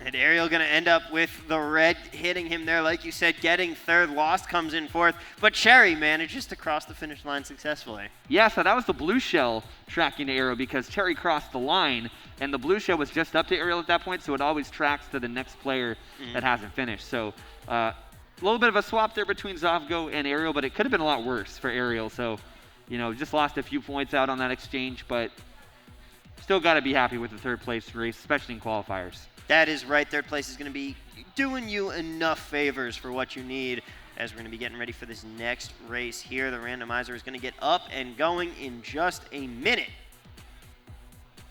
And Aerial going to end up with the red hitting him there, like you said, getting third. Lost comes in fourth, but Cherry manages to cross the finish line successfully. Yeah, so that was the blue shell tracking to Aerial because Cherry crossed the line, and the blue shell was just up to Aerial at that point, so it always tracks to the next player that hasn't finished. So a little bit of a swap there between Zavgo and Aerial, but it could have been a lot worse for Aerial. So, you know, just lost a few points out on that exchange, but still got to be happy with the third place race, especially in qualifiers. That is right. Third place is going to be doing you enough favors for what you need as we're going to be getting ready for this next race here. The randomizer is going to get up and going in just a minute.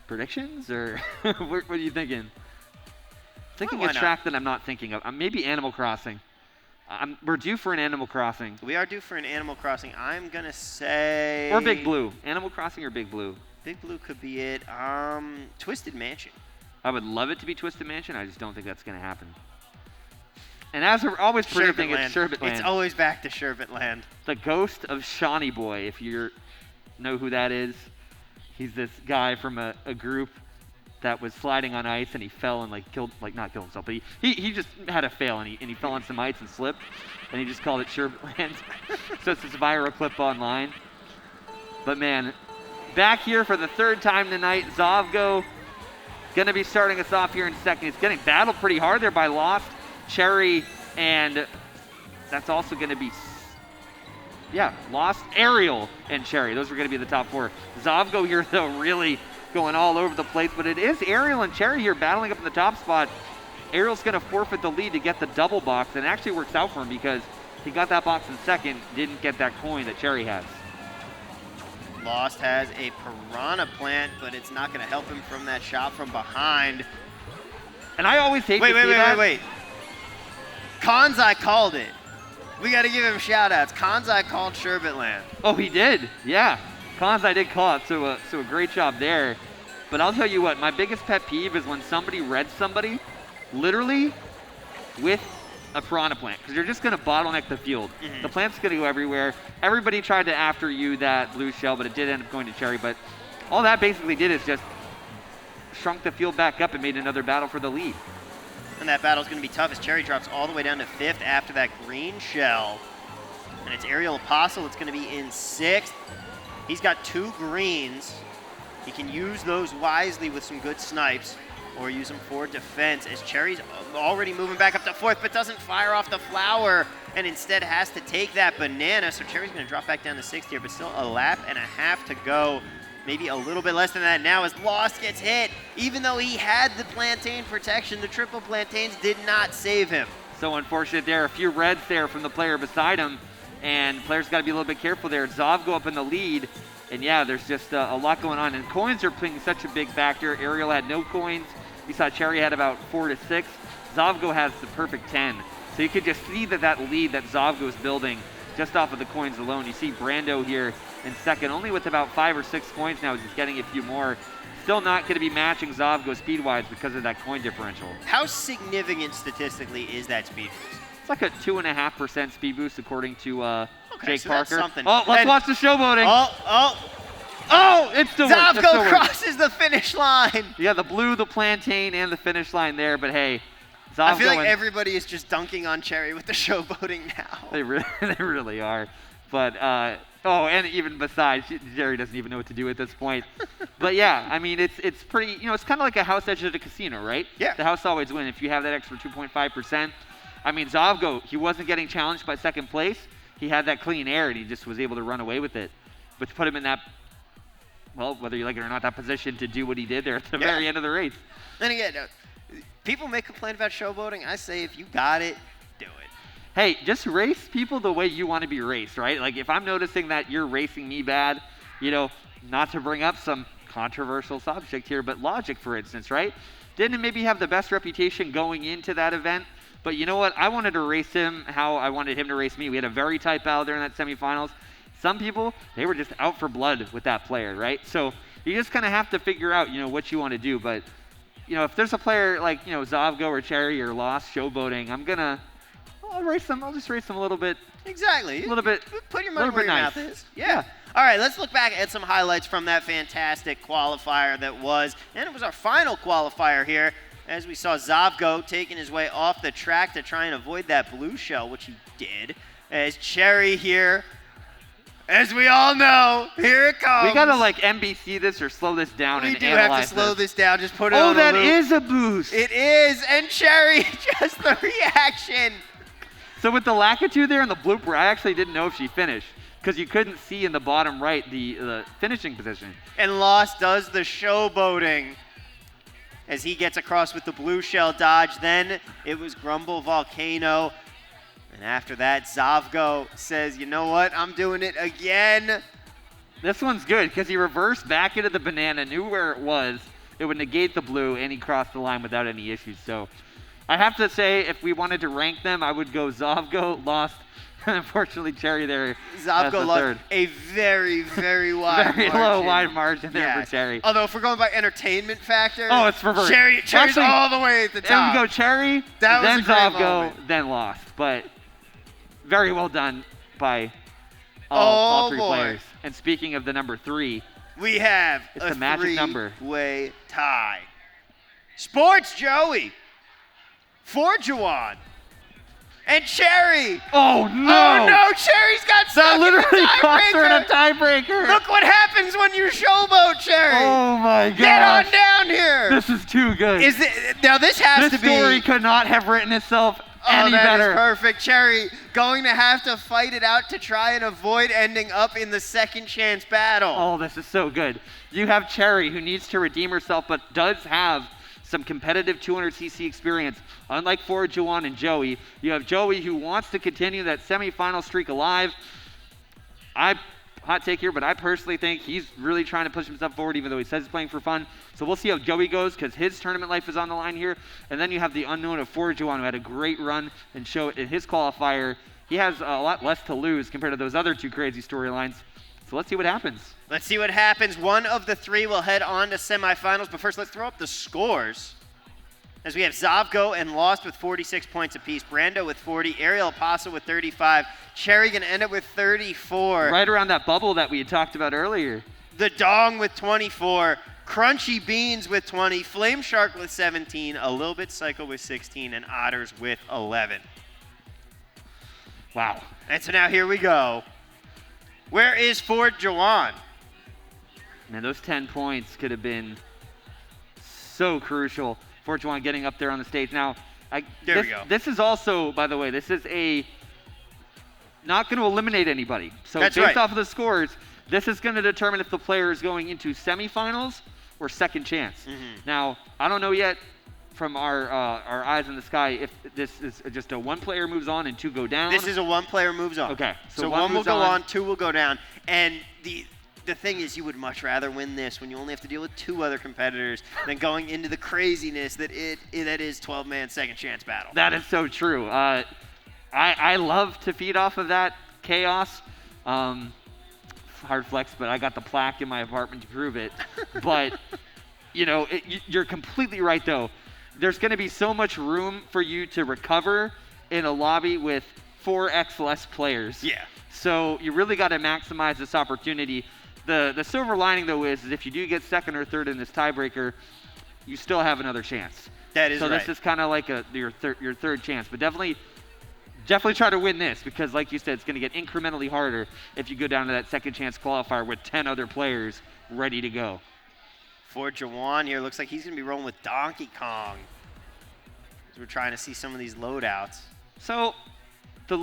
Predictions or what are you thinking? Thinking Well, a track that I'm not thinking of. Maybe Animal Crossing. We're due for an Animal Crossing. We are due for an Animal Crossing. I'm going to say... Or Big Blue. Animal Crossing or Big Blue? Big Blue could be it. Twisted Mansion. I would love it to be Twisted Mansion. I just don't think that's going to happen. And as we're always predicting, it's Sherbet Land. It's always back to Sherbet Land. The ghost of Shawnee Boy, if you know who that is. He's this guy from a group that was sliding on ice and he fell and not killed himself, but he just had a fail and he fell on some ice and slipped and he just called it Sherbet Land. So it's this viral clip online. But man, back here for the third time tonight, Zavgo going to be starting us off here in second. He's getting battled pretty hard there by Lost, Cherry, and that's also going to be, Lost, Aerial, and Cherry. Those are going to be the top 4. Zavgo here, though, really going all over the place, but it is Aerial and Cherry here battling up in the top spot. Aerial's going to forfeit the lead to get the double box, and it actually works out for him because he got that box in second, didn't get that coin that Cherry has. Lost has a Piranha Plant, but it's not going to help him from that shot from behind. And I always hate to see that. Wait. Kanzai called it. We got to give him shout-outs. Kanzai called Sherbet Land. Oh, he did? Yeah. Kanzai did call it, so a great job there. But I'll tell you what, my biggest pet peeve is when somebody reds somebody literally with a Piranha Plant, because you're just going to bottleneck the field. The plant's going to go everywhere. Everybody tried to after you that blue shell, but it did end up going to Cherry. But all that basically did is just shrunk the field back up and made another battle for the lead. And that battle's going to be tough as Cherry drops all the way down to 5th after that green shell. And it's Aerial Apostle that's going to be in 6th. He's got 2 greens. He can use those wisely with some good snipes or use them for defense as Cherry's already moving back up to 4th but doesn't fire off the flower and instead has to take that banana. So Cherry's going to drop back down to 6th here, but still a lap and a half to go. Maybe a little bit less than that now as Lost gets hit. Even though he had the plantain protection, the triple plantains did not save him. So unfortunate there. A few reds there from the player beside him, and players got to be a little bit careful there. Zav go up in the lead, and yeah, there's just a lot going on. And coins are playing such a big factor. Aerial had no coins. We saw Cherry had about 4 to 6. Zavgo has the perfect 10. So you could just see that lead that Zavgo is building just off of the coins alone. You see Brando here in second, only with about 5 or 6 coins now. He's getting a few more. still not going to be matching Zavgo speed-wise because of that coin differential. How significant statistically is that speed boost? It's like a 2.5% speed boost according to Jake so that's Parker. something. Oh, let's watch the showboating. Oh, it still works. It still Zavgo works. crosses the finish line. Yeah, the blue, the plantain, and the finish line there. But hey, Zavgo. I feel like everybody is just dunking on Cherry with the showboating now. They really are. But and even besides, Jerry doesn't even know what to do at this point. But yeah, I mean, it's pretty. It's kind of like a house edge at a casino, right? Yeah. The house always wins if you have that extra 2.5%. I mean, Zavgo, he wasn't getting challenged by second place. He had that clean air, and he just was able to run away with it. But to put him in that, well, whether you like it or not, that position to do what he did there at the very end of the race. And again, people may complain about showboating. I say if you got it, do it. Hey, just race people the way you want to be raced, right? Like if I'm noticing that you're racing me bad, not to bring up some controversial subject here, but Logic, for instance, right? Didn't maybe have the best reputation going into that event. But you know what? I wanted to race him how I wanted him to race me. We had a very tight battle during that semifinals. Some people, they were just out for blood with that player, right? So you just kind of have to figure out, what you want to do. But, if there's a player like, Zavgo or Cherry or Lost showboating, I'll race them. I'll just race them a little bit. Exactly. A little bit. Put your money where your mouth is. Yeah. All right, let's look back at some highlights from that fantastic qualifier that was. And it was our final qualifier here. As we saw Zavgo taking his way off the track to try and avoid that blue shell, which he did. As Cherry here, as we all know, here it comes. We got to NBC this or slow this down and analyze We do have to slow this down, just put it on Oh, a that loop. is a boost. It is, and Cherry, just the reaction. So with the Lakitu there in the blooper, I actually didn't know if she finished because you couldn't see in the bottom right the finishing position. And Lost does the showboating as he gets across with the blue shell dodge. Then it was Grumble Volcano. And after that, Zavgo says, you know what? I'm doing it again. This one's good because he reversed back into the banana, knew where it was. It would negate the blue, and he crossed the line without any issues. So I have to say, if we wanted to rank them, I would go Zavgo, Lost, and unfortunately Cherry there. Zavgo lost a very, very wide very margin. low wide margin there for Cherry. Although if we're going by entertainment factor, oh, it's reversed. Cherry's actually, all the way at the top. Then we go Cherry, that then was a great Zavgo, moment. then Lost. But very well done by all three players. And speaking of the number 3, we have it's a the magic number. Three-way tie. Sports Joey, for Juwan, and Cherry. Oh, no. Oh, no. Cherry's got stuck That literally cost her in a tiebreaker. tiebreaker. Look what happens when you showboat, Cherry. Oh, my God. Get on down here. This is too good. Now, this has this to be. This story could not have written itself any that better. Is perfect. Cherry going to have to fight it out to try and avoid ending up in the second chance battle. Oh, this is so good. You have Cherry, who needs to redeem herself, but does have some competitive 200cc experience. Unlike Ford, Juwan, and Joey, you have Joey, who wants to continue that semifinal streak alive. Hot take here, but I personally think he's really trying to push himself forward, even though he says he's playing for fun. So we'll see how Joey goes, because his tournament life is on the line here. And then you have the unknown of Ford Juwan, who had a great run and show in his qualifier. He has a lot less to lose compared to those other two crazy storylines. So let's see what happens. Let's see what happens. One of the 3 will head on to semifinals, but first let's throw up the scores. As we have Zavgo and Lost with 46 points apiece, Brando with 40, Ariel Apostle with 35, Cherry gonna end up with 34. Right around that bubble that we had talked about earlier. The Dong with 24, Crunchy Beans with 20, Flame Shark with 17, A Little Bit Psycho with 16, and Otters with 11. Wow. And so now here we go. Where is Ford Juwan? Man, those 10 points could have been so crucial. Ford Juwan getting up there on the stage. Now, we go. This is also, by the way, this is not going to eliminate anybody. So That's based right. off of the scores, this is going to determine if the player is going into semifinals or second chance. Mm-hmm. Now, I don't know yet from our eyes in the sky if this is just a 1 player moves on and 2 go down. This is a 1 player moves on. Okay. So 1 will moves go on, 2 will go down. And the thing is, you would much rather win this when you only have to deal with 2 other competitors than going into the craziness that is 12-man second chance battle. That is so true. I love to feed off of that chaos. Hard flex, but I got the plaque in my apartment to prove it. But you're completely right, though. There's going to be so much room for you to recover in a lobby with 4x less players. Yeah. So you really got to maximize this opportunity. The silver lining, though, is if you do get second or third in this tiebreaker, you still have another chance. That is so right. this is kind of like your third chance. But definitely try to win this because, like you said, it's going to get incrementally harder if you go down to that second chance qualifier with 10 other players ready to go. For Jawan here, looks like he's going to be rolling with Donkey Kong. As we're trying to see some of these loadouts. So the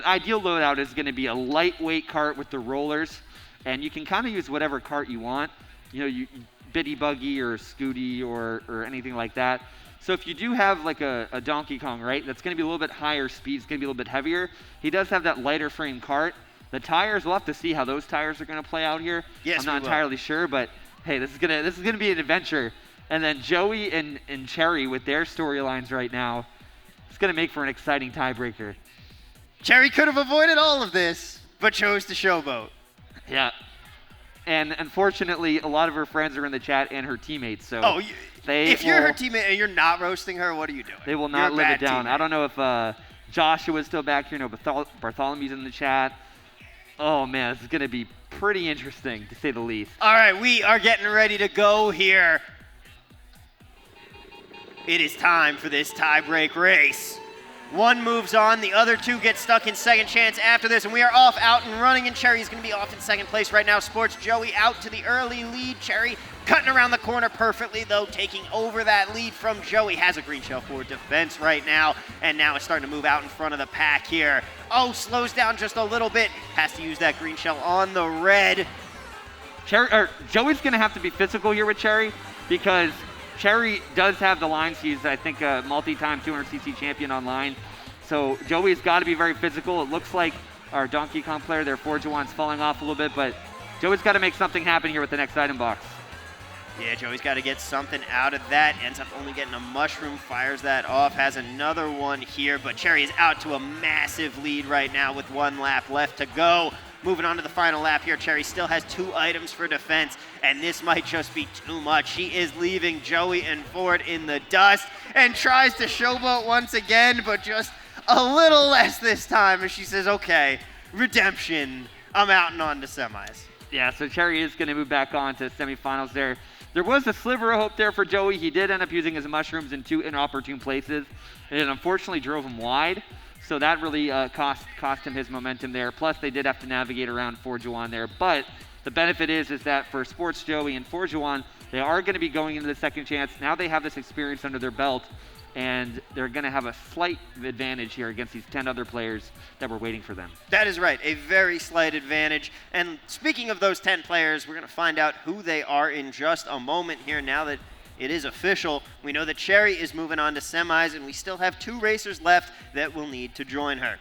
ideal loadout is going to be a lightweight cart with the rollers, and you can kind of use whatever cart you want. Biddy Buggy or Scooty or anything like that. So if you do have like a Donkey Kong, right, that's going to be a little bit higher speed, it's going to be a little bit heavier. He does have that lighter frame cart. The tires, we'll have to see how those tires are going to play out here. Yes, I'm not entirely sure, but hey, this is gonna be an adventure. And then Joey and Cherry with their storylines right now, it's gonna make for an exciting tiebreaker. Cherry could have avoided all of this, but chose to showboat. Yeah. And unfortunately, a lot of her friends are in the chat and her teammates. So if you're her teammate and you're not roasting her, what are you doing? They will not live it down. Teammate. I don't know if Joshua's still back here. No, Bartholomew's in the chat. Oh man, this is gonna be pretty interesting to say the least. All right, we are getting ready to go here. It is time for this tie-break race. One moves on, the other two get stuck in second chance after this, and we are off, out and running, and Cherry's going to be off in second place right now. Sports Joey out to the early lead. Cherry cutting around the corner perfectly, though, taking over that lead from Joey. Has a green shell for defense right now, and now is starting to move out in front of the pack here. Oh, slows down just a little bit. Has to use that green shell on the red. Joey's going to have to be physical here with Cherry because Cherry does have the lines. He's, I think, a multi-time 200cc champion online. So Joey's got to be very physical. It looks like our Donkey Kong player there, Forjawan's falling off a little bit, but Joey's got to make something happen here with the next item box. Yeah, Joey's got to get something out of that. Ends up only getting a mushroom, fires that off, has another one here, but Cherry is out to a massive lead right now with 1 lap left to go. Moving on to the final lap here, Cherry still has 2 items for defense, and this might just be too much. She is leaving Joey and Ford in the dust and tries to showboat once again, but just a little less this time as she says, okay, redemption, I'm out and on to semis. Yeah, so Cherry is going to move back on to semifinals there. There was a sliver of hope there for Joey. He did end up using his mushrooms in 2 inopportune places, and it unfortunately drove him wide. So that really cost him his momentum there. Plus, they did have to navigate around Forjawan there. But the benefit is that for Sports Joey and Forjawan, they are going to be going into the second chance. Now they have this experience under their belt, and they're going to have a slight advantage here against these 10 other players that were waiting for them. That is right, a very slight advantage. And speaking of those 10 players, we're going to find out who they are in just a moment here now that it is official. We know that Cherry is moving on to semis, and we still have 2 racers left that will need to join her.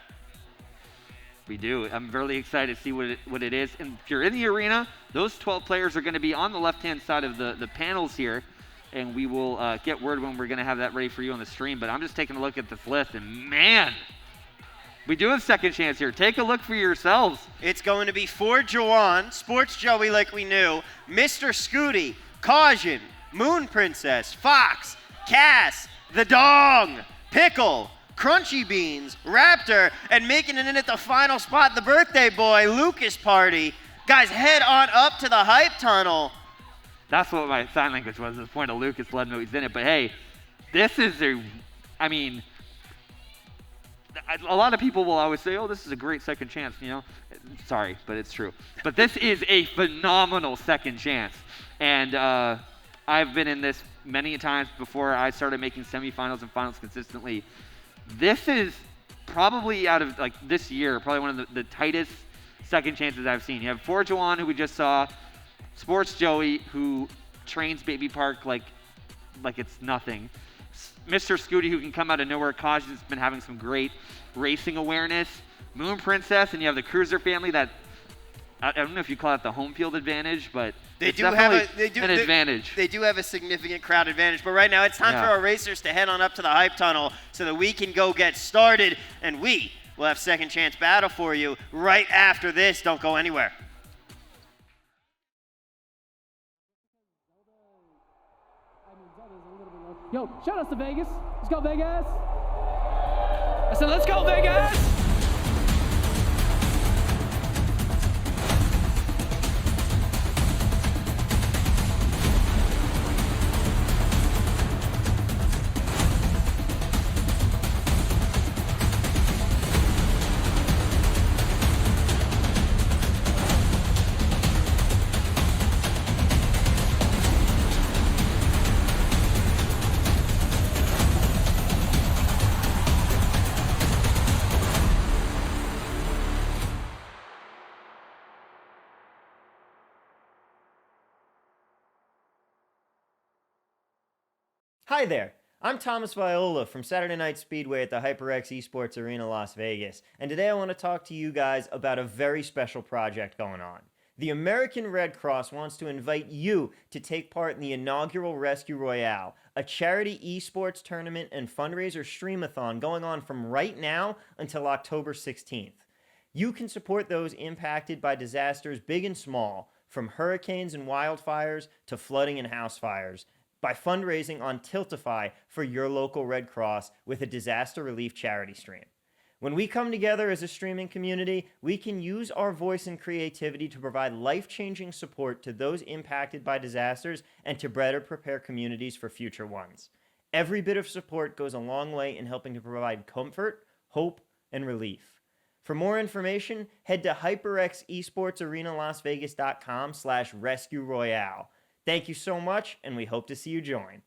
We do. I'm really excited to see what it is. And if you're in the arena, those 12 players are going to be on the left-hand side of the panels here, and we will get word when we're going to have that ready for you on the stream. But I'm just taking a look at this list, and man, we do have second chance here. Take a look for yourselves. It's going to be for Jawan, Sports Joey like we knew, Mr. Scooty, Caution, Moon Princess, Fox, Cass, The Dong, Pickle, Crunchy Beans, Raptor, and making it in at the final spot, the birthday boy, Lucas Party. Guys, head on up to the hype tunnel. That's what my sign language was, the point of Lucas letting know he's in it. But hey, this is a lot of people will always say, oh, this is a great second chance, Sorry, but it's true. But this is a phenomenal second chance. And I've been in this many times before I started making semifinals and finals consistently. This is probably out of this year, probably one of the tightest second chances I've seen. You have Forjawan, who we just saw, Sports Joey, who trains Baby Park like it's nothing. Mr. Scooty, who can come out of nowhere. Caution's been having some great racing awareness. Moon Princess, and you have the Cruiser family that, I don't know if you call it the home field advantage, but They it's do have an advantage. They do have a significant crowd advantage. But right now, it's time for our racers to head on up to the hype tunnel so that we can go get started. And we will have second chance battle for you right after this. Don't go anywhere. Yo, shout out to Vegas. Let's go, Vegas. I said, let's go, Vegas. Hi there, I'm Thomas Viola from Saturday Night Speedway at the HyperX Esports Arena Las Vegas, and today I want to talk to you guys about a very special project going on. The American Red Cross wants to invite you to take part in the inaugural Rescue Royale, a charity esports tournament and fundraiser streamathon going on from right now until October 16th. You can support those impacted by disasters big and small, from hurricanes and wildfires to flooding and house fires, by fundraising on Tiltify for your local Red Cross with a disaster relief charity stream. When we come together as a streaming community, we can use our voice and creativity to provide life-changing support to those impacted by disasters and to better prepare communities for future ones. Every bit of support goes a long way in helping to provide comfort, hope, and relief. For more information, head to hyperxesportsarenalasvegas.com/rescue royale. Thank you so much, and we hope to see you join.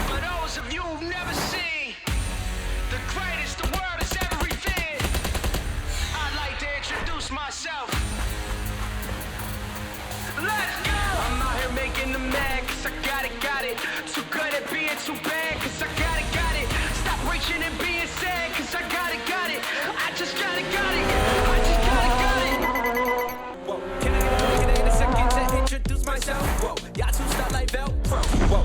For those of you who've never seen the greatest the world has ever revered, I'd like to introduce myself. Let's go! I'm out here making them mad, cause I got it. Too good at being too bad, cause I got it. Stop reaching and being sad, cause I got it. I just got it. I just got it. Whoa, can I get a second to introduce myself? Whoa, y'all two start like Velcro. Whoa.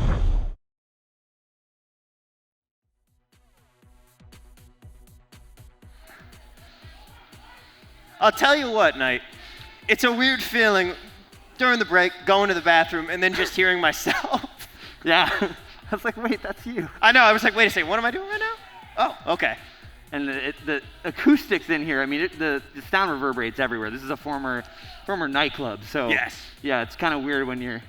I'll tell you what, Knight, it's a weird feeling during the break, going to the bathroom, and then just hearing myself. Yeah. I was like, wait, that's you. I know, I was like, wait a second, what am I doing right now? Oh, okay. And the acoustics in here, I mean, the sound reverberates everywhere. This is a former nightclub, so Yes. Yeah, it's kind of weird when you're,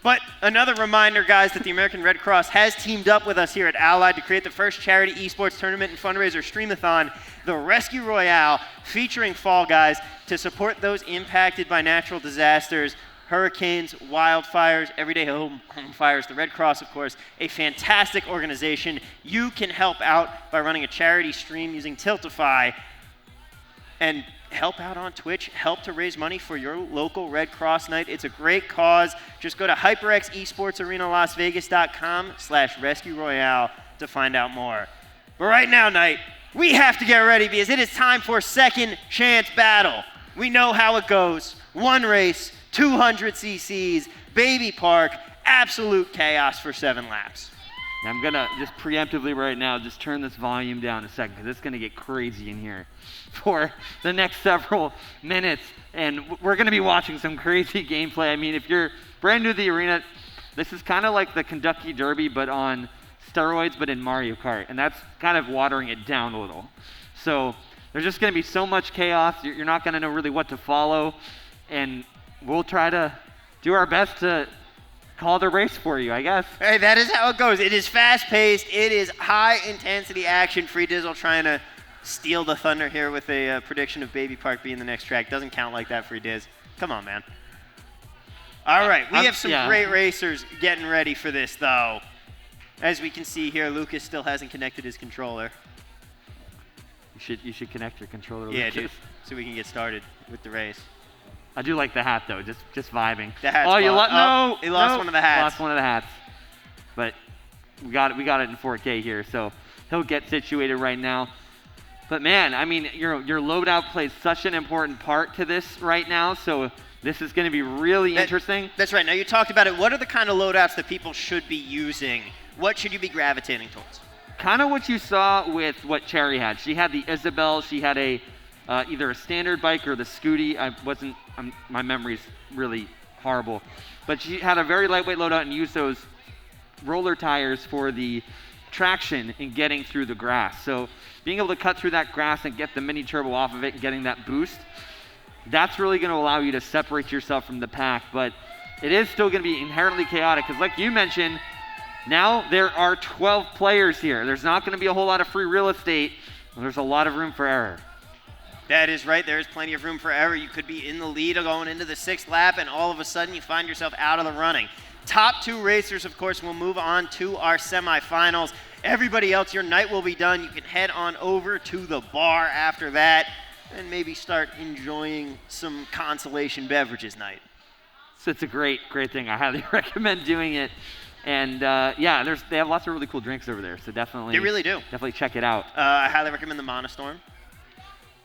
But another reminder, guys, that the American Red Cross has teamed up with us here at Allied to create the first charity esports tournament and fundraiser streamathon, the Rescue Royale, featuring Fall Guys to support those impacted by natural disasters, hurricanes, wildfires, everyday home fires. The Red Cross, of course, a fantastic organization. You can help out by running a charity stream using Tiltify and help out on Twitch, help to raise money for your local Red Cross night. It's a great cause. Just go to hyperxesportsarenalasvegas.com/rescue royale to find out more. But right now, Knight, we have to get ready because it is time for Second Chance Battle. We know how it goes. One race, 200 cc's, Baby Park, absolute chaos for 7 laps. I'm going to just preemptively right now just turn this volume down a second because it's going to get crazy in here for the next several minutes. And we're going to be watching some crazy gameplay. I mean, if you're brand new to the arena, this is kind of like the Kentucky Derby, but on steroids, but in Mario Kart. And that's kind of watering it down a little. So there's just going to be so much chaos. You're not going to know really what to follow. And we'll try to do our best to call the race for you, I guess. Hey, that is how it goes. It is fast-paced. It is high-intensity action. Free Dizzle trying to steal the thunder here with a prediction of Baby Park being the next track. Doesn't count like that, Free Diz. Come on, man. All right, we have some great racers getting ready for this, though. As we can see here, Lucas still hasn't connected his controller. You should connect your controller. Yeah, with dude. this. So we can get started with the race. I do like the hat though. Just vibing. The hat's oh, you fun. no. He lost no. one of the hats. Lost one of the hats. But we got it in 4K here, so he'll get situated right now. But man, I mean, your loadout plays such an important part to this right now, so this is going to be really interesting. That's right. Now you talked about it. What are the kind of loadouts that people should be using? What should you be gravitating towards? Kind of what you saw with what Cherry had. She had the Isabel. She had a either a standard bike or the Scooty. My memory's really horrible, but she had a very lightweight loadout and used those roller tires for the traction in getting through the grass. So being able to cut through that grass and get the mini turbo off of it and getting that boost, that's really going to allow you to separate yourself from the pack. But it is still going to be inherently chaotic because, like you mentioned, now there are 12 players here. There's not going to be a whole lot of free real estate. There's a lot of room for error. That is right. There is plenty of room for error. You could be in the lead going into the 6th lap, and all of a sudden you find yourself out of the running. Top 2 racers, of course, will move on to our semifinals. Everybody else, your night will be done. You can head on over to the bar after that and maybe start enjoying some consolation beverages night. So it's a great thing. I highly recommend doing it. And yeah, they have lots of really cool drinks over there, so definitely. They really do. Definitely check it out. I highly recommend the Monostorm.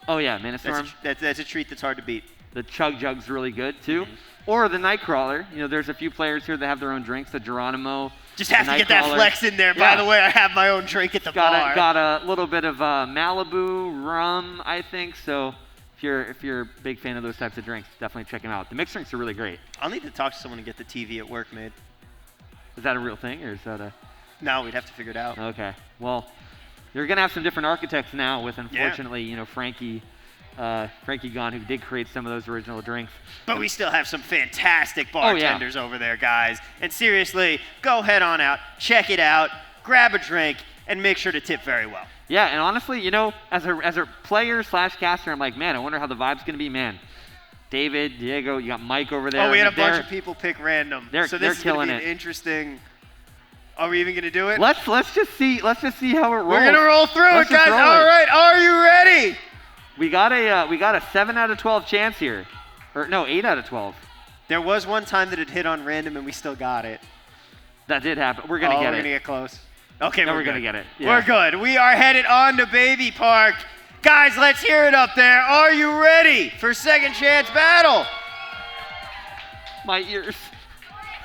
Oh yeah, Minnestorm. That's a treat that's hard to beat. The Chug Jug's really good too. Or the Nightcrawler. You know, there's a few players here that have their own drinks. The Geronimo. Just have to get that flex in there. Yeah. By the way, I have my own drink at the bar. Got a little bit of Malibu rum, I think. So if you're a big fan of those types of drinks, definitely check them out. The mixed drinks are really great. I'll need to talk to someone and get the TV at work made. Is that a real thing, or is that a? No, we'd have to figure it out. Okay. Well, you're gonna have some different architects now with, unfortunately, you know, Frankie gone, who did create some of those original drinks. But we still have some fantastic bartenders over there, guys. And seriously, go head on out, check it out, grab a drink, and make sure to tip very well. Yeah, and honestly, you know, as a player / caster, I'm like, man, I wonder how the vibe's gonna be, man. David, Diego, you got Mike over there. Oh, we had a bunch of people pick random. They're so this is going to be killing an interesting. Are we even going to do it? Let's just see how it rolls. We're going to roll through it, guys. All right, are you ready? We got a 7 out of 12 chance here, or no, 8 out of 12. There was one time that it hit on random and we still got it. That did happen. We're gonna get it. We're gonna get close. Okay, no, we're gonna get it. Yeah. We're good. We are headed on to Baby Park. Guys, let's hear it up there. Are you ready for second chance battle? My ears.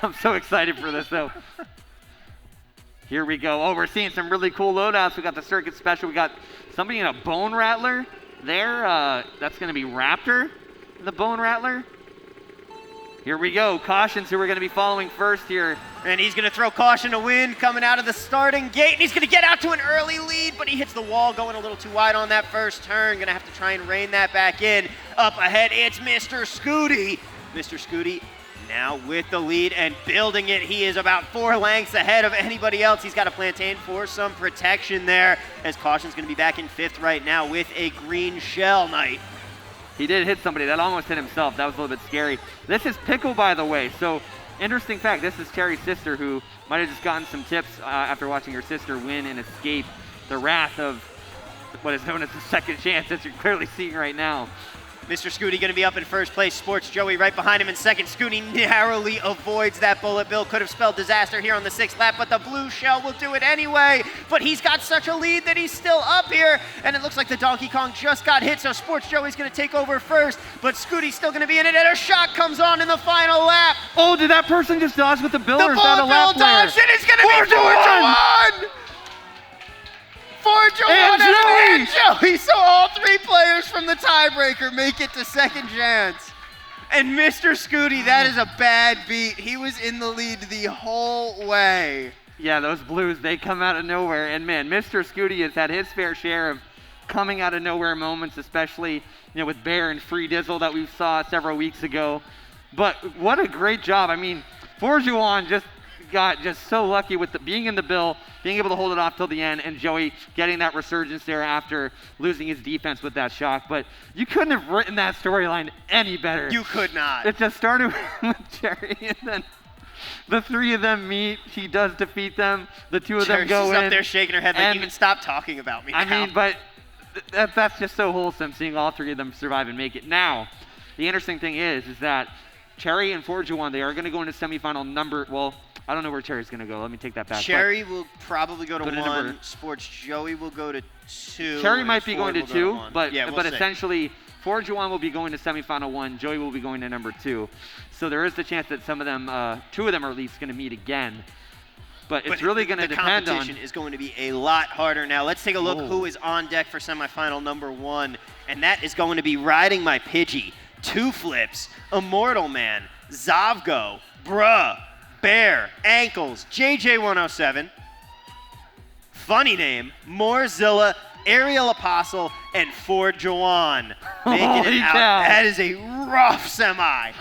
I'm so excited for this, though. Here we go. Oh, we're seeing some really cool loadouts. We got the Circuit Special. We got somebody in a Bone Rattler there. That's going to be Raptor, the Bone Rattler. Here we go. Cautions who we're going to be following first here. And he's going to throw caution to win coming out of the starting gate. And he's going to get out to an early lead, but he hits the wall going a little too wide on that first turn. Going to have to try and rein that back in. Up ahead, it's Mr. Scooty. Mr. Scooty now with the lead and building it. He is about 4 lengths ahead of anybody else. He's got a plantain for some protection there, as Caution's going to be back in 5th right now with a green shell night. He did hit somebody. That almost hit himself. That was a little bit scary. This is Pickle, by the way. So, interesting fact, this is Terry's sister, who might have just gotten some tips after watching her sister win and escape the wrath of what is known as the second chance, as you're clearly seeing right now. Mr. Scooty going to be up in first place. Sports Joey right behind him in second. Scooty narrowly avoids that bullet bill. Could have spelled disaster here on the 6th lap, but the blue shell will do it anyway. But he's got such a lead that he's still up here. And it looks like the Donkey Kong just got hit, so Sports Joey's going to take over first. But Scooty's still going to be in it, and a shot comes on in the final lap. Oh, did that person just dodge with the bill, The or is that a bullet lap bill player? dodged, and it's going to be 4-1! 4-1 and Joey. So all 3 players from the tiebreaker make it to second chance. And Mr. Scooty, that is a bad beat. He was in the lead the whole way. Yeah, those blues, they come out of nowhere. And man, Mr. Scooty has had his fair share of coming out of nowhere moments, especially with Bear and Free Dizzle that we saw several weeks ago. But what a great job. I mean, Forjuan just got so lucky with being in the bill, being able to hold it off till the end, and Joey getting that resurgence there after losing his defense with that shock. But you couldn't have written that storyline any better. You could not. It just started with Jerry, and then the 3 of them meet. He does defeat them. The 2 of them go in. She's up there shaking her head like, you can stop talking about me now. I mean, but that's just so wholesome, seeing all three of them survive and make it. Now, the interesting thing is that Cherry and Forjuan, they are going to go into semifinal number. Well, I don't know where Cherry's going to go. Let me take that back. Cherry will probably go to Go to 1. number- Sports Joey will go to 2. Cherry and might be Ford going to will go 2, 1. but yeah, we'll see. essentially, Forjuan will be going to semifinal 1. Joey will be going to number 2. So there is the chance that some of them, 2 of them are at least going to meet again. But it's really going to depend on. The competition is going to be a lot harder now. Let's take a look who is on deck for semifinal number 1, and that is going to be Riding My Pidgey, 2 Flips, Immortal Man, Zavgo, Bruh, Bear, Ankles, JJ107, funny name, Moorzilla, Aerial Apostle, and Ford Joanne. Making Holy it out. cow. That is a rough semi.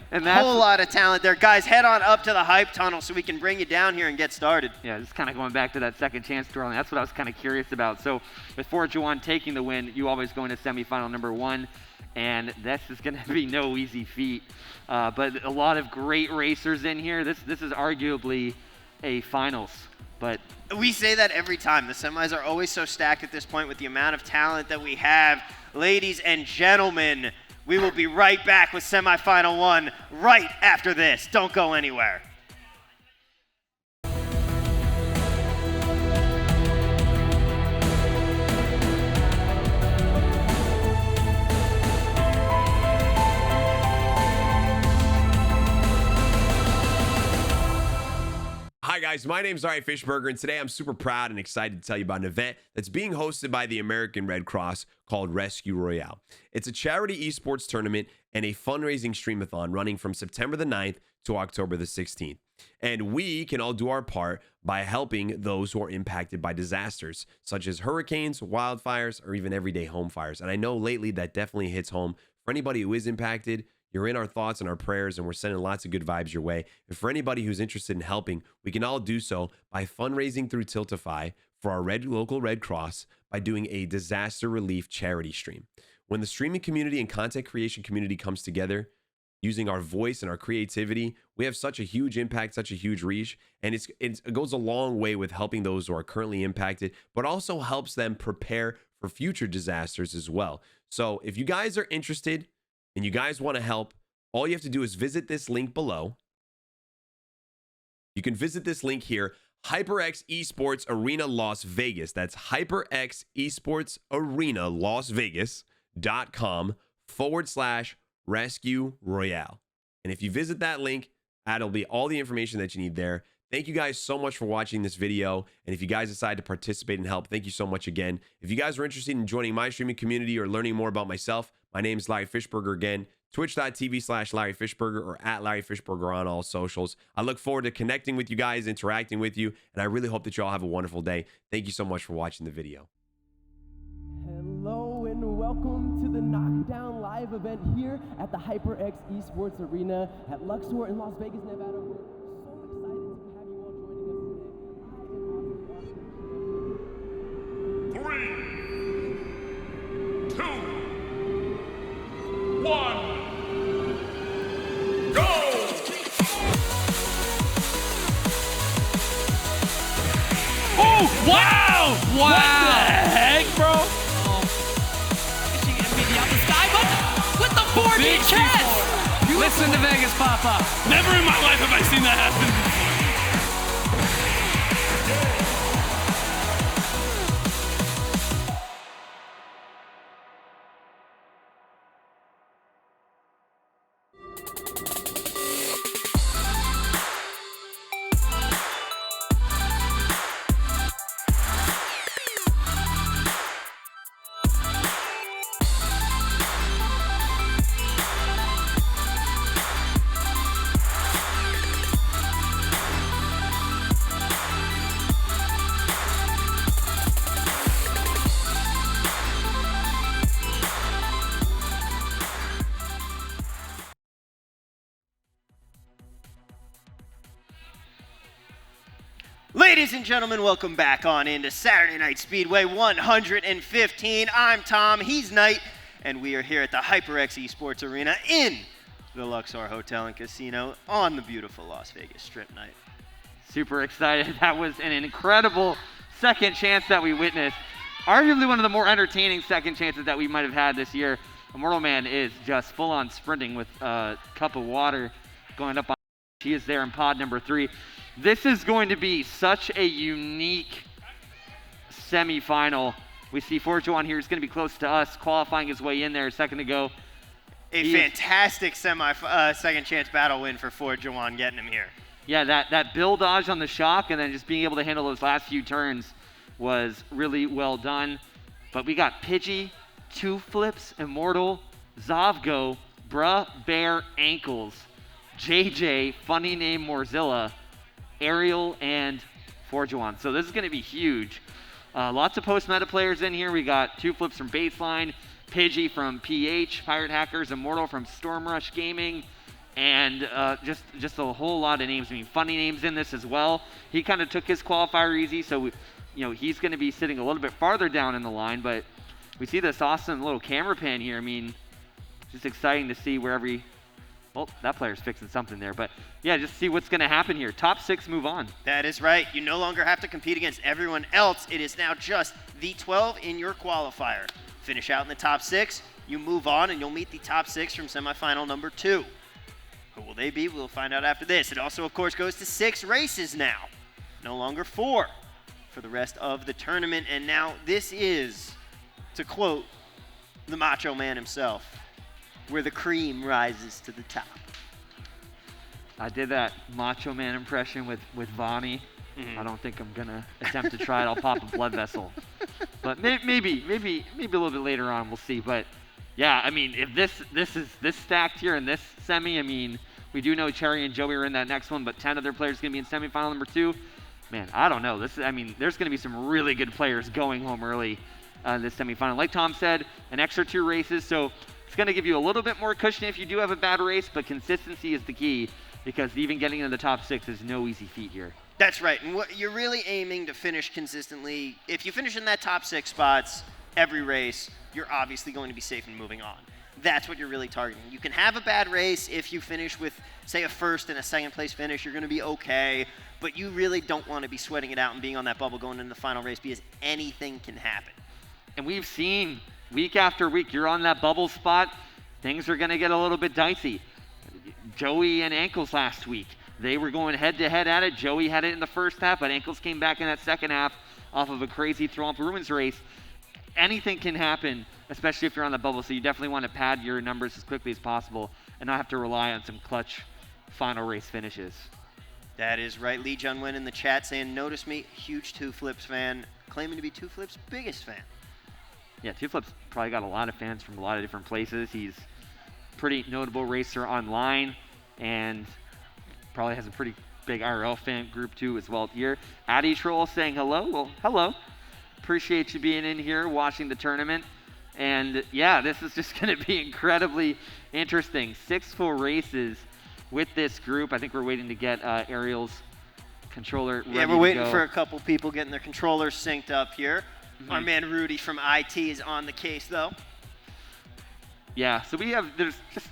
And that's, Whole lot of talent there. Guys, head on up to the hype tunnel so we can bring you down here and get started. yeah, just kind of going back to that second chance drawing. That's what I was kind of curious about. So with Forjuan taking the win, you always go into semifinal number 1. And this is going to be no easy feat. But a lot of great racers in here. This is arguably a finals. But We say that every time. The semis are always so stacked at this point with the amount of talent that we have. Ladies and gentlemen, we will be right back with semifinal 1 right after this. Don't go anywhere. Hi guys, my name is Larry Fishburger, and today I'm super proud and excited to tell you about an event that's being hosted by the American Red Cross called Rescue Royale. It's a charity esports tournament and a fundraising streamathon running from September the 9th to October the 16th. And we can all do our part by helping those who are impacted by disasters, such as hurricanes, wildfires, or even everyday home fires. And I know lately that definitely hits home for anybody who is impacted. You're in our thoughts and our prayers, and we're sending lots of good vibes your way. And for anybody who's interested in helping, we can all do so by fundraising through Tiltify for our local Red Cross by doing a disaster relief charity stream. When the streaming community and content creation community comes together, using our voice and our creativity, we have such a huge impact, such a huge reach, and it goes a long way with helping those who are currently impacted, but also helps them prepare for future disasters as well. So if you guys are interested, and you guys want to help, all you have to do is visit this link below. You can visit this link here, HyperX Esports Arena Las Vegas. That's HyperX Esports Arena Las Vegas.com/Rescue Royale. And if you visit that link, that'll be all the information that you need there. Thank you guys so much for watching this video. And if you guys decide to participate and help, thank you so much again. If you guys are interested in joining my streaming community or learning more about myself, my name is Larry Fishburger again, twitch.tv/Larry Fishburger or @Larry Fishburger on all socials. I look forward to connecting with you guys, interacting with you, and I really hope that you all have a wonderful day. Thank you so much for watching the video. Hello and welcome to the Knockdown Live event here at the HyperX Esports Arena at Luxor in Las Vegas, Nevada. We're so excited to have you all joining us today. 3, 2, 1, go! Oh, wow! What the heck, bro? Fishing me out the sky, but with the 4D chest! Listen to Vegas, Papa. Never in my life have I seen that happen. Ladies and gentlemen, welcome back on into Saturday Night Speedway 115. I'm Tom, he's Knight, and we are here at the HyperX Esports Arena in the Luxor Hotel and Casino on the beautiful Las Vegas Strip night. super excited. That was an incredible second chance that we witnessed. arguably one of the more entertaining second chances that we might have had this year. Immortal Man is just full-on sprinting with a cup of water going up on. He is there in pod number 3. This is going to be such a unique semifinal. We see Forjuan here. He's going to be close to us, qualifying his way in there a second ago. A fantastic second chance battle win for Forjuan getting him here. Yeah, that bill dodge on the shock and then just being able to handle those last few turns was really well done. But we got Pidgey, Two Flips, Immortal, Zavgo, Bruh, Bear, Ankles, JJ, funny name Morzilla, Ariel, and Forjuan. So this is going to be huge. Lots of post-meta players in here. We got Two Flips from Baseline, Pidgey from PH, Pirate Hackers, Immortal from Storm Rush Gaming, and just a whole lot of names. I mean, funny names in this as well. He kind of took his qualifier easy, so he's going to be sitting a little bit farther down in the line. But we see this awesome little camera pan here. I mean, just exciting to see where every. Well, that player's fixing something there. But yeah, just see what's going to happen here. Top 6 move on. That is right. You no longer have to compete against everyone else. It is now just the 12 in your qualifier. Finish out in the top 6, you move on, and you'll meet the top 6 from semifinal number 2. Who will they be? We'll find out after this. It also, of course, goes to 6 races now. No longer 4 for the rest of the tournament. And now this is, to quote the Macho Man himself, where the cream rises to the top. I did that Macho Man impression with Vonnie. I don't think I'm gonna attempt to try it. I'll pop a blood vessel, but maybe a little bit later on. We'll see. But yeah, I mean, if this stacked here in this semi, I mean, we do know Cherry and Joey are in that next one, but 10 other players gonna be in semifinal number 2. Man, I don't know. There's gonna be some really good players going home early in this semifinal. Like Tom said, an extra 2 races, so it's gonna give you a little bit more cushion if you do have a bad race, but consistency is the key, because even getting into the top 6 is no easy feat here. That's right, and what you're really aiming to finish consistently. If you finish in that top 6 spots every race, you're obviously going to be safe and moving on. That's what you're really targeting. You can have a bad race if you finish with, say, a first and a second place finish. You're going to be okay, but you really don't want to be sweating it out and being on that bubble going into the final race, because anything can happen. And we've seen week after week, you're on that bubble spot, things are going to get a little bit dicey. Joey and Ankles last week, they were going head-to-head at it. Joey had it in the first half, but Ankles came back in that second half off of a crazy Thwomp Ruins race. Anything can happen, especially if you're on the bubble, so you definitely want to pad your numbers as quickly as possible and not have to rely on some clutch final race finishes. That is right. Lee Junwin in the chat saying, notice me, huge Two Flips fan, claiming to be Two Flips' biggest fan. Yeah, Two Flips probably got a lot of fans from a lot of different places. He's a pretty notable racer online, and probably has a pretty big IRL fan group too as well here. Addy Troll saying hello. Well, hello. Appreciate you being in here watching the tournament. And yeah, this is just going to be incredibly interesting. 6 full races with this group. I think we're waiting to get Ariel's controller ready. Yeah, we're waiting for a couple people getting their controllers synced up here. Our man Rudy from IT is on the case though. Yeah, so there's just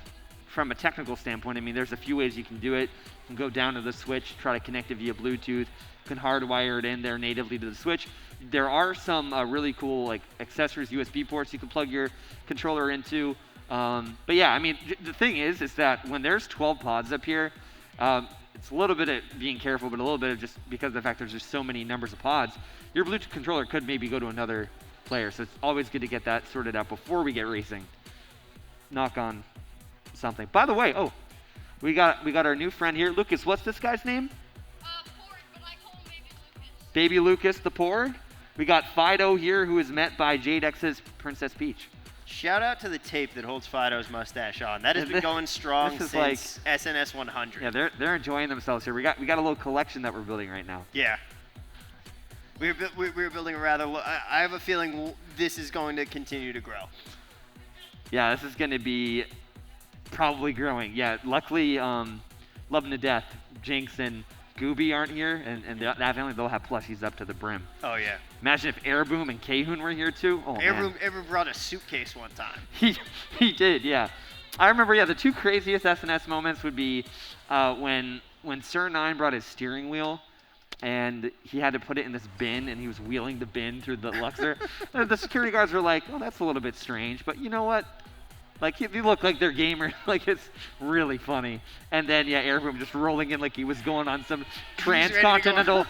from a technical standpoint, I mean, there's a few ways you can do it. You can go down to the switch, try to connect it via Bluetooth. You can hardwire it in there natively to the switch. There are some really cool like accessories, USB ports you can plug your controller into. But yeah, I mean, the thing is that when there's 12 pods up here, it's a little bit of being careful, but a little bit of just because of the fact there's just so many numbers of pods, your Bluetooth controller could maybe go to another player. So it's always good to get that sorted out before we get racing. Knock on something. By the way, we got our new friend here, Lucas. What's this guy's name? Porg, but I call him Baby Lucas. Baby Lucas the Porg. We got Fido here, who is met by Jadex's Princess Peach. Shout out to the tape that holds Fido's mustache on. That has been going strong since like SNS 100. Yeah, they're enjoying themselves here. We got a little collection that we're building right now. Yeah. We're building a rather. I have a feeling this is going to continue to grow. Yeah, this is going to be probably growing. Yeah, luckily, Loving to Death, Jinx, and Gooby aren't here, and that family, they'll have plushies up to the brim. Oh, yeah. Imagine if Airboom and Kehun were here, too. Oh, man. Airboom brought a suitcase one time. He did, yeah. I remember, the 2 craziest SNS moments would be when Sir 9 brought his steering wheel, and he had to put it in this bin, and he was wheeling the bin through the Luxor. And the security guards were like, oh, that's a little bit strange, but you know what? Like, they look like they're gamers. Like, it's really funny. And then, yeah, Airboom just rolling in like he was going on some transcontinental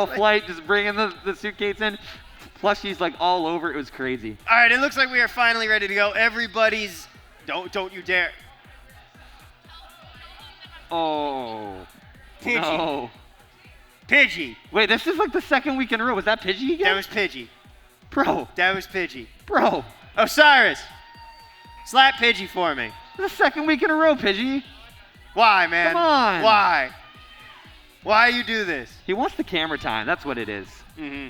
flight, just bringing the suitcase in. Plushies, like, all over. It was crazy. All right, it looks like we are finally ready to go. Everybody's... Don't you dare. Oh. Pidgey. No. Pidgey. Wait, this is like the second week in a row. Was that Pidgey again? That was Pidgey. Bro. That was Pidgey. Bro. Osiris. Slap Pidgey for me. The second week in a row, Pidgey. Why, man? Come on. Why? Why you do this? He wants the camera time. That's what it is. Mm-hmm.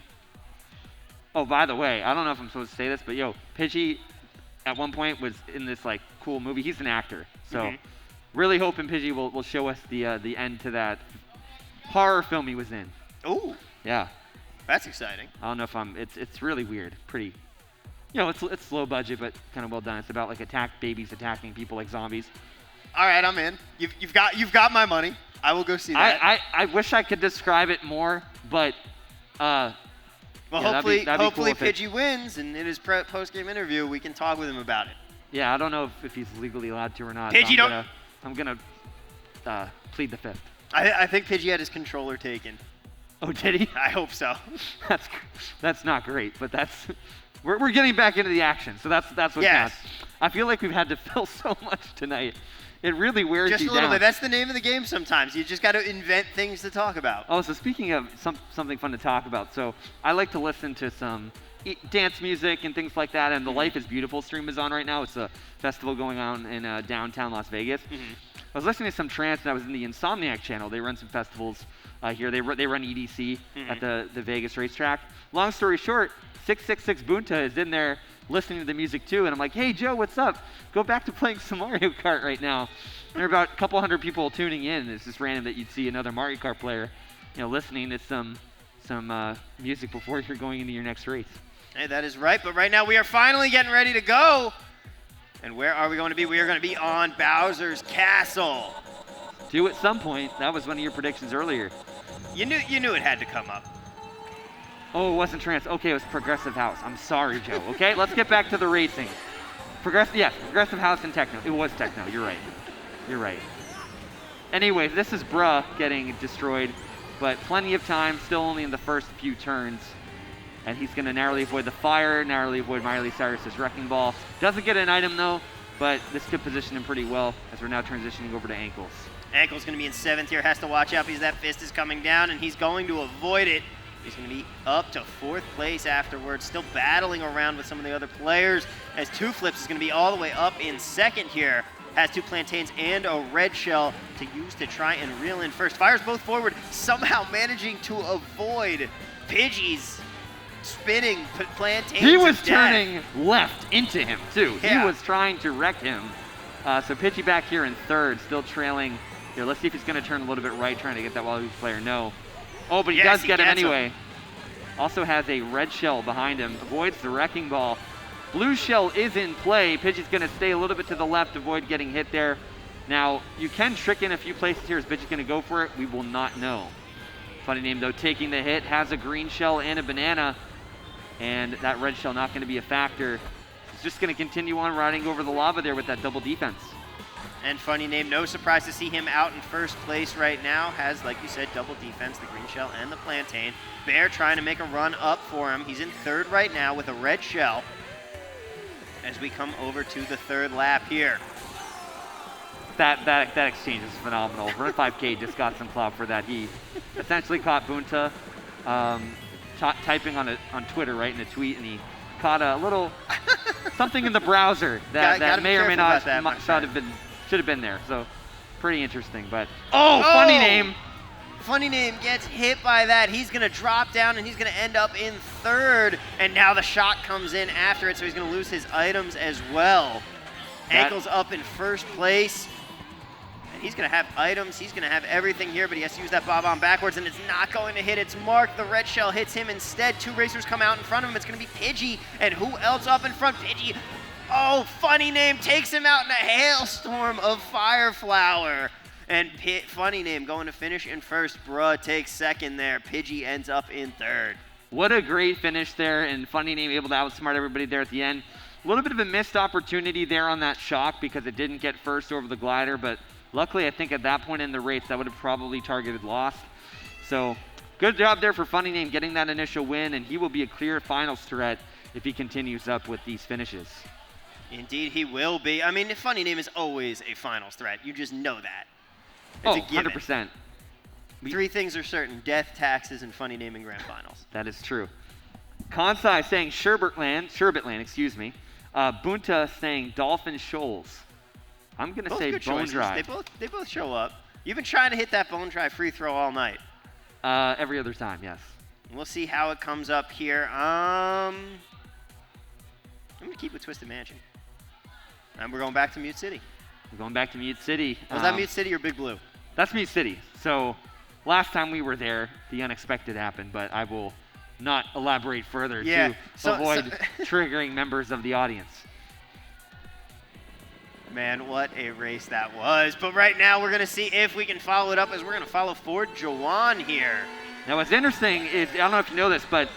Oh, by the way, I don't know if I'm supposed to say this, but yo, Pidgey at one point was in this like cool movie. He's an actor, so really hoping Pidgey will show us the end to that horror film he was in. Ooh. Yeah. That's exciting. I don't know if it's really weird. Pretty. You know, it's low budget, but kind of well done. It's about like babies attacking people like zombies. All right, I'm in. You've got my money. I will go see that. I wish I could describe it more, but well, yeah, hopefully that'd be cool Pidgey wins, and in his post-game interview, we can talk with him about it. Yeah, I don't know if he's legally allowed to or not. Pidgey, so I'm gonna plead the fifth. I think Pidgey had his controller taken. Oh, did he? I hope so. That's not great, but we're getting back into the action, so that's what counts. I feel like we've had to fill so much tonight. It really wears you down. Just a little bit. That's the name of the game sometimes. You just got to invent things to talk about. Oh, so speaking of something fun to talk about, so I like to listen to some dance music and things like that, and the Life is Beautiful stream is on right now. It's a festival going on in downtown Las Vegas. I was listening to some trance, and I was in the Insomniac channel. They run some festivals here. They run EDC at the Vegas racetrack. Long story short, 666 Bunta is in there listening to the music too, and I'm like, hey Joe, what's up? Go back to playing some Mario Kart right now. And there are about a couple hundred people tuning in. It's just random that you'd see another Mario Kart player, listening to some music before you're going into your next race. Hey, that is right. But right now we are finally getting ready to go. And where are we going to be? We are going to be on Bowser's Castle. Due at some point. That was one of your predictions earlier. You knew it had to come up. Oh, it wasn't trance. Okay, it was Progressive House. I'm sorry, Joe. Okay, let's get back to the racing. Progressive House and techno. It was techno. You're right. Anyway, this is Bruh getting destroyed, but plenty of time. Still only in the first few turns. And he's going to narrowly avoid the fire, narrowly avoid Miley Cyrus's Wrecking Ball. Doesn't get an item, though, but this could position him pretty well as we're now transitioning over to Ankles. Ankles going to be in 7th here. Has to watch out because that fist is coming down, and he's going to avoid it. He's going to be up to 4th place afterwards, still battling around with some of the other players, as Two Flips is going to be all the way up in 2nd here. Has 2 plantains and a red shell to use to try and reel in first. Fires both forward, somehow managing to avoid Pidgey's spinning plantains. He was turning left into him, too. Yeah. He was trying to wreck him. So Pidgey back here in 3rd, still trailing. Here, let's see if he's going to turn a little bit right, trying to get that Waluigi player. No. Oh, but he does get him anyway. Also has a red shell behind him. Avoids the Wrecking Ball. Blue shell is in play. Pidgey's going to stay a little bit to the left, avoid getting hit there. Now, you can trick in a few places here. Is Pidgey going to go for it? We will not know. Funny name, though. Taking the hit. Has a green shell and a banana. And that red shell not going to be a factor. He's just going to continue on riding over the lava there with that double defense. And funny name, no surprise to see him out in 1st place right now. Has, like you said, double defense, the green shell and the plantain. Bear trying to make a run up for him. He's in 3rd right now with a red shell. As we come over to the 3rd lap here. That exchange is phenomenal. Run 5K just got some clout for that. He essentially caught Bunta typing on Twitter, right, in a tweet, and he caught a little something in the browser that may or may not should have been there. So pretty interesting. But funny name. Funny name gets hit by that. He's going to drop down, and he's going to end up in 3rd. And now the shot comes in after it, so he's going to lose his items as well. Ankles up in 1st place. And he's going to have items. He's going to have everything here, but he has to use that bob-omb backwards, and it's not going to hit its mark. The red shell hits him instead. 2 racers come out in front of him. It's going to be Pidgey. And who else up in front? Pidgey. Oh, funny name takes him out in a hailstorm of Fire Flower. And funny name going to finish in first. Bruh takes second there. Pidgey ends up in third. What a great finish there, and funny name able to outsmart everybody there at the end. A little bit of a missed opportunity there on that shock because it didn't get first over the glider, but luckily I think at that point in the race that would have probably targeted loss. So good job there for funny name getting that initial win, and he will be a clear finals threat if he continues up with these finishes. Indeed he will be. I mean, funny name is always a finals threat. You just know that. It's a given. 100%. Three things are certain: death, taxes, and funny name in grand finals. That is true. Kansai saying Sherbetland, excuse me. Bunta saying Dolphin Shoals. I'm going to say Bone Dry. They both show up. You've been trying to hit that Bone Dry free throw all night. Every other time, yes. We'll see how it comes up here. I'm going to keep with Twisted Mansion. And we're going back to Mute City. We're going back to Mute City. Was that Mute City or Big Blue? That's Mute City. So last time we were there, the unexpected happened, but I will not elaborate further to avoid triggering members of the audience. Man, what a race that was. But right now we're going to see if we can follow it up as we're going to follow Ford Jawan here. Now what's interesting is, I don't know if you know this, but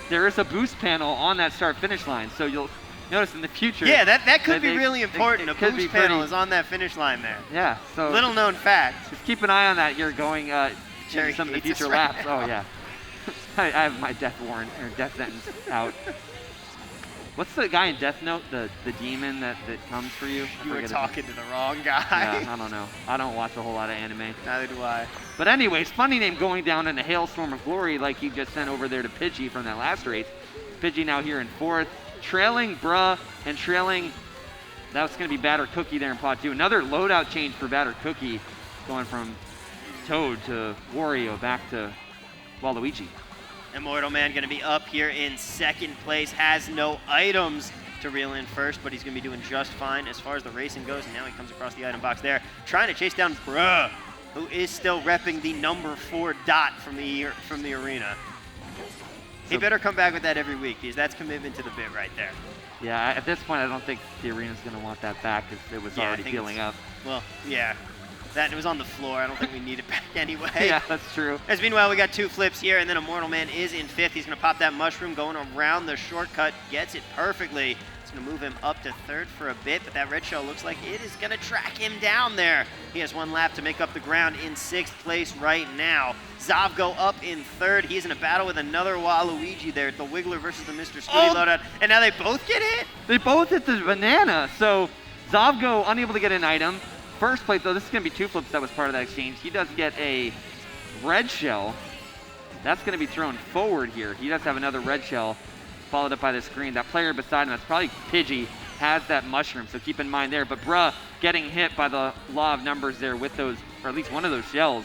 there is a boost panel on that start-finish line, so you'll notice in the future. Yeah, that could be really important. A boost panel is on that finish line there. Yeah, so little known fact. Just keep an eye on that. You're going into some of the future laps. Oh yeah, I have my death warrant or death sentence out. What's the guy in Death Note? The demon that comes for you? You were talking to the wrong guy. Yeah, I don't know. I don't watch a whole lot of anime. Neither do I. But anyways, funny name going down in a hailstorm of glory like he just sent over there to Pidgey from that last race. Pidgey now here in fourth, trailing Bruh and trailing, that was going to be Batter Cookie there in pot 2. Another loadout change for Batter Cookie, going from Toad to Wario back to Waluigi. Immortal Man going to be up here in second place, has no items to reel in first, but he's going to be doing just fine as far as the racing goes. And now he comes across the item box there, trying to chase down Bruh, who is still repping the number 4 dot from the arena. He better come back with that every week, because that's commitment to the bit right there. Yeah, at this point, I don't think the arena's going to want that back because it was already peeling up. Well, yeah. That it was on the floor. I don't think we need it back anyway. Yeah, that's true. As meanwhile, we got 2 flips here, and then Immortal Man is in 5th. He's going to pop that mushroom, going around the shortcut, gets it perfectly. It's going to move him up to 3rd for a bit, but that red shell looks like it is going to track him down there. He has 1 lap to make up the ground in 6th place right now. Zavgo up in 3rd. He's in a battle with another Waluigi there. The Wiggler versus the Mr. Scooty loadout, and now they both get hit? They both hit the banana, so Zavgo unable to get an item. First place, though, this is going to be 2 flips that was part of that exchange. He does get a red shell. That's going to be thrown forward here. He does have another red shell, followed up by this green. That player beside him, that's probably Pidgey, has that mushroom, so keep in mind there. But Bruh getting hit by the law of numbers there with those, or at least one of those shells.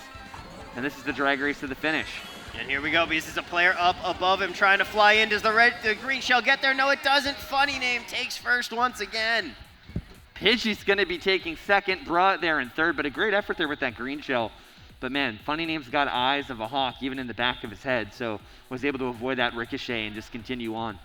And this is the drag race to the finish. And here we go, because this is a player up above him trying to fly in. Does the green shell get there? No, it doesn't. Funny name takes first once again. Pidgey's going to be taking second, Bruh there in 3rd, but a great effort there with that green shell. But man, funny name's got eyes of a hawk even in the back of his head, so was able to avoid that ricochet and just continue on.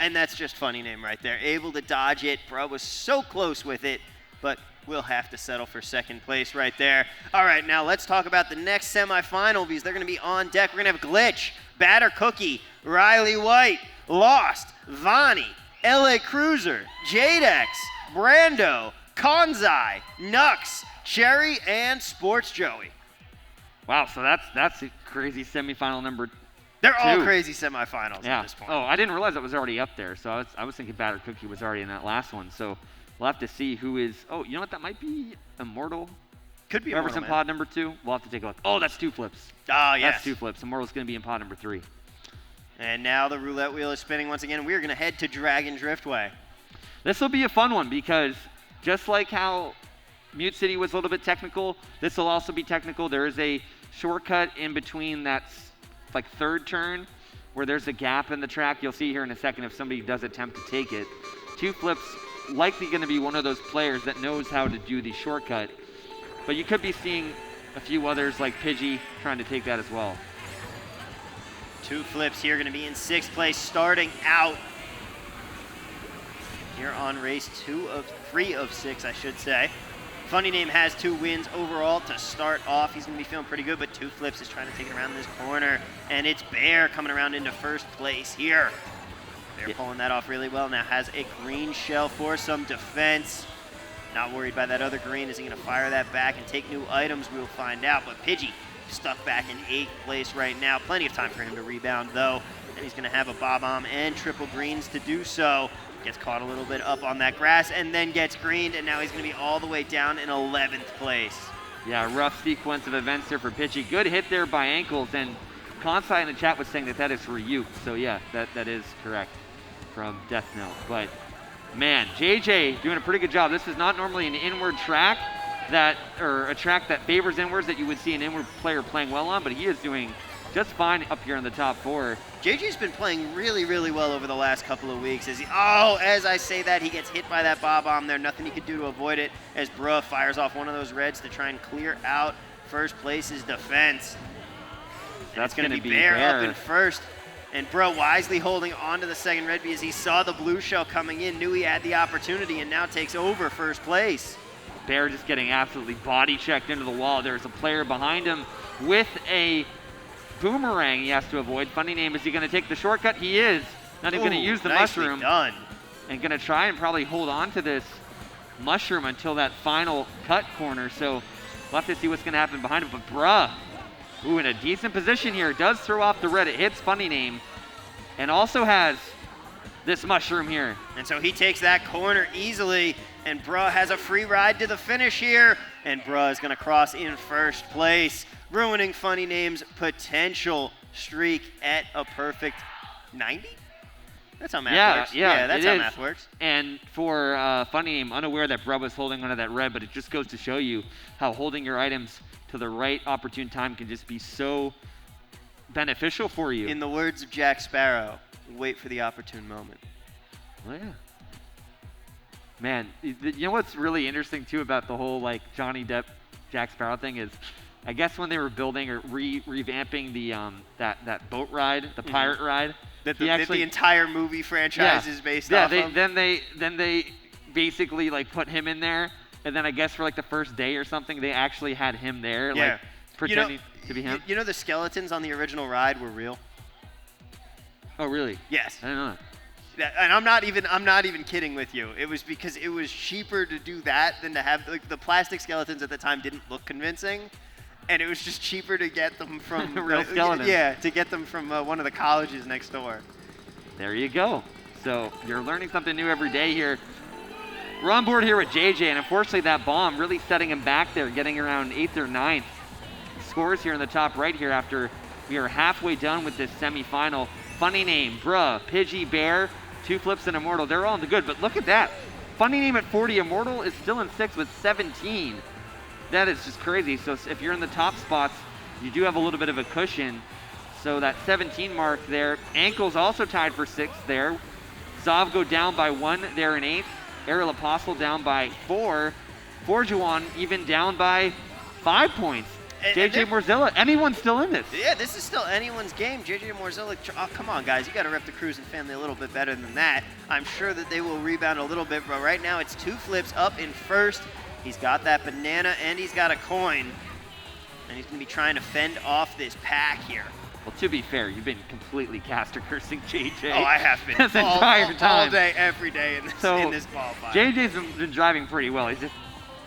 And that's just funny name right there. Able to dodge it. Bruh was so close with it, but we'll have to settle for 2nd place right there. All right, now let's talk about the next semifinal, because they're going to be on deck. We're going to have Glitch, Batter Cookie, Riley White, Lost, Vonnie, LA Cruiser, Jadex, Brando, Konzai, Nux, Cherry, and Sports Joey. Wow, so that's a crazy semifinal number 2. They're all crazy semifinals at this point. Oh, I didn't realize it was already up there, so I was thinking Batter Cookie was already in that last one. So we'll have to see who is. Oh, you know what? That might be Immortal. Could be whoever's in pod number 2. We'll have to take a look. Oh, that's 2 flips. Oh, yes. That's 2 flips. Immortal's going to be in pod number 3. And now the roulette wheel is spinning once again. We are going to head to Dragon Driftway. This will be a fun one because just like how Mute City was a little bit technical, this will also be technical. There is a shortcut in between that like 3rd turn where there's a gap in the track. You'll see here in a second if somebody does attempt to take it. 2 flips, likely going to be one of those players that knows how to do the shortcut. But you could be seeing a few others like Pidgey trying to take that as well. 2 flips here, going to be in 6th place starting out here on race 3 of 6, I should say. Funny Name has 2 wins overall to start off. He's going to be feeling pretty good, but Two Flips is trying to take it around this corner. And it's Bear coming around into first place here. Bear pulling that off really well. Now has a green shell for some defense. Not worried by that other green. Is he going to fire that back and take new items? We'll find out. But Pidgey stuck back in 8th place right now. Plenty of time for him to rebound, though. And he's going to have a bob-omb and triple greens to do so. Gets caught a little bit up on that grass and then gets greened, and now he's going to be all the way down in 11th place. Yeah, rough sequence of events there for Pidgey. Good hit there by Ankles, and Kansai in the chat was saying that that is for you. So yeah, that is correct from Death Note. But man, JJ doing a pretty good job. This is not normally an inward track or a track that favors inwards that you would see an inward player playing well on, but he is doing just fine up here in the top 4. JJ's been playing really, really well over the last couple of weeks. As I say that, he gets hit by that bob-omb there. Nothing he could do to avoid it as Bruh fires off one of those reds to try and clear out first place's defense. That's going to be Bear up in first. And Bruh wisely holding on to the second red because he saw the blue shell coming in, knew he had the opportunity, and now takes over first place. Bear just getting absolutely body checked into the wall. There's a player behind him with a boomerang he has to avoid. Funny Name, is he going to take the shortcut? He is. Not even going to use the mushroom. Done. And going to try and probably hold on to this mushroom until that final cut corner. So we'll have to see what's going to happen behind him. But Bruh, in a decent position here. Does throw off the red. It hits Funny Name. And also has this mushroom here. And so he takes that corner easily. And Bruh has a free ride to the finish here. And Bruh is going to cross in first place, ruining Funny Name's potential streak at a perfect 90? That's how math works. Yeah, that's how math works. And for Funny Name, unaware that Bruh was holding onto that red, but it just goes to show you how holding your items to the right opportune time can just be so beneficial for you. In the words of Jack Sparrow, wait for the opportune moment. Well, yeah. Man, you know what's really interesting too about the whole like Johnny Depp, Jack Sparrow thing is, I guess when they were building or revamping the that boat ride, the pirate ride, that the entire movie franchise is based off of. Then they basically like put him in there, and then I guess for like the first day or something, they actually had him there, like pretending to be him. You know the skeletons on the original ride were real? Oh really? Yes. I didn't know that. And I'm not even kidding with you. It was because it was cheaper to do that than to have the plastic skeletons at the time didn't look convincing, and it was just cheaper to get them from real skeletons. Yeah, to get them from one of the colleges next door. There you go. So you're learning something new every day here. We're on board here with JJ, and unfortunately that bomb really setting him back there, getting around 8th or 9th. Scores here in the top right here after we are halfway done with this semifinal. Funny Name, Bruh, Pidgey, Bear, Two Flips, and Immortal. They're all in the good, but look at that. Funny Name at 40. Immortal is still in 6th with 17. That is just crazy. So if you're in the top spots, you do have a little bit of a cushion. So that 17 mark there. Ankles also tied for 6th there. Zavgo down by 1 there in 8th. Ariel Apostle down by 4. Forjuan even down by 5 points. JJ Morzilla, anyone's still in this. Yeah, this is still anyone's game. JJ Morzilla, oh, come on, guys. You got to rep the Cruising family a little bit better than that. I'm sure that they will rebound a little bit, but right now it's Two Flips up in first. He's got that banana and he's got a coin. And he's going to be trying to fend off this pack here. Well, to be fair, you've been completely caster cursing JJ. Oh, I have been. This entire time. All day, every day in this qualifier. JJ's been driving pretty well. He's just,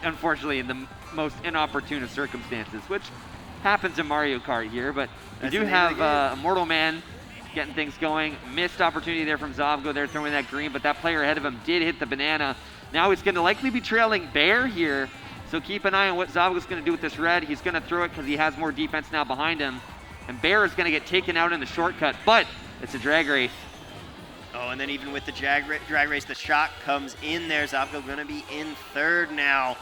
unfortunately, in the most inopportune of circumstances, which happens in Mario Kart here, but you do have Immortal Man getting things going. Missed opportunity there from Zavgo there throwing that green, but that player ahead of him did hit the banana. Now he's going to likely be trailing Bear here, so keep an eye on what Zavgo's going to do with this red. He's going to throw it because he has more defense now behind him, and Bear is going to get taken out in the shortcut, but it's a drag race. Oh, and then even with the drag race, the shot comes in there. Zavgo going to be in third now.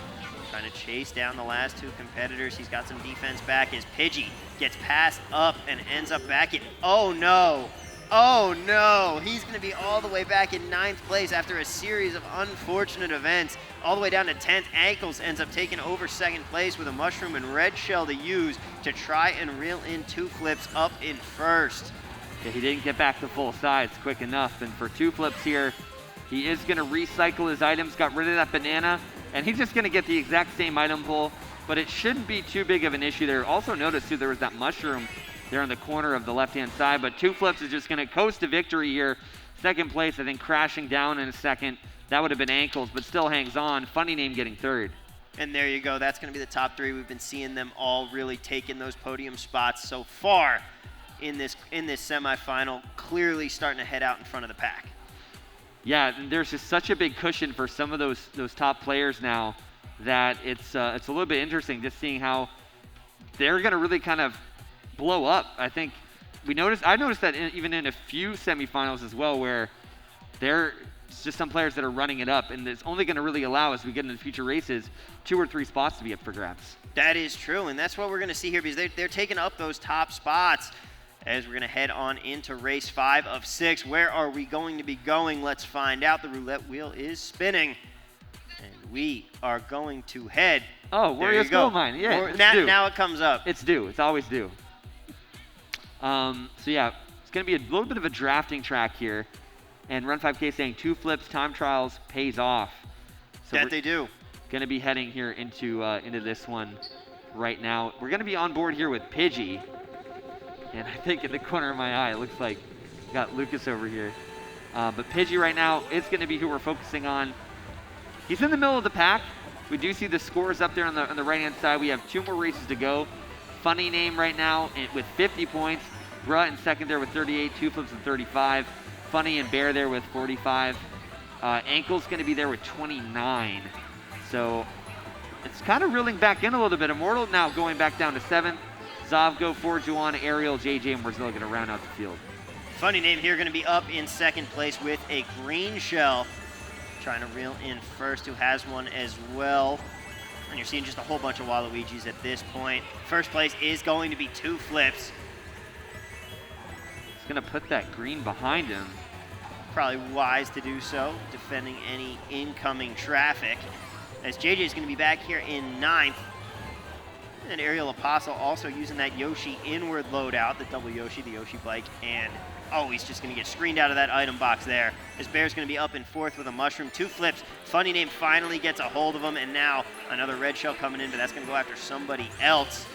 Trying to chase down the last 2 competitors. He's got some defense back as Pidgey gets passed up and ends up back in. Oh no. Oh no. He's going to be all the way back in 9th place after a series of unfortunate events. All the way down to 10th. Ankles ends up taking over 2nd place with a mushroom and red shell to use to try and reel in Two Flips up in first. Yeah, he didn't get back to full size quick enough. And for Two Flips here, he is going to recycle his items. Got rid of that banana. and he's just going to get the exact same item pull, but it shouldn't be too big of an issue there. Also notice, too, there was that mushroom there in the corner of the left-hand side, but Two Flips is just going to coast to victory here. Second place, I think, crashing down in a second. That would have been ankles, but still hangs on. Funny Name getting third. And there you go. That's going to be the top three. We've been seeing them all really taking those podium spots so far in this semifinal, clearly starting to head out in front of the pack. Yeah, and there's just such a big cushion for some of those top players now that it's a little bit interesting just seeing how they're going to really kind of blow up. I think I noticed that even in a few semifinals as well, where there's just some players that are running it up, and it's only going to really allow, as we get into future races, 2 or 3 spots to be up for grabs. That is true, and that's what we're going to see here, because they're taking up those top spots as we're going to head on into race 5 of 6. Where are we going to be going? Let's find out. The roulette wheel is spinning, and we are going to head. Oh, Warriors Gold Mine. Yeah, now it comes up. It's due. It's always due. So yeah, it's going to be a little bit of a drafting track here, and Run 5K saying Two Flips time trials pays off. So that they do. Going to be heading here into this one right now. We're going to be on board here with Pidgey. And I think in the corner of my eye, it looks like we got Lucas over here. But Pidgey right now is going to be who we're focusing on. He's in the middle of the pack. We do see the scores up there on the right-hand side. We have 2 more races to go. Funny Name right now with 50 points. Bruh in second there with 38. Two Flips with 35. Funny and Bear there with 45. Ankle's going to be there with 29. So it's kind of reeling back in a little bit. Immortal now going back down to 7th. Zavgo, Forjuan, Ariel, JJ, and Brazil going to round out the field. Funny Name here going to be up in second place with a green shell. Trying to reel in first, who has one as well. And you're seeing just a whole bunch of Waluigis at this point. First place is going to be Two Flips. He's going to put that green behind him. Probably wise to do so, defending any incoming traffic. As JJ is going to be back here in 9th. And Aerial Apostle also using that Yoshi inward loadout, the double Yoshi, the Yoshi bike, and he's just going to get screened out of that item box there. As Bear's going to be up in 4th with a mushroom. Two Flips. Funny Name finally gets a hold of him, and now another red shell coming in, but that's going to go after somebody else.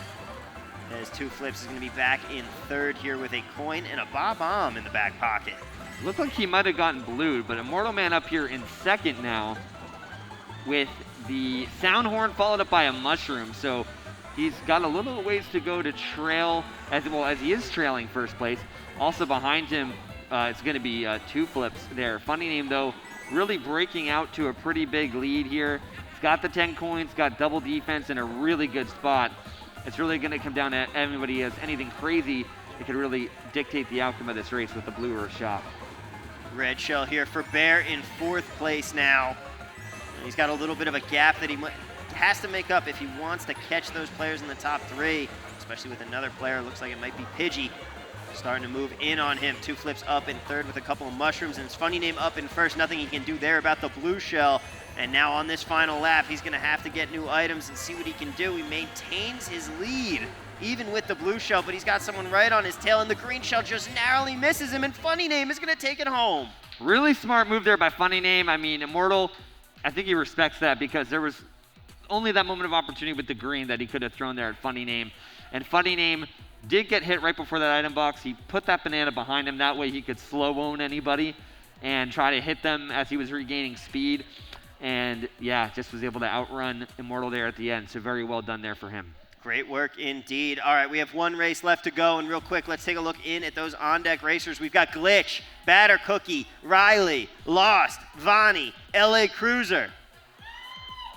As Two Flips is going to be back in 3rd here with a coin and a Bob-omb in the back pocket. Looked like he might have gotten blued, but Immortal Man up here in 2nd now with the sound horn followed up by a mushroom. So he's got a little ways to go to trail, as he is trailing first place. Also behind him, it's going to be Two Flips there. Funny Name, though, really breaking out to a pretty big lead here. He's got the 10 coins, got double defense in a really good spot. It's really going to come down to anybody has anything crazy that could really dictate the outcome of this race with a blue or a shot. Red shell here for Bear in 4th place now. And he's got a little bit of a gap that he has to make up if he wants to catch those players in the top 3, especially with another player. Looks like it might be Pidgey starting to move in on him. Two Flips up in 3rd with a couple of mushrooms, and his Funny Name up in 1st. Nothing he can do there about the blue shell. And now on this final lap, he's going to have to get new items and see what he can do. He maintains his lead, even with the blue shell, but he's got someone right on his tail, and the green shell just narrowly misses him, and Funny Name is going to take it home. Really smart move there by Funny Name. I mean, Immortal, I think he respects that because there was only that moment of opportunity with the green that he could have thrown there at Funny Name. And Funny Name did get hit right before that item box. He put that banana behind him. That way he could slow own anybody and try to hit them as he was regaining speed. And yeah, just was able to outrun Immortal there at the end. So very well done there for him. Great work indeed. All right, we have one race left to go, and real quick, let's take a look in at those on-deck racers. We've got Glitch, Batter Cookie, Riley, Lost, Vonnie, LA Cruiser,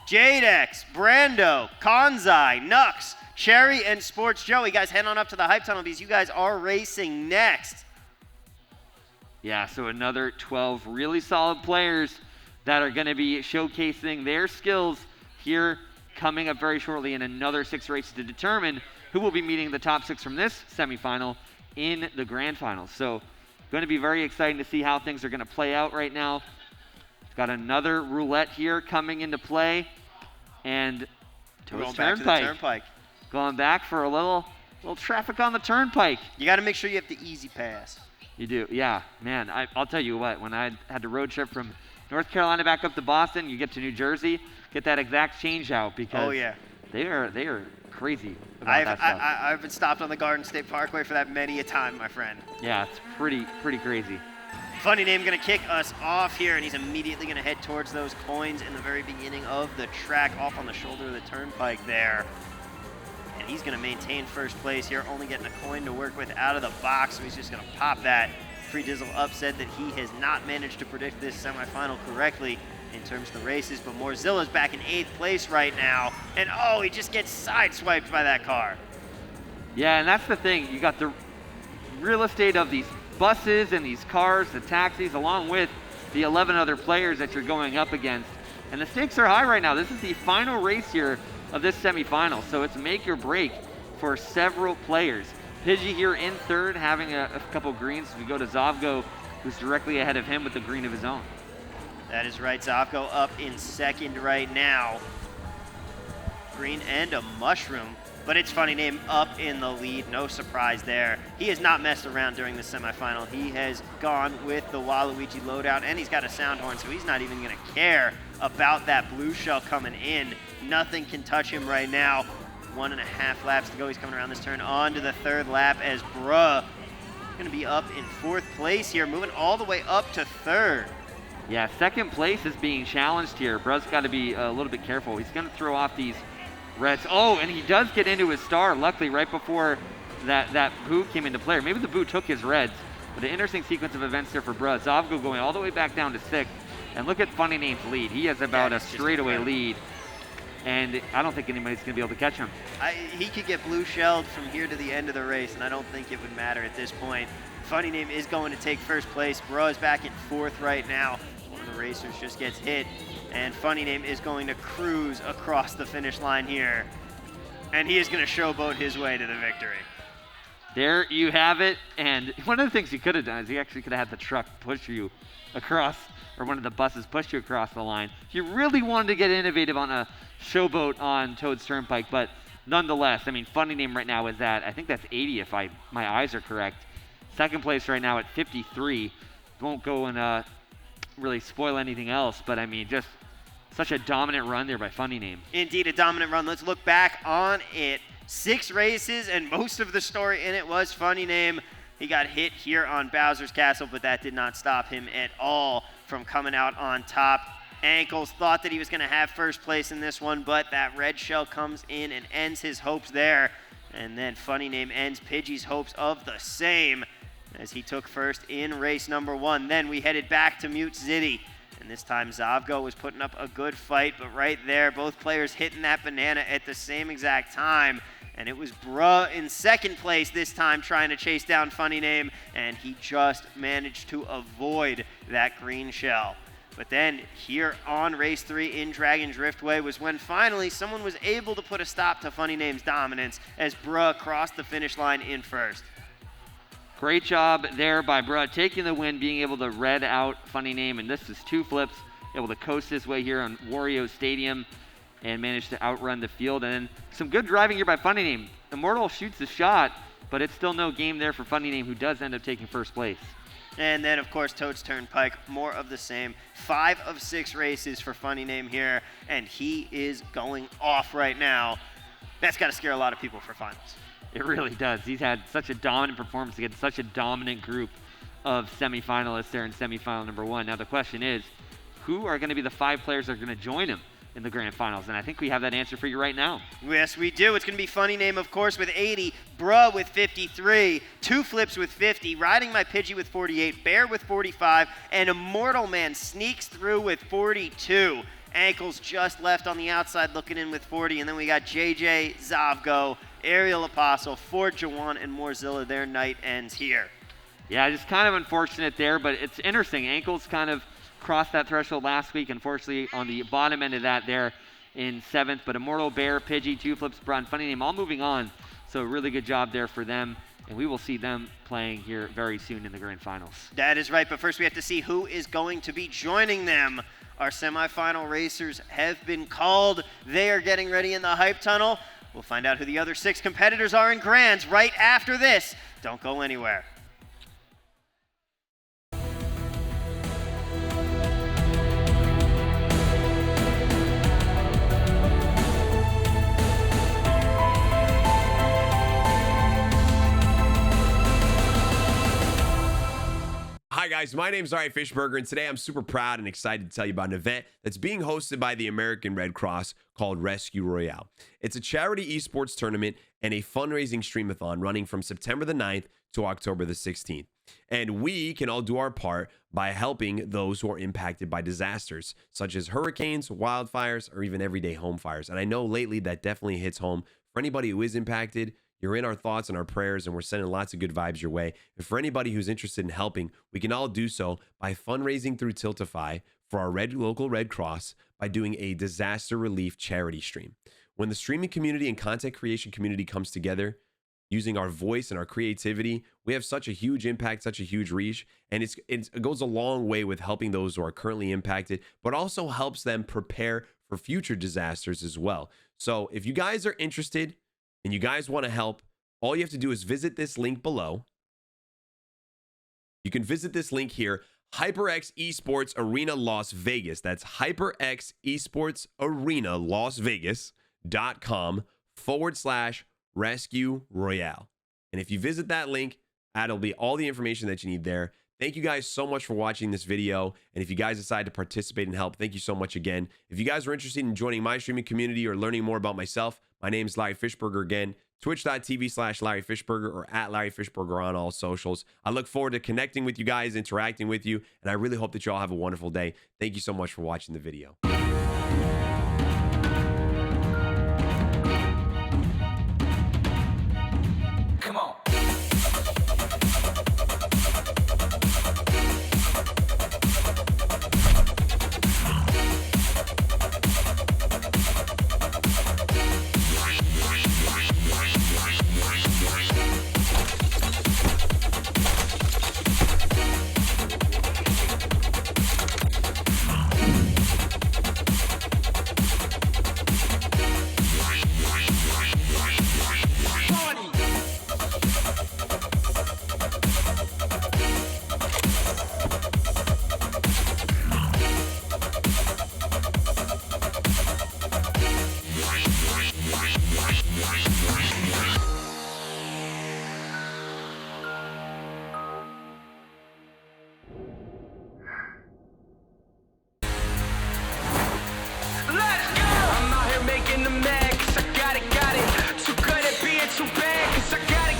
Jadex, Brando, Konzai, Nux, Cherry, and Sports Joey. Guys, head on up to the Hype Tunnel because you guys are racing next. Yeah, so another 12 really solid players that are going to be showcasing their skills here coming up very shortly in another 6 races to determine who will be meeting the top 6 from this semifinal in the grand final. So going to be very exciting to see how things are going to play out right now. Got another roulette here coming into play, and going back to the turnpike. Going back for a little traffic on the turnpike. You got to make sure you have the easy pass. You do, yeah, man. I'll tell you what. When I had to road trip from North Carolina back up to Boston, you get to New Jersey, get that exact change out because they are crazy about that stuff. I've been stopped on the Garden State Parkway for that many a time, my friend. Yeah, it's pretty crazy. Funny Name going to kick us off here, and he's immediately going to head towards those coins in the very beginning of the track, off on the shoulder of the turnpike there. And he's going to maintain first place here, only getting a coin to work with out of the box, so he's just going to pop that. Free Dizzle upset that he has not managed to predict this semifinal correctly in terms of the races, but Morzilla's back in 8th place right now, and he just gets sideswiped by that car. Yeah, and that's the thing. You got the real estate of these buses and these cars, the taxis, along with the 11 other players that you're going up against. And the stakes are high right now. This is the final race here of this semifinal, so it's make or break for several players. Pidgey here in 3rd, having a couple greens. We go to Zavgo, who's directly ahead of him with the green of his own. That is right. Zavgo up in 2nd right now. Green and a mushroom. But it's Funny Name up in the lead. No surprise there. He has not messed around during the semifinal. He has gone with the Waluigi loadout, and he's got a sound horn, so he's not even going to care about that blue shell coming in. Nothing can touch him right now. 1.5 laps to go. He's coming around this turn on to the 3rd lap as Bruh going to be up in 4th place here, moving all the way up to 3rd. Yeah, 2nd place is being challenged here. Bruh's got to be a little bit careful. He's going to throw off these reds. Oh, and he does get into his star, luckily, right before that boo came into play. Maybe the boo took his reds. But an interesting sequence of events here for Bruh. Zavgo going all the way back down to 6th. And look at Funny Name's lead. He has about a straightaway lead. And I don't think anybody's going to be able to catch him. He could get blue shelled from here to the end of the race, and I don't think it would matter at this point. Funny Name is going to take first place. Bruh is back in 4th right now. One of the racers just gets hit, and Funny Name is going to cruise across the finish line here. And he is going to showboat his way to the victory. There you have it. And one of the things he could have done is he actually could have had the truck push you across, or one of the buses push you across the line. He really wanted to get innovative on a showboat on Toad's Turnpike, but nonetheless, I mean, Funny Name right now is at, I think that's 80 if my eyes are correct. 2nd place right now at 53. Won't go and really spoil anything else, but I mean, just such a dominant run there by Funny Name. Indeed, a dominant run. Let's look back on it. 6 races, and most of the story in it was Funny Name. He got hit here on Bowser's Castle, but that did not stop him at all from coming out on top. Ankles thought that he was going to have first place in this one, but that red shell comes in and ends his hopes there. And then Funny Name ends Pidgey's hopes of the same as he took first in race number 1. Then we headed back to Mute City, and this time Zavgo was putting up a good fight, but right there, both players hitting that banana at the same exact time. And it was Bruh in 2nd place this time trying to chase down Funny Name, and he just managed to avoid that green shell. But then here on race 3 in Dragon Driftway was when finally someone was able to put a stop to Funny Name's dominance as Bruh crossed the finish line in 1st. Great job there by Bruh, taking the win, being able to red out Funny Name, and this is 2 flips, able to coast his way here on Wario Stadium and managed to outrun the field. And some good driving here by Funny Name. Immortal shoots the shot, but it's still no game there for Funny Name, who does end up taking first place. And then, of course, Toad's Turnpike, more of the same. 5 of 6 races for Funny Name here, and he is going off right now. That's got to scare a lot of people for finals. It really does. He's had such a dominant performance against such a dominant group of semifinalists there in semifinal number 1. Now the question is, who are going to be the 5 players that are going to join him in the grand finals? And I think we have that answer for you right now. Yes, we do. It's going to be Funny Name, of course, with 80, Bruh with 53, 2 Flips with 50, Riding My Pidgey with 48, Bear with 45, and Immortal Man sneaks through with 42. Ankles just left on the outside looking in with 40, and then we got JJ, Zavgo, Aerial Apostle, Ford Jawan, and Morzilla. Their night ends here. Yeah, just kind of unfortunate there, but it's interesting. Ankles kind of crossed that threshold last week, unfortunately, on the bottom end of that there in 7th. But Immortal, Bear, Pidgey, 2 Flips, Braun, Funny Name, all moving on. So really good job there for them. And we will see them playing here very soon in the grand finals. That is right, but first we have to see who is going to be joining them. Our semifinal racers have been called. They are getting ready in the hype tunnel. We'll find out who the other 6 competitors are in grands right after this. Don't go anywhere. guys, my name's Ari Fishburger, and today I'm super proud and excited to tell you about an event that's being hosted by the American Red Cross called Rescue Royale. It's a charity esports tournament and a fundraising streamathon running from September the 9th to October the 16th. And we can all do our part by helping those who are impacted by disasters, such as hurricanes, wildfires, or even everyday home fires. And I know lately that definitely hits home. For anybody who is impacted, you're in our thoughts and our prayers, and we're sending lots of good vibes your way. And for anybody who's interested in helping, we can all do so by fundraising through Tiltify for our local Red Cross by doing a disaster relief charity stream. When the streaming community and content creation community comes together, using our voice and our creativity, we have such a huge impact, such a huge reach, and it goes a long way with helping those who are currently impacted, but also helps them prepare for future disasters as well. So if you guys are interested, and you guys want to help, all you have to do is visit this link below. You can visit this link here, HyperX Esports Arena Las Vegas. That's HyperX Esports Arena Las Vegas.com/Rescue Royale. And if you visit that link, that'll be all the information that you need there. Thank you guys so much for watching this video. And if you guys decide to participate and help, thank you so much again. If you guys are interested in joining my streaming community or learning more about myself, my name is Larry Fishburger again, twitch.tv/Larry Fishburger or at Larry Fishburger on all socials. I look forward to connecting with you guys, interacting with you, and I really hope that you all have a wonderful day. Thank you so much for watching the video. Come on. Making the mad, cause I got it. Too good at being too bad, cause I got it.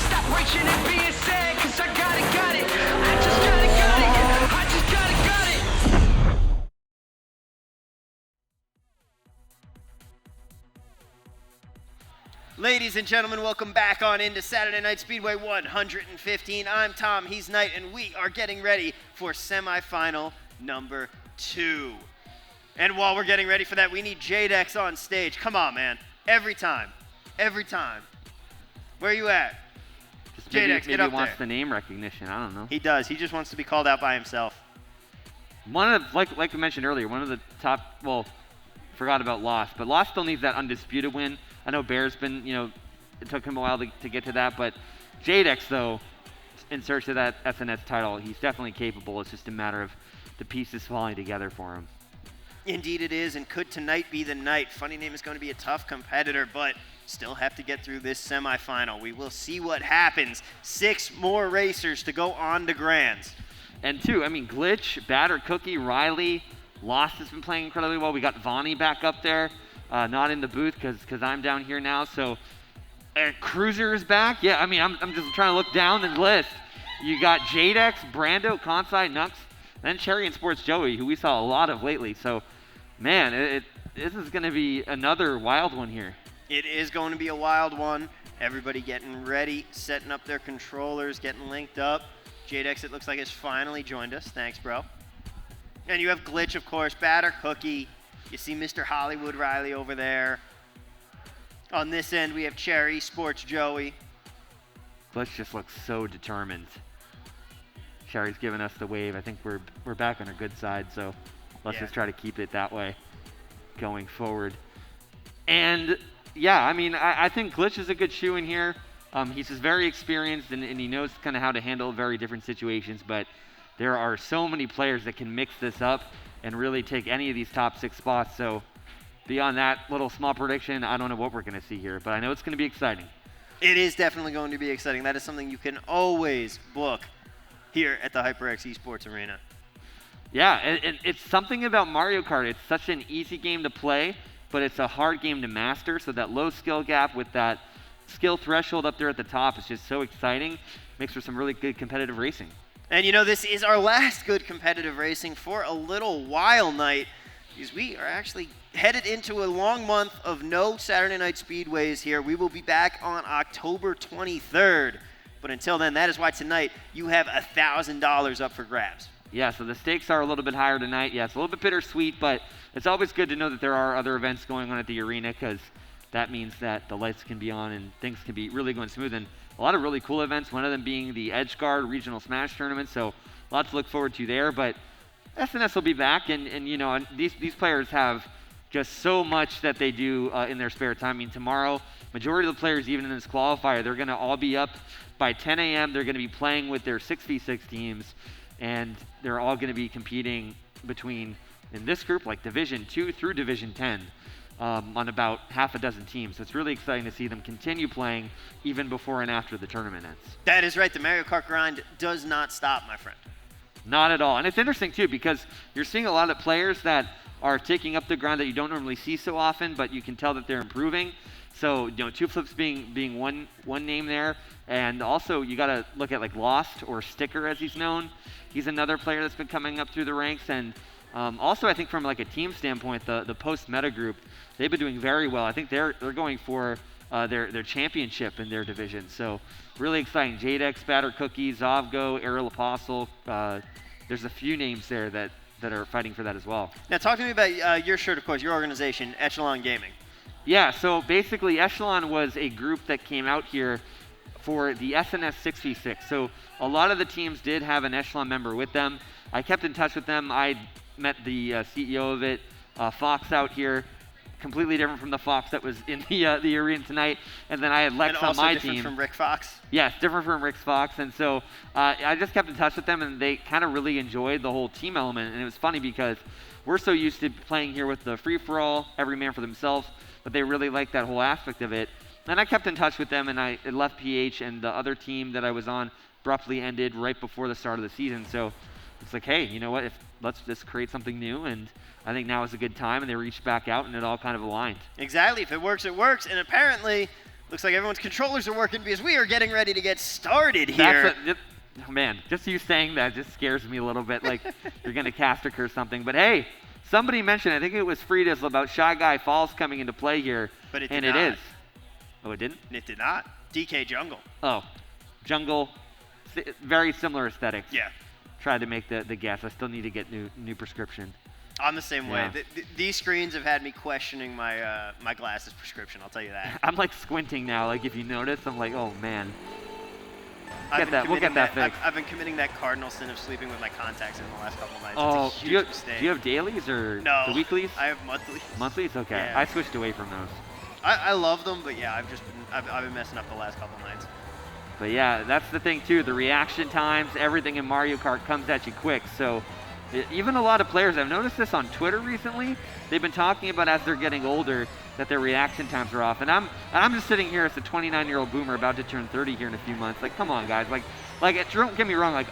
Stop reaching and being sad, cause I got it. I just got it. I just got it. Ladies and gentlemen, welcome back on into Saturday Night Speedway 115. I'm Tom, he's Knight, and we are getting ready for semifinal number 2. And while we're getting ready for that, we need Jadex on stage. Come on, man. Every time. Where are you at? Jadex, get up he wants there. the name recognition. I don't know. He does. He just wants to be called out by himself. One of the, like I mentioned earlier, one of the top. Well, forgot about Lost, but Lost still needs that undisputed win. I know Bear's been, it took him a while to get to that, but Jadex though, in search of that SNS title, he's definitely capable. It's just a matter of the pieces falling together for him. Indeed it is, and could tonight be the night? Funny Name is going to be a tough competitor, but still have to get through this semifinal. We will see what happens. 6 more racers to go on to Grands. And 2, Glitch, Batter, Cookie, Riley, Lost has been playing incredibly well. We got Vonnie back up there, not in the booth because I'm down here now. So Cruiser is back. Yeah, I'm just trying to look down the list. You got Jadex, Brando, Kansai, Nux, then Cherry and Sports Joey, who we saw a lot of lately. So, man, this is going to be another wild one here. It is going to be a wild one. Everybody getting ready, setting up their controllers, getting linked up. Jadex, it looks like, has finally joined us. Thanks, bro. And you have Glitch, of course, Batter, Cookie. You see Mr. Hollywood Riley over there. On this end, we have Cherry, Sports Joey. Glitch just looks so determined. Cherry's giving us the wave. I think we're back on our good side, so let's just try to keep it that way going forward. And yeah, I think Glitch is a good shoe in here. He's just very experienced and he knows kind of how to handle very different situations, but there are so many players that can mix this up and really take any of these top 6 spots. So beyond that little small prediction, I don't know what we're going to see here, but I know it's going to be exciting. It is definitely going to be exciting. That is something you can always book here at the HyperX Esports Arena. Yeah, and it's something about Mario Kart. It's such an easy game to play, but it's a hard game to master. So that low skill gap with that skill threshold up there at the top is just so exciting. Makes for some really good competitive racing. And you know, this is our last good competitive racing for a little while night, because we are actually headed into a long month of no Saturday night speedways here. We will be back on October 23rd. But until then, that is why tonight you have $1,000 up for grabs. Yeah, so the stakes are a little bit higher tonight. Yeah, it's a little bit bittersweet, but it's always good to know that there are other events going on at the arena, because that means that the lights can be on and things can be really going smooth. And a lot of really cool events, one of them being the EdgeGuard Regional Smash Tournament, so lots to look forward to there. But SNS will be back, and you know, these players have just so much that they do in their spare time. I mean, tomorrow, majority of the players, even in this qualifier, they're going to all be up by 10 a.m. They're going to be playing with their 6v6 teams, and they're all going to be competing between, in this group, like Division 2 through Division 10. On about half a dozen teams. So it's really exciting to see them continue playing even before and after the tournament ends. That is right. The Mario Kart grind does not stop, my friend. Not at all. And it's interesting, too, because you're seeing a lot of players that are taking up the grind that you don't normally see so often, but you can tell that they're improving. So, you know, Two Flips being one name there. And also, you got to look at, like, Lost, or Sticker, as he's known. He's another player that's been coming up through the ranks. And also, I think from, like, a team standpoint, the post-meta group, they've been doing very well. I think they're going for their championship in their division. So really exciting. Jadex, Batter Cookie, Zovgo, Aerial Apostle. There's a few names there that are fighting for that as well. Now talk to me about your shirt, of course, your organization, Echelon Gaming. Yeah, so basically Echelon was a group that came out here for the SNS 6v6. So a lot of the teams did have an Echelon member with them. I kept in touch with them. I met the CEO of it, Fox, out here. Completely different from the Fox that was in the arena tonight. And then I had Lex on my team. And also different from Rick Fox? Yes, different from Rick Fox. And so I just kept in touch with them, and they kind of really enjoyed the whole team element. And it was funny because we're so used to playing here with the free-for-all, every man for themselves, but they really liked that whole aspect of it. And I kept in touch with them, and I left PH, and the other team that I was on abruptly ended right before the start of the season. So it's like, hey, you know what? Let's just create something new, and I think now is a good time, and they reached back out, and it all kind of aligned. Exactly. If it works, it works. And apparently, looks like everyone's controllers are working, because we are getting ready to get started here. Man, just you saying that just scares me a little bit, like you're going to cast a curse something. But hey, somebody mentioned, I think it was Friedis, about Shy Guy Falls coming into play here. But it did and not. it is. Oh, it didn't? It did not. DK Jungle. Oh, Jungle, very similar aesthetics. Yeah. Tried to make the guess. I still need to get new prescription. I'm the same way. Yeah. These screens have had me questioning my my glasses prescription, I'll tell you that. I'm like squinting now, like if you notice, I'm like, oh man. We'll get that fixed. I've been committing that cardinal sin of sleeping with my contacts in the last couple of nights. Oh, it's a huge mistake. Do you have dailies or no, the weeklies? I have monthlies. Monthlies? Okay. Yeah. I switched away from those. I love them, but yeah, I've been messing up the last couple of nights. But yeah, that's the thing too. The reaction times, everything in Mario Kart comes at you quick. So even a lot of players, I've noticed this on Twitter recently, they've been talking about as they're getting older that their reaction times are off. And I'm just sitting here as a 29-year-old boomer about to turn 30 here in a few months. Like, come on, guys. Like don't get me wrong. Like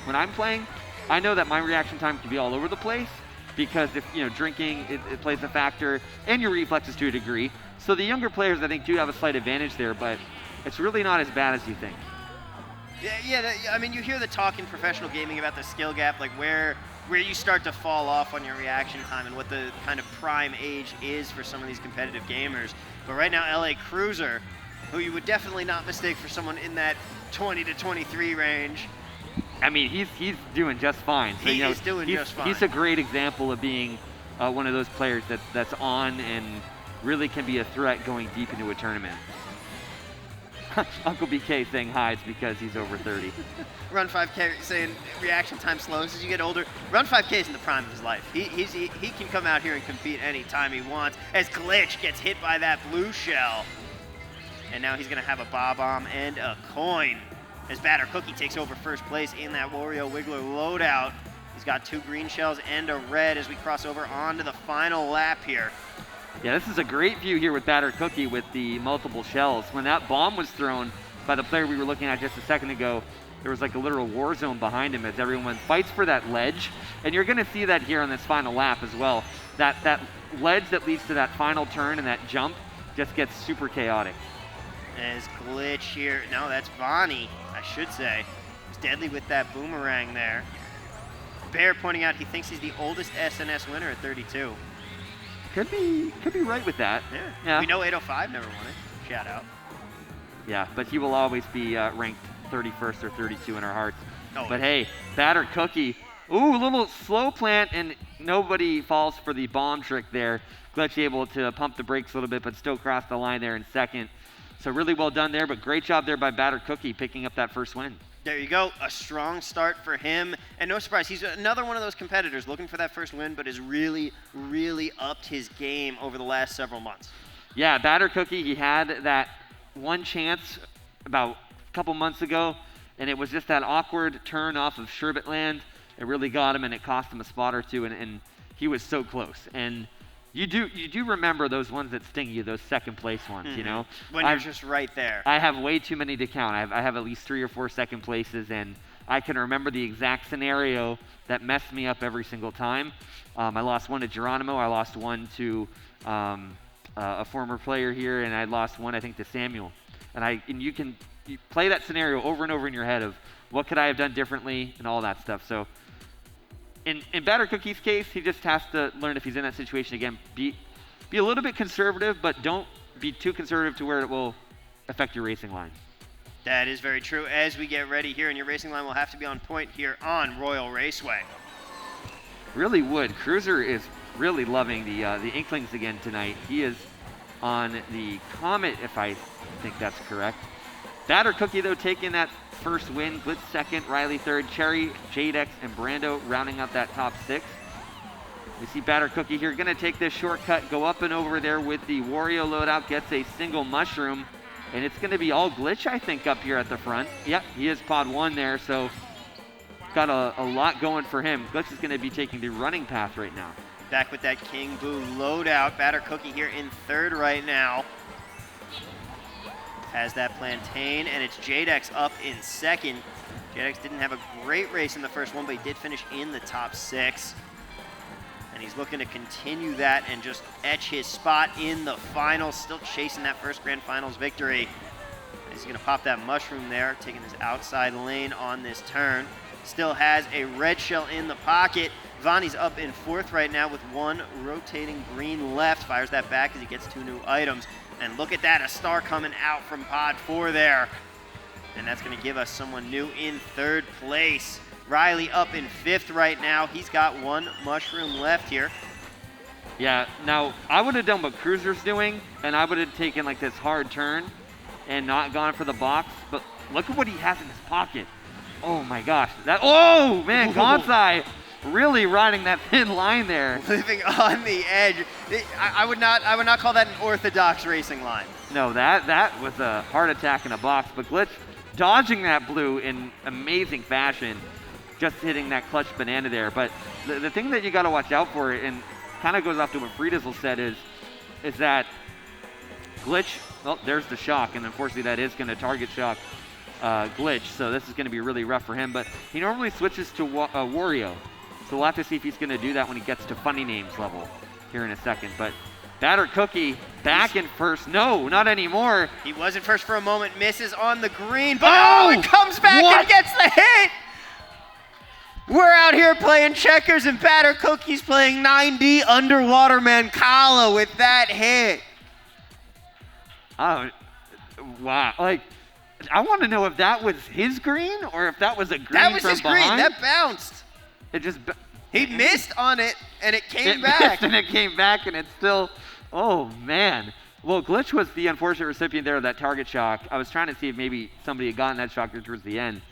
when I'm playing, I know that my reaction time can be all over the place because if drinking it plays a factor, and your reflexes to a degree. So the younger players, I think, do have a slight advantage there, but it's really not as bad as you think. Yeah. I mean, you hear the talk in professional gaming about the skill gap, like where you start to fall off on your reaction time and what the kind of prime age is for some of these competitive gamers. But right now, LA Cruiser, who you would definitely not mistake for someone in that 20 to 23 range. I mean, he's doing just fine. So, he's doing just fine. He's a great example of being one of those players that's on and really can be a threat going deep into a tournament. Uncle BK saying hides because he's over 30. Run 5K saying reaction time slows as you get older. Run 5K is in the prime of his life. He can come out here and compete anytime he wants. As Glitch gets hit by that blue shell. And now he's going to have a Bob-Omb and a coin. As Batter Cookie takes over first place in that Wario Wiggler loadout. He's got 2 green shells and a red as we cross over onto the final lap here. Yeah, this is a great view here with Batter Cookie with the multiple shells. When that bomb was thrown by the player we were looking at just a second ago. There was like a literal war zone behind him as everyone fights for that ledge. And you're going to see that here on this final lap as well. That ledge that leads to that final turn and that jump just gets super chaotic. As Glitch here, no, that's Vonnie, I should say. He's deadly with that boomerang there. Bear pointing out he thinks he's the oldest SNS winner at 32. Could be right with that. Yeah. We know 805 never won it. Shout out. Yeah, but he will always be ranked 31st or 32 in our hearts. Oh, but hey, Batter Cookie. Ooh, a little slow plant, and nobody falls for the bomb trick there. Glitch able to pump the brakes a little bit, but still cross the line there in second. So really well done there, but great job there by Batter Cookie picking up that first win. There you go, a strong start for him. And no surprise, he's another one of those competitors looking for that first win, but has really, really upped his game over the last several months. Yeah, Batter Cookie, he had that one chance about a couple months ago, and it was just that awkward turn off of Sherbetland. It really got him, and it cost him a spot or two, and he was so close. And you do remember those ones that sting you, those second place ones, you know? When you're just right there. I have way too many to count. I have at least 3 or 4 second places, and I can remember the exact scenario that messed me up every single time. I lost one to Geronimo. I lost one to a former player here, and I lost one, I think, to Samuel. And you play that scenario over and over in your head of what could I have done differently and all that stuff. So in Batter Cookie's case, he just has to learn if he's in that situation again, be a little bit conservative, but don't be too conservative to where it will affect your racing line. That is very true. As we get ready here, and your racing line will have to be on point here on Royal Raceway. Really would. Cruiser is really loving the Inklings again tonight. He is on the Comet, if I think that's correct. Batter Cookie, though, taking that first win. Glitch second, Riley third, Cherry, Jadex, and Brando rounding out that top 6. We see Batter Cookie here going to take this shortcut, go up and over there with the Wario loadout, gets a single mushroom, and it's going to be all Glitch, I think, up here at the front. Yep, he is pod 1 there, so got a lot going for him. Glitch is going to be taking the running path right now. Back with that King Boo loadout. Batter Cookie here in third right now. Has that Plantain, and it's Jadex up in second. Jadex didn't have a great race in the first one, but he did finish in the top 6. And he's looking to continue that and just etch his spot in the finals, still chasing that first Grand Finals victory. He's gonna pop that mushroom there, taking his outside lane on this turn. Still has a red shell in the pocket. Vonnie's up in fourth right now with 1 rotating green left. Fires that back as he gets 2 new items. And look at that, a star coming out from pod 4 there. And that's gonna give us someone new in third place. Riley up in 5th right now. He's got 1 mushroom left here. Yeah, now I would have done what Cruiser's doing, and I would have taken like this hard turn and not gone for the box, but look at what he has in his pocket. Oh my gosh, oh man, Gonzai really riding that thin line there. Living on the edge. I would not call that an orthodox racing line. No, that was a heart attack in a box, but Glitch dodging that blue in amazing fashion, just hitting that clutch banana there. But the thing that you got to watch out for, and kind of goes off to what Friedel said, is that Glitch, well, there's the shock, and unfortunately that is going to target shock Glitch, so this is going to be really rough for him. But he normally switches to Wario, so we'll have to see if he's going to do that when he gets to funny names level here in a second. But Batter Cookie back in first. No, not anymore. He was in first for a moment, misses on the green, but it comes back and gets the hit. We're out here playing checkers, and Batter Cookie's playing 9D Underwater Mancala with that hit. Oh, wow. Like, I want to know if that was his green or if that was a green from behind. That was his green. That bounced. It just... He missed on it, and it came back. back. And it came back, and it's still... Oh, man. Well, Glitch was the unfortunate recipient there of that target shock. I was trying to see if maybe somebody had gotten that shock towards the end.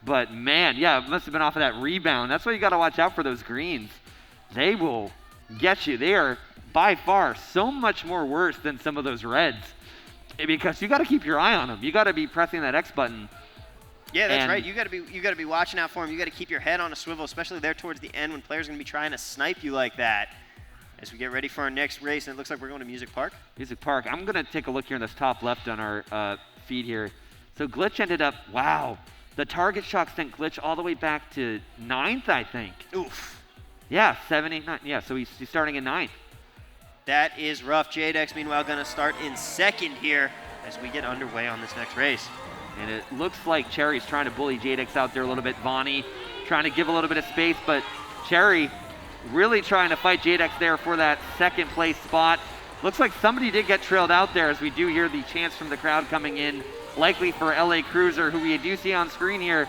But, man, yeah, it must have been off of that rebound. That's why you got to watch out for those greens. They will get you. They are, by far, so much more worse than some of those reds. Because you got to keep your eye on them. You got to be pressing that X button. Yeah, that's right. You got to be watching out for him. You got to keep your head on a swivel, especially there towards the end when players are going to be trying to snipe you like that. As we get ready for our next race, and it looks like we're going to Music Park. Music Park. I'm going to take a look here in this top left on our feed here. So Glitch ended up, wow, the target shock sent Glitch all the way back to 9th, I think. Oof. Yeah, 7, 8, 9. Yeah, so he's starting in 9th. That is rough. Jadex, meanwhile, going to start in 2nd here as we get underway on this next race. And it looks like Cherry's trying to bully Jadex out there a little bit. Vonnie trying to give a little bit of space, but Cherry really trying to fight Jadex there for that 2nd place spot. Looks like somebody did get trailed out there, as we do hear the chants from the crowd coming in, likely for LA Cruiser, who we do see on screen here,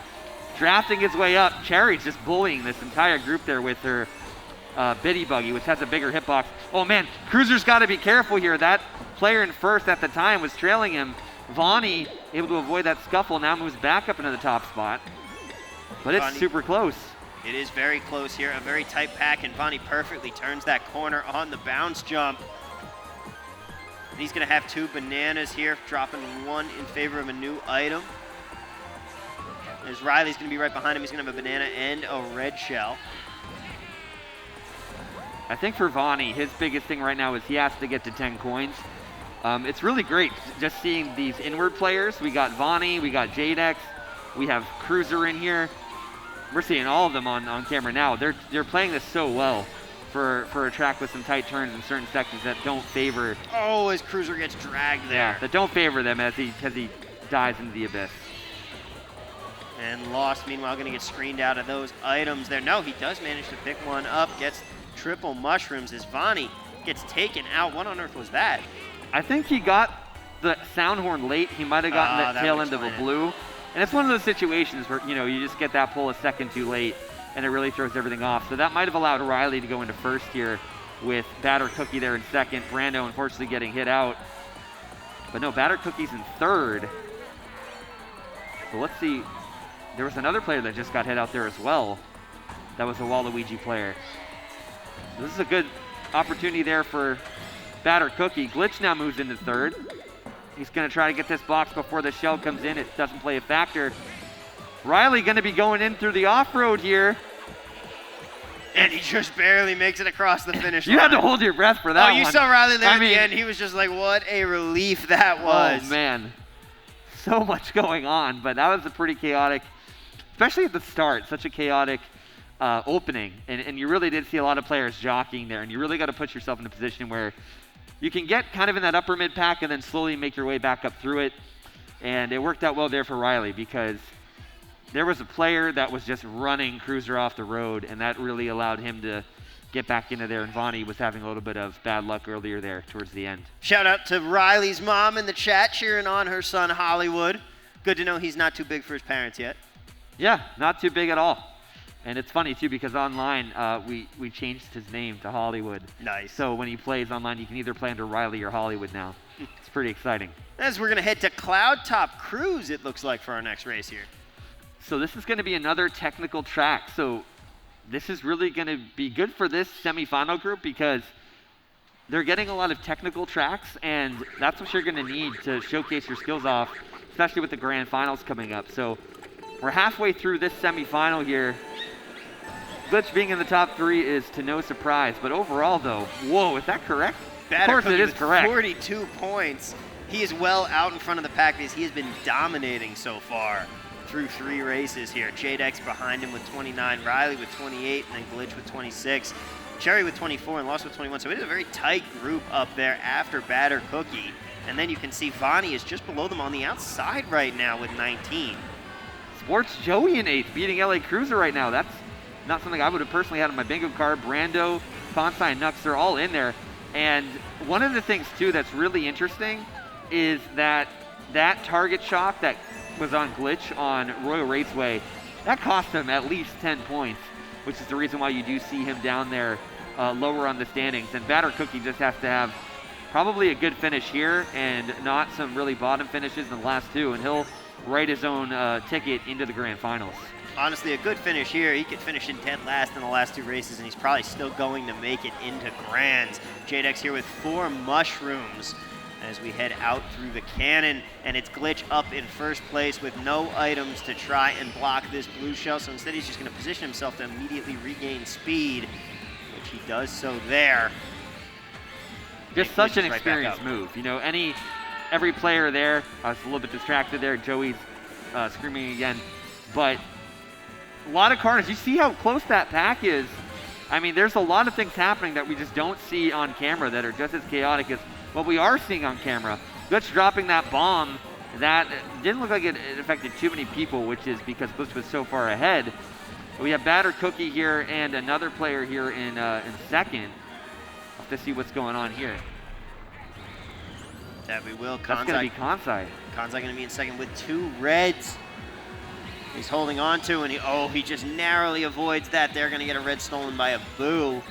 drafting his way up. Cherry's just bullying this entire group there with her Biddy Buggy, which has a bigger hitbox. Oh man, Cruiser's got to be careful here. That player in 1st at the time was trailing him. Vonnie, able to avoid that scuffle, now moves back up into the top spot. But it's Vonnie, super close. It is very close here, a very tight pack, and Vonnie perfectly turns that corner on the bounce jump. And he's going to have 2 bananas here, dropping 1 in favor of a new item. As Riley's going to be right behind him, he's going to have a banana and a red shell. I think for Vonnie, his biggest thing right now is he has to get to 10 coins. It's really great just seeing these inward players. We got Vonnie, we got Jadex, we have Cruiser in here. We're seeing all of them on camera now. They're playing this so well for a track with some tight turns in certain sections that don't favor. Oh, as Cruiser gets dragged there. Yeah, that don't favor them as he dives into the abyss. And Lost, meanwhile, going to get screened out of those items there. No, he does manage to pick one up, gets triple mushrooms as Vonnie gets taken out. What on earth was that? I think he got the sound horn late. He might have gotten the tail end of a blue. And it's one of those situations where, you just get that pull a second too late and it really throws everything off. So that might have allowed Riley to go into 1st here with Batter Cookie there in 2nd. Brando unfortunately getting hit out. But no, Batter Cookie's in 3rd. So let's see. There was another player that just got hit out there as well. That was a Waluigi player. So this is a good opportunity there for Batter Cookie. Glitch now moves into 3rd. He's going to try to get this box before the shell comes in. It doesn't play a factor. Riley going to be going in through the off-road here. And he just barely makes it across the finish line. You had to hold your breath for that one. Oh, you saw Riley there at the end. He was just like, what a relief that was. Oh, man. So much going on. But that was a pretty chaotic, especially at the start, such a chaotic opening. And you really did see a lot of players jockeying there. And you really got to put yourself in a position where you can get kind of in that upper mid pack and then slowly make your way back up through it. And it worked out well there for Riley because there was a player that was just running Cruiser off the road, and that really allowed him to get back into there. And Vonnie was having a little bit of bad luck earlier there towards the end. Shout out to Riley's mom in the chat cheering on her son Hollywood. Good to know he's not too big for his parents yet. Yeah, not too big at all. And it's funny, too, because online we changed his name to Hollywood. Nice. So when he plays online, you can either play under Riley or Hollywood now. It's pretty exciting. As we're going to head to Cloud Top Cruise, it looks like, for our next race here. So this is going to be another technical track. So this is really going to be good for this semifinal group because they're getting a lot of technical tracks, and that's what you're going to need to showcase your skills off, especially with the grand finals coming up. So we're halfway through this semifinal here. Glitch being in the top 3 is to no surprise, but overall though, whoa, is that correct? Of course it is correct. 42 points. He is well out in front of the pack because he has been dominating so far through 3 races here. Jadex behind him with 29, Riley with 28, and then Glitch with 26. Cherry with 24 and Lost with 21. So it is a very tight group up there after Batter Cookie. And then you can see Vonnie is just below them on the outside right now with 19. Sports Joey in 8th, beating LA Cruiser right now. That's not something I would have personally had on my bingo card. Brando, Kansai, and Nux, they're all in there. And one of the things, too, that's really interesting is that target shock that was on Glitch on Royal Raceway, that cost him at least 10 points, which is the reason why you do see him down there lower on the standings. And Batter Cookie just has to have probably a good finish here and not some really bottom finishes in the last 2, and he'll write his own ticket into the grand finals. Honestly, a good finish here. He could finish in 10th last in the last 2 races, and he's probably still going to make it into grands. Jadex here with 4 mushrooms as we head out through the cannon, and it's Glitch up in first place with no items to try and block this blue shell. So instead, he's just going to position himself to immediately regain speed, which he does so there. Just such an experienced move. You know, any every player there. I was a little bit distracted there. Joey's screaming again. But a lot of cars. You see how close that pack is. I mean, there's a lot of things happening that we just don't see on camera that are just as chaotic as what we are seeing on camera. Glitch dropping that bomb. That didn't look like it affected too many people, which is because Glitch was so far ahead. We have Batter Cookie here and another player here in second. Have to see what's going on here. That we will. That's going to be Kansai. Kansai going to be in second with 2 reds. He's holding on to, and he just narrowly avoids that. They're going to get a red stolen by a boo,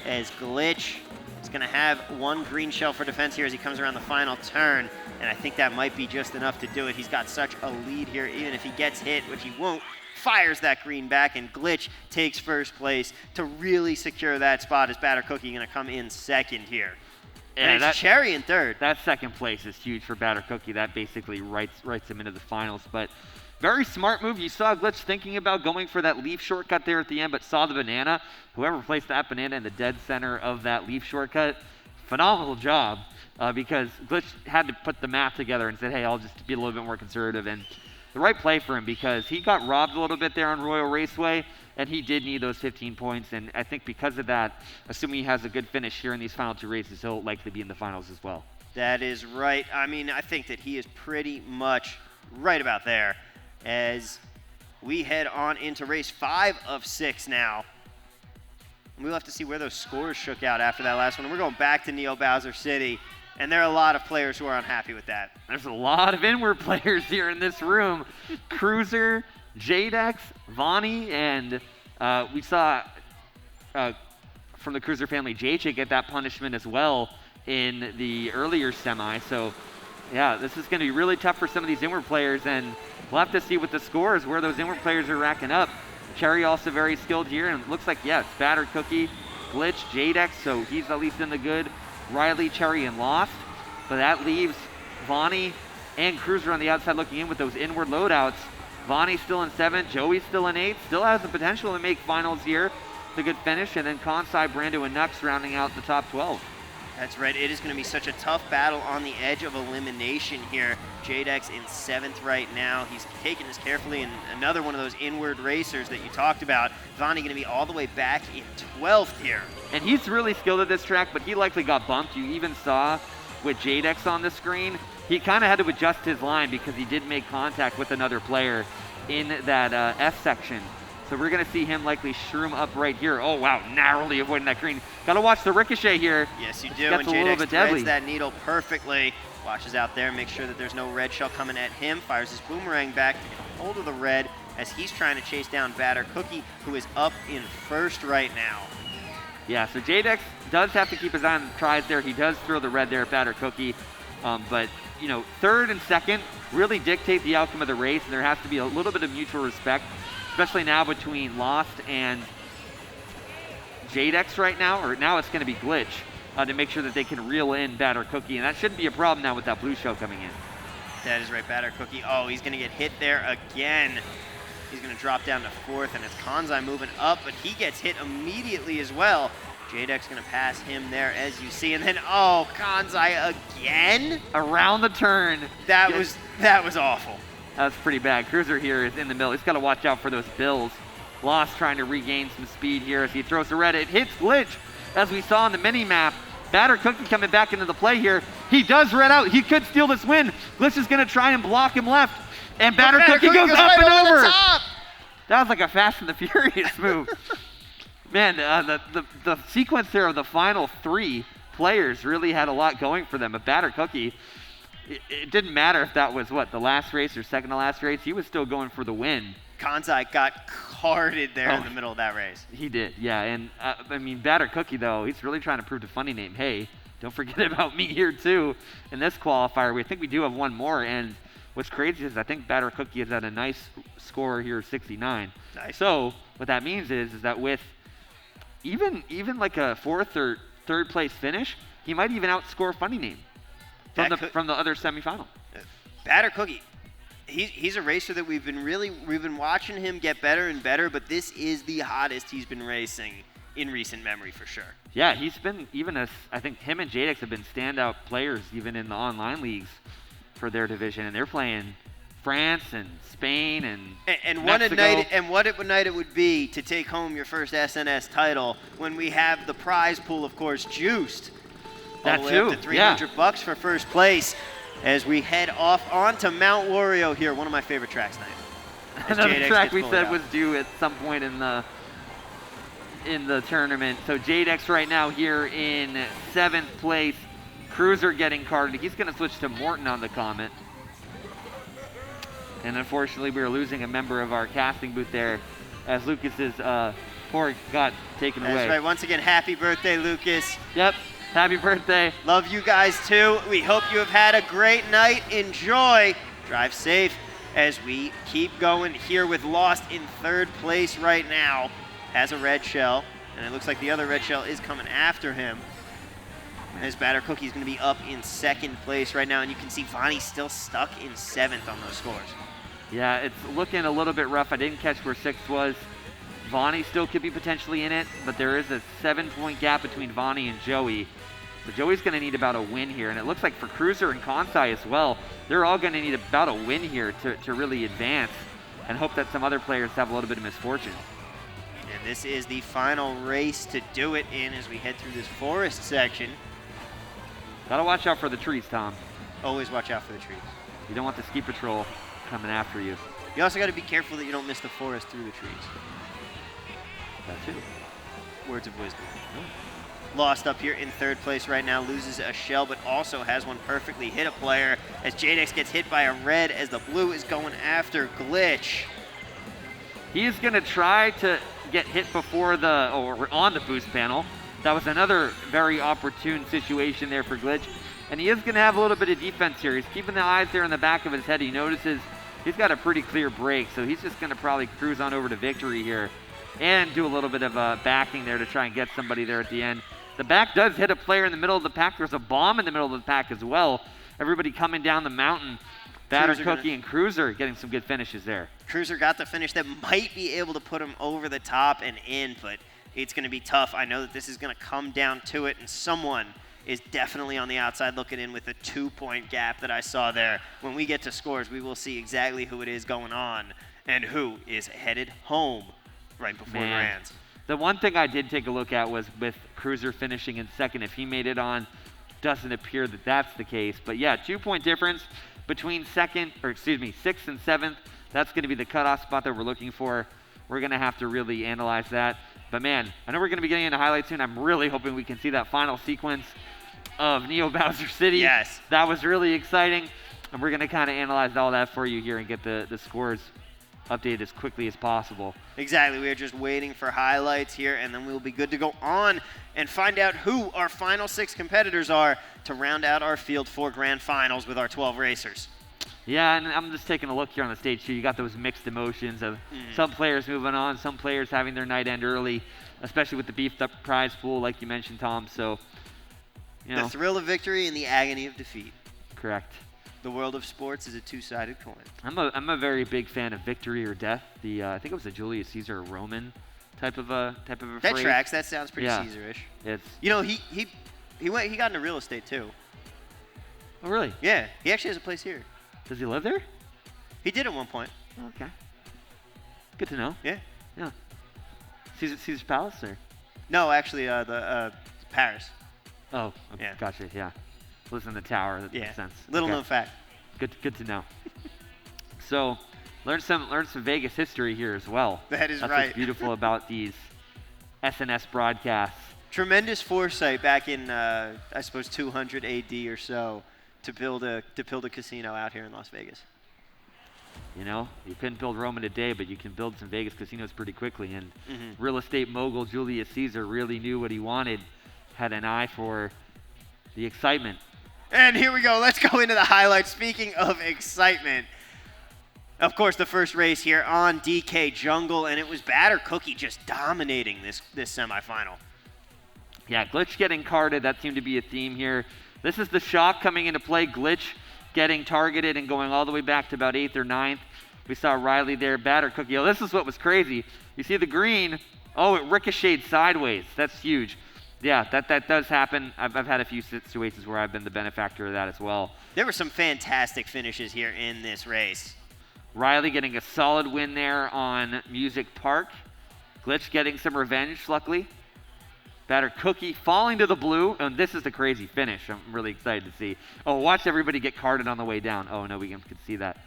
as Glitch is going to have 1 green shell for defense here as he comes around the final turn, and I think that might be just enough to do it. He's got such a lead here, even if he gets hit, which he won't, fires that green back, and Glitch takes first place to really secure that spot as Batter Cookie going to come in second here. And it's Cherry in third. That second place is huge for Batter Cookie. That basically writes him into the finals. But very smart move. You saw Glitch thinking about going for that leaf shortcut there at the end, but saw the banana. Whoever placed that banana in the dead center of that leaf shortcut, phenomenal job, because Glitch had to put the math together and said, hey, I'll just be a little bit more conservative. And the right play for him, because he got robbed a little bit there on Royal Raceway, and he did need those 15 points. And I think because of that, assuming he has a good finish here in these final 2 races, he'll likely be in the finals as well. That is right. I mean, I think that he is pretty much right about there as we head on into race 5 of 6 now. We'll have to see where those scores shook out after that last one. We're going back to Neo Bowser City, and there are a lot of players who are unhappy with that. There's a lot of inward players here in this room. Cruiser, Jadex, Vonnie, and we saw from the Cruiser family, JJ get that punishment as well in the earlier semi. So, yeah, this is going to be really tough for some of these inward players, and we'll have to see what the scores, where those inward players are racking up. Cherry also very skilled here, and it looks like, yeah, it's Batter Cookie, Glitch, Jadex, so he's at least in the good. Riley, Cherry, and Lost. But that leaves Vonnie and Cruiser on the outside looking in with those inward loadouts. Vonnie's still in 7th, Joey's still in 8th, still has the potential to make finals here. It's a good finish, and then Kansai, Brando, and Nux rounding out the top 12. That's right. It is going to be such a tough battle on the edge of elimination here. Jadex in 7th right now. He's taking this carefully, and another one of those inward racers that you talked about. Vonnie going to be all the way back in 12th here. And he's really skilled at this track, but he likely got bumped. You even saw with Jadex on the screen, he kind of had to adjust his line because he did make contact with another player in that F section. So we're going to see him likely shroom up right here. Oh, wow, narrowly avoiding that green. Got to watch the ricochet here. Yes, you do, and Jadex threads that needle perfectly. Watches out there, makes sure that there's no red shell coming at him. Fires his boomerang back to get a hold of the red as he's trying to chase down Batter Cookie, who is up in 1st right now. Yeah, so Jadex does have to keep his eye on the tries there. He does throw the red there at Batter Cookie. But, you know, 3rd and 2nd really dictate the outcome of the race, and there has to be a little bit of mutual respect, especially now between Lost and Jadex right now, or now it's going to be Glitch, to make sure that they can reel in Batter Cookie, and that shouldn't be a problem now with that blue shell coming in. That is right, Batter Cookie. Oh, he's going to get hit there again. He's going to drop down to 4th, and it's Kansai moving up, but he gets hit immediately as well. Jadex going to pass him there, as you see, and then, oh, Kansai again? Around the turn. That was awful. That's pretty bad. Cruiser here is in the middle. He's got to watch out for those bills. Lost trying to regain some speed here as he throws the red. It hits Glitch, as we saw on the mini-map. Batter Cookie coming back into the play here. He does red out. He could steal this win. Glitch is going to try and block him left. And Batter Cookie goes up right and over. That was like a Fast and the Furious move. Man, the sequence there of the final 3 players really had a lot going for them. But Batter Cookie, it didn't matter if that was, the last race or second to last race. He was still going for the win. Kansai got carded there in the middle of that race. He did, yeah. And, I mean, Batter Cookie, though, he's really trying to prove to Funny Name, hey, don't forget about me here, too. In this qualifier, I think we do have one more. And what's crazy is I think Batter Cookie is at a nice score here, 69. Nice. So what that means is that with even like a 4th or 3rd place finish, he might even outscore Funny Name from the other semifinal. Batter Cookie, he's a racer that we've been watching him get better and better, but this is the hottest he's been racing in recent memory for sure. Yeah, he's been I think him and Jadex have been standout players even in the online leagues for their division, and they're playing France and Spain and what a Mexico. night it would be to take home your first SNS title when we have the prize pool, of course, juiced all the way up to $300 for first place as we head off onto Mount Wario here, one of my favorite tracks tonight. Another track we said was due at some point in the tournament. So Jadex right now here in 7th place. Cruiser getting carded. He's going to switch to Morton on the Comet. And unfortunately, we were losing a member of our casting booth there as Lucas's port got taken away. That's right. Once again, happy birthday, Lucas. Yep. Happy birthday. Love you guys too. We hope you have had a great night. Enjoy. Drive safe as we keep going here with Lost in 3rd place right now. Has a red shell, and it looks like the other red shell is coming after him. His batter Cookie's going to be up in 2nd place right now, and you can see Vonnie's still stuck in 7th on those scores. Yeah, it's looking a little bit rough. I didn't catch where 6th was. Vonnie still could be potentially in it, but there is a 7-point gap between Vonnie and Joey. So Joey's going to need about a win here, and it looks like for Cruiser and Kansai as well, they're all going to need about a win here to really advance and hope that some other players have a little bit of misfortune. And this is the final race to do it in as we head through this forest section. Gotta watch out for the trees, Tom. Always watch out for the trees. You don't want the ski patrol coming after you. You also got to be careful that you don't miss the forest through the trees. That too. Words of wisdom. Lost up here in 3rd place right now, loses a shell, but also has one perfectly hit a player as Jadex gets hit by a red as the blue is going after Glitch. He is going to try to get hit before or on the boost panel. That was another very opportune situation there for Glitch. And he is going to have a little bit of defense here. He's keeping the eyes there in the back of his head. He notices he's got a pretty clear break, so he's just going to probably cruise on over to victory here and do a little bit of backing there to try and get somebody there at the end. The back does hit a player in the middle of the pack. There's a bomb in the middle of the pack as well. Everybody coming down the mountain. Batter, Cookie, and Cruiser getting some good finishes there. Cruiser got the finish that might be able to put him over the top and in, but it's going to be tough. I know that this is going to come down to it, and someone is definitely on the outside looking in with the 2-point gap that I saw there. When we get to scores, we will see exactly who it is going on and who is headed home right before Grands. The one thing I did take a look at was with Cruiser finishing in 2nd. If he made it on, doesn't appear that that's the case. But yeah, 2-point difference between 6th and 7th. That's going to be the cutoff spot that we're looking for. We're going to have to really analyze that. But man, I know we're going to be getting into highlights soon. I'm really hoping we can see that final sequence of Neo Bowser City. Yes. That was really exciting. And we're going to kind of analyze all that for you here and get the scores updated as quickly as possible. Exactly. We are just waiting for highlights here, and then we'll be good to go on and find out who our final 6 competitors are to round out our field for grand finals with our 12 racers. Yeah, and I'm just taking a look here on the stage too. You got those mixed emotions of some players moving on, some players having their night end early, especially with the beefed up prize pool like you mentioned, Tom. So, you know. The thrill of victory and the agony of defeat. Correct. The world of sports is a two-sided coin. I'm a very big fan of victory or death. I think it was a Julius Caesar Roman type of a that phrase. tracks. That sounds pretty Caesar-ish. It's he got into real estate too. Oh really? Yeah, he actually has a place here. Does he live there? He did at one point. Okay. Good to know. Yeah. Yeah. Caesar's Palace or? No, actually, the Paris. Oh, yeah. Gotcha. Yeah. Lives in the tower. That makes sense. Little known fact. Good to know. So, learn some Vegas history here as well. That is That's right. What's beautiful about these SNS broadcasts. Tremendous foresight back in I suppose 200 AD or so to build a casino out here in Las Vegas. You know, you couldn't build Rome in a day, but you can build some Vegas casinos pretty quickly. And real estate mogul Julius Caesar really knew what he wanted, had an eye for the excitement. And here we go. Let's go into the highlights. Speaking of excitement, of course, the first race here on DK Jungle, and it was Batter Cookie just dominating this semifinal. Yeah, Glitch getting carded. That seemed to be a theme here. This is the shock coming into play. Glitch getting targeted and going all the way back to about 8th or 9th. We saw Riley there, batter Cookie. Oh, this is what was crazy. You see the green, oh, it ricocheted sideways. That's huge. Yeah, that does happen. I've had a few situations where I've been the benefactor of that as well. There were some fantastic finishes here in this race. Riley getting a solid win there on Music Park. Glitch getting some revenge, luckily. Batter Cookie falling to the blue, and this is the crazy finish. I'm really excited to see. Oh, watch everybody get carded on the way down. Oh, no, we can see that.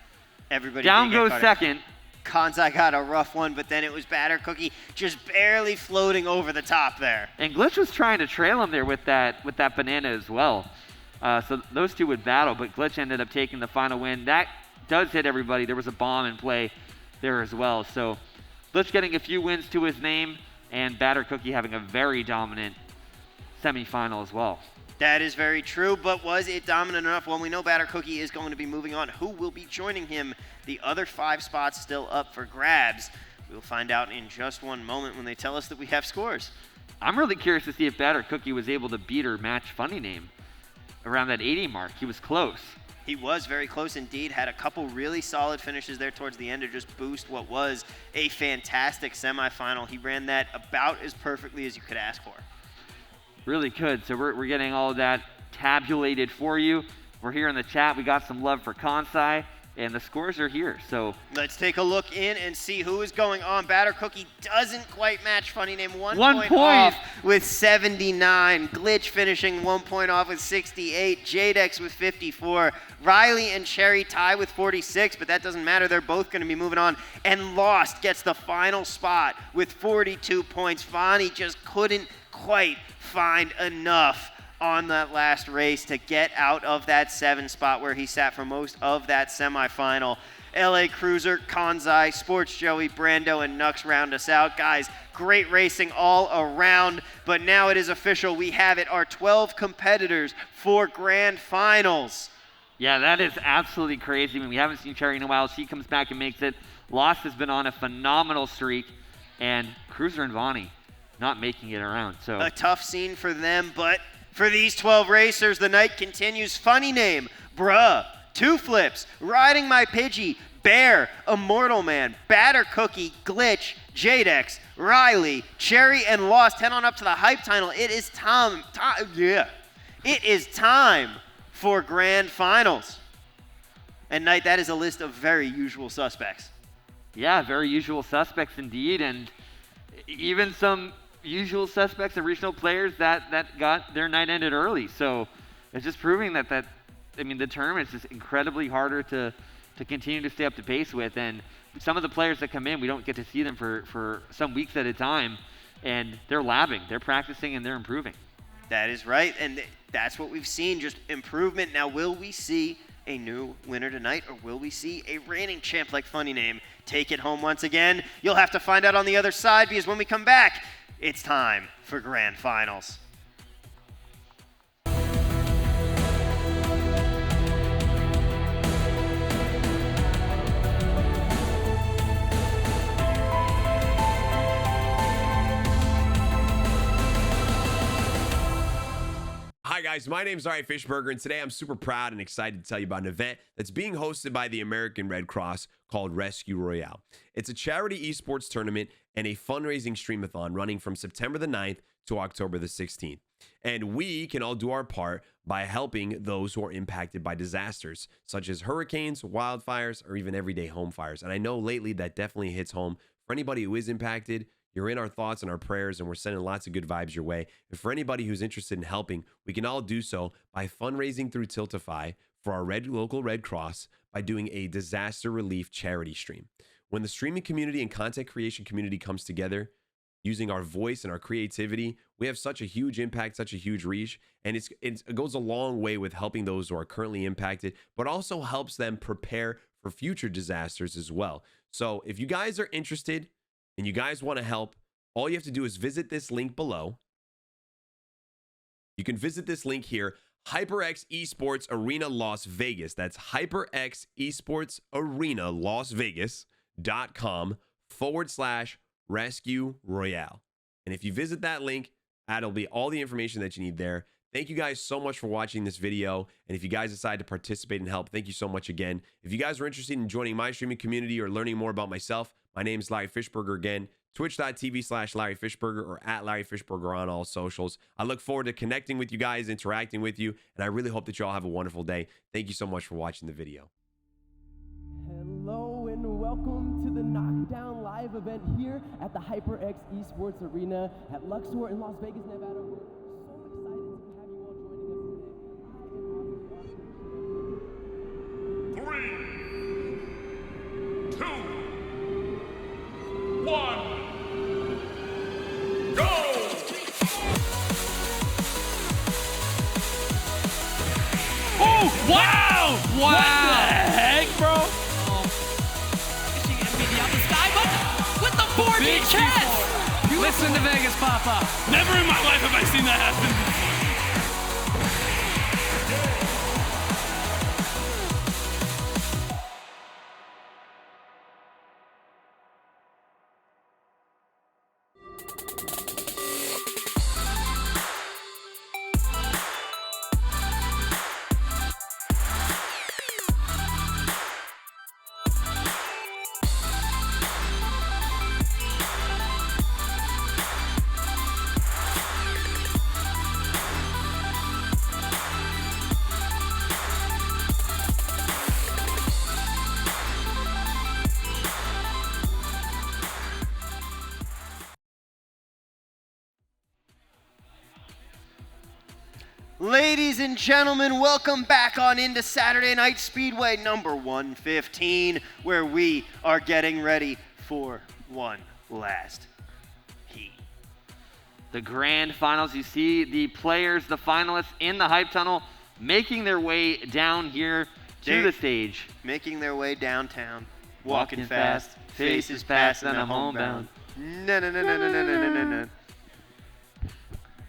Everybody down did get goes carded. second. Kanzai got a rough one, but then it was Batter Cookie just barely floating over the top there. And Glitch was trying to trail him there with that banana as well. So those two would battle, but Glitch ended up taking the final win. That does hit everybody. There was a bomb in play there as well. So Glitch getting a few wins to his name, and Batter Cookie having a very dominant semifinal as well. That is very true, but was it dominant enough? Well, we know Batter Cookie is going to be moving on. Who will be joining him? The other 5 spots still up for grabs. We'll find out in just one moment when they tell us that we have scores. I'm really curious to see if Batter Cookie was able to beat or match Funny Name around that 80 mark. He was close. He was very close indeed, had a couple really solid finishes there towards the end to just boost what was a fantastic semifinal. He ran that about as perfectly as you could ask for. Really could. So we're getting all of that tabulated for you. We're here in the chat. We got some love for Kansai, and the scores are here. So let's take a look in and see who is going on. Batter Cookie doesn't quite match Funny Name. One point off with 79. Glitch finishing 1 point off with 68. Jadex with 54. Riley and Cherry tie with 46, but that doesn't matter. They're both going to be moving on. And Lost gets the final spot with 42 points. Fonny just couldn't quite find enough on that last race to get out of that 7 spot where he sat for most of that semifinal. LA Cruiser, Kanzai, Sports Joey, Brando, and Nux round us out. Guys, great racing all around, but now it is official. We have it, our 12 competitors for grand finals. Yeah, that is absolutely crazy. I mean, we haven't seen Cherry in a while. She comes back and makes it. Lost has been on a phenomenal streak, and Cruiser and Vonnie not making it around. So a tough scene for them, but for these 12 racers, the night continues. Funny Name, Bruh, Two Flips, Riding My Pidgey, Bear, Immortal Man, Batter Cookie, Glitch, Jadex, Riley, Cherry, and Lost head on up to the hype tunnel. It is time. It is time for grand finals. And Knight, that is a list of very usual suspects. Yeah, very usual suspects indeed, and even some usual suspects and regional players that got their night ended early. So it's just proving that I mean, the tournament is just incredibly harder to continue to stay up to pace with. And some of the players that come in, we don't get to see them for some weeks at a time, and they're labbing, they're practicing, and they're improving. That is right, and that's what we've seen, just improvement. Now, will we see a new winner tonight, or will we see a reigning champ like Funny Name take it home once again? You'll have to find out on the other side, because when we come back, it's time for grand finals. Hi guys, my name is Ari Fishburger, and today I'm super proud and excited to tell you about an event that's being hosted by the American Red Cross called Rescue Royale. It's a charity esports tournament and a fundraising streamathon running from September the 9th to October the 16th. And we can all do our part by helping those who are impacted by disasters, such as hurricanes, wildfires, or even everyday home fires. And I know lately that definitely hits home for anybody who is impacted. You're in our thoughts and our prayers, and we're sending lots of good vibes your way. And for anybody who's interested in helping, we can all do so by fundraising through Tiltify for our local Red Cross by doing a disaster relief charity stream. When the streaming community and content creation community comes together, using our voice and our creativity, we have such a huge impact, such a huge reach, and it goes a long way with helping those who are currently impacted, but also helps them prepare for future disasters as well. So if you guys are interested and you guys want to help, all you have to do is visit this link below. You can visit this link here, HyperX Esports Arena Las Vegas. That's HyperX Esports Arena Las Vegas.com/Rescue Royale. And if you visit that link, that'll be all the information that you need there. Thank you guys so much for watching this video. And if you guys decide to participate and help, thank you so much again. If you guys are interested in joining my streaming community or learning more about myself, my name is Larry Fishburger again. Twitch.tv/Larry Fishburger or at Larry Fishburger on all socials. I look forward to connecting with you guys, interacting with you, and I really hope that you all have a wonderful day. Thank you so much for watching the video. Hello and welcome to the Knockdown Live event here at the HyperX Esports Arena at Luxor in Las Vegas, Nevada. We're so excited to have you all joining us today. 3, 2, 1, go! Oh, wow! Wow! What the heck, bro? Fishing envy out the sky, but with the 4D chest! Listen to Vegas, Papa. Never in my life have I seen that happen before. Ladies and gentlemen, welcome back on into Saturday Night Speedway number 115, where we are getting ready for one last heat. The grand finals, you see the players, the finalists in the hype tunnel making their way down here to the stage. Making their way downtown, walking fast, faces past and I'm homebound. No, no, no, no, no, no, no, no, no.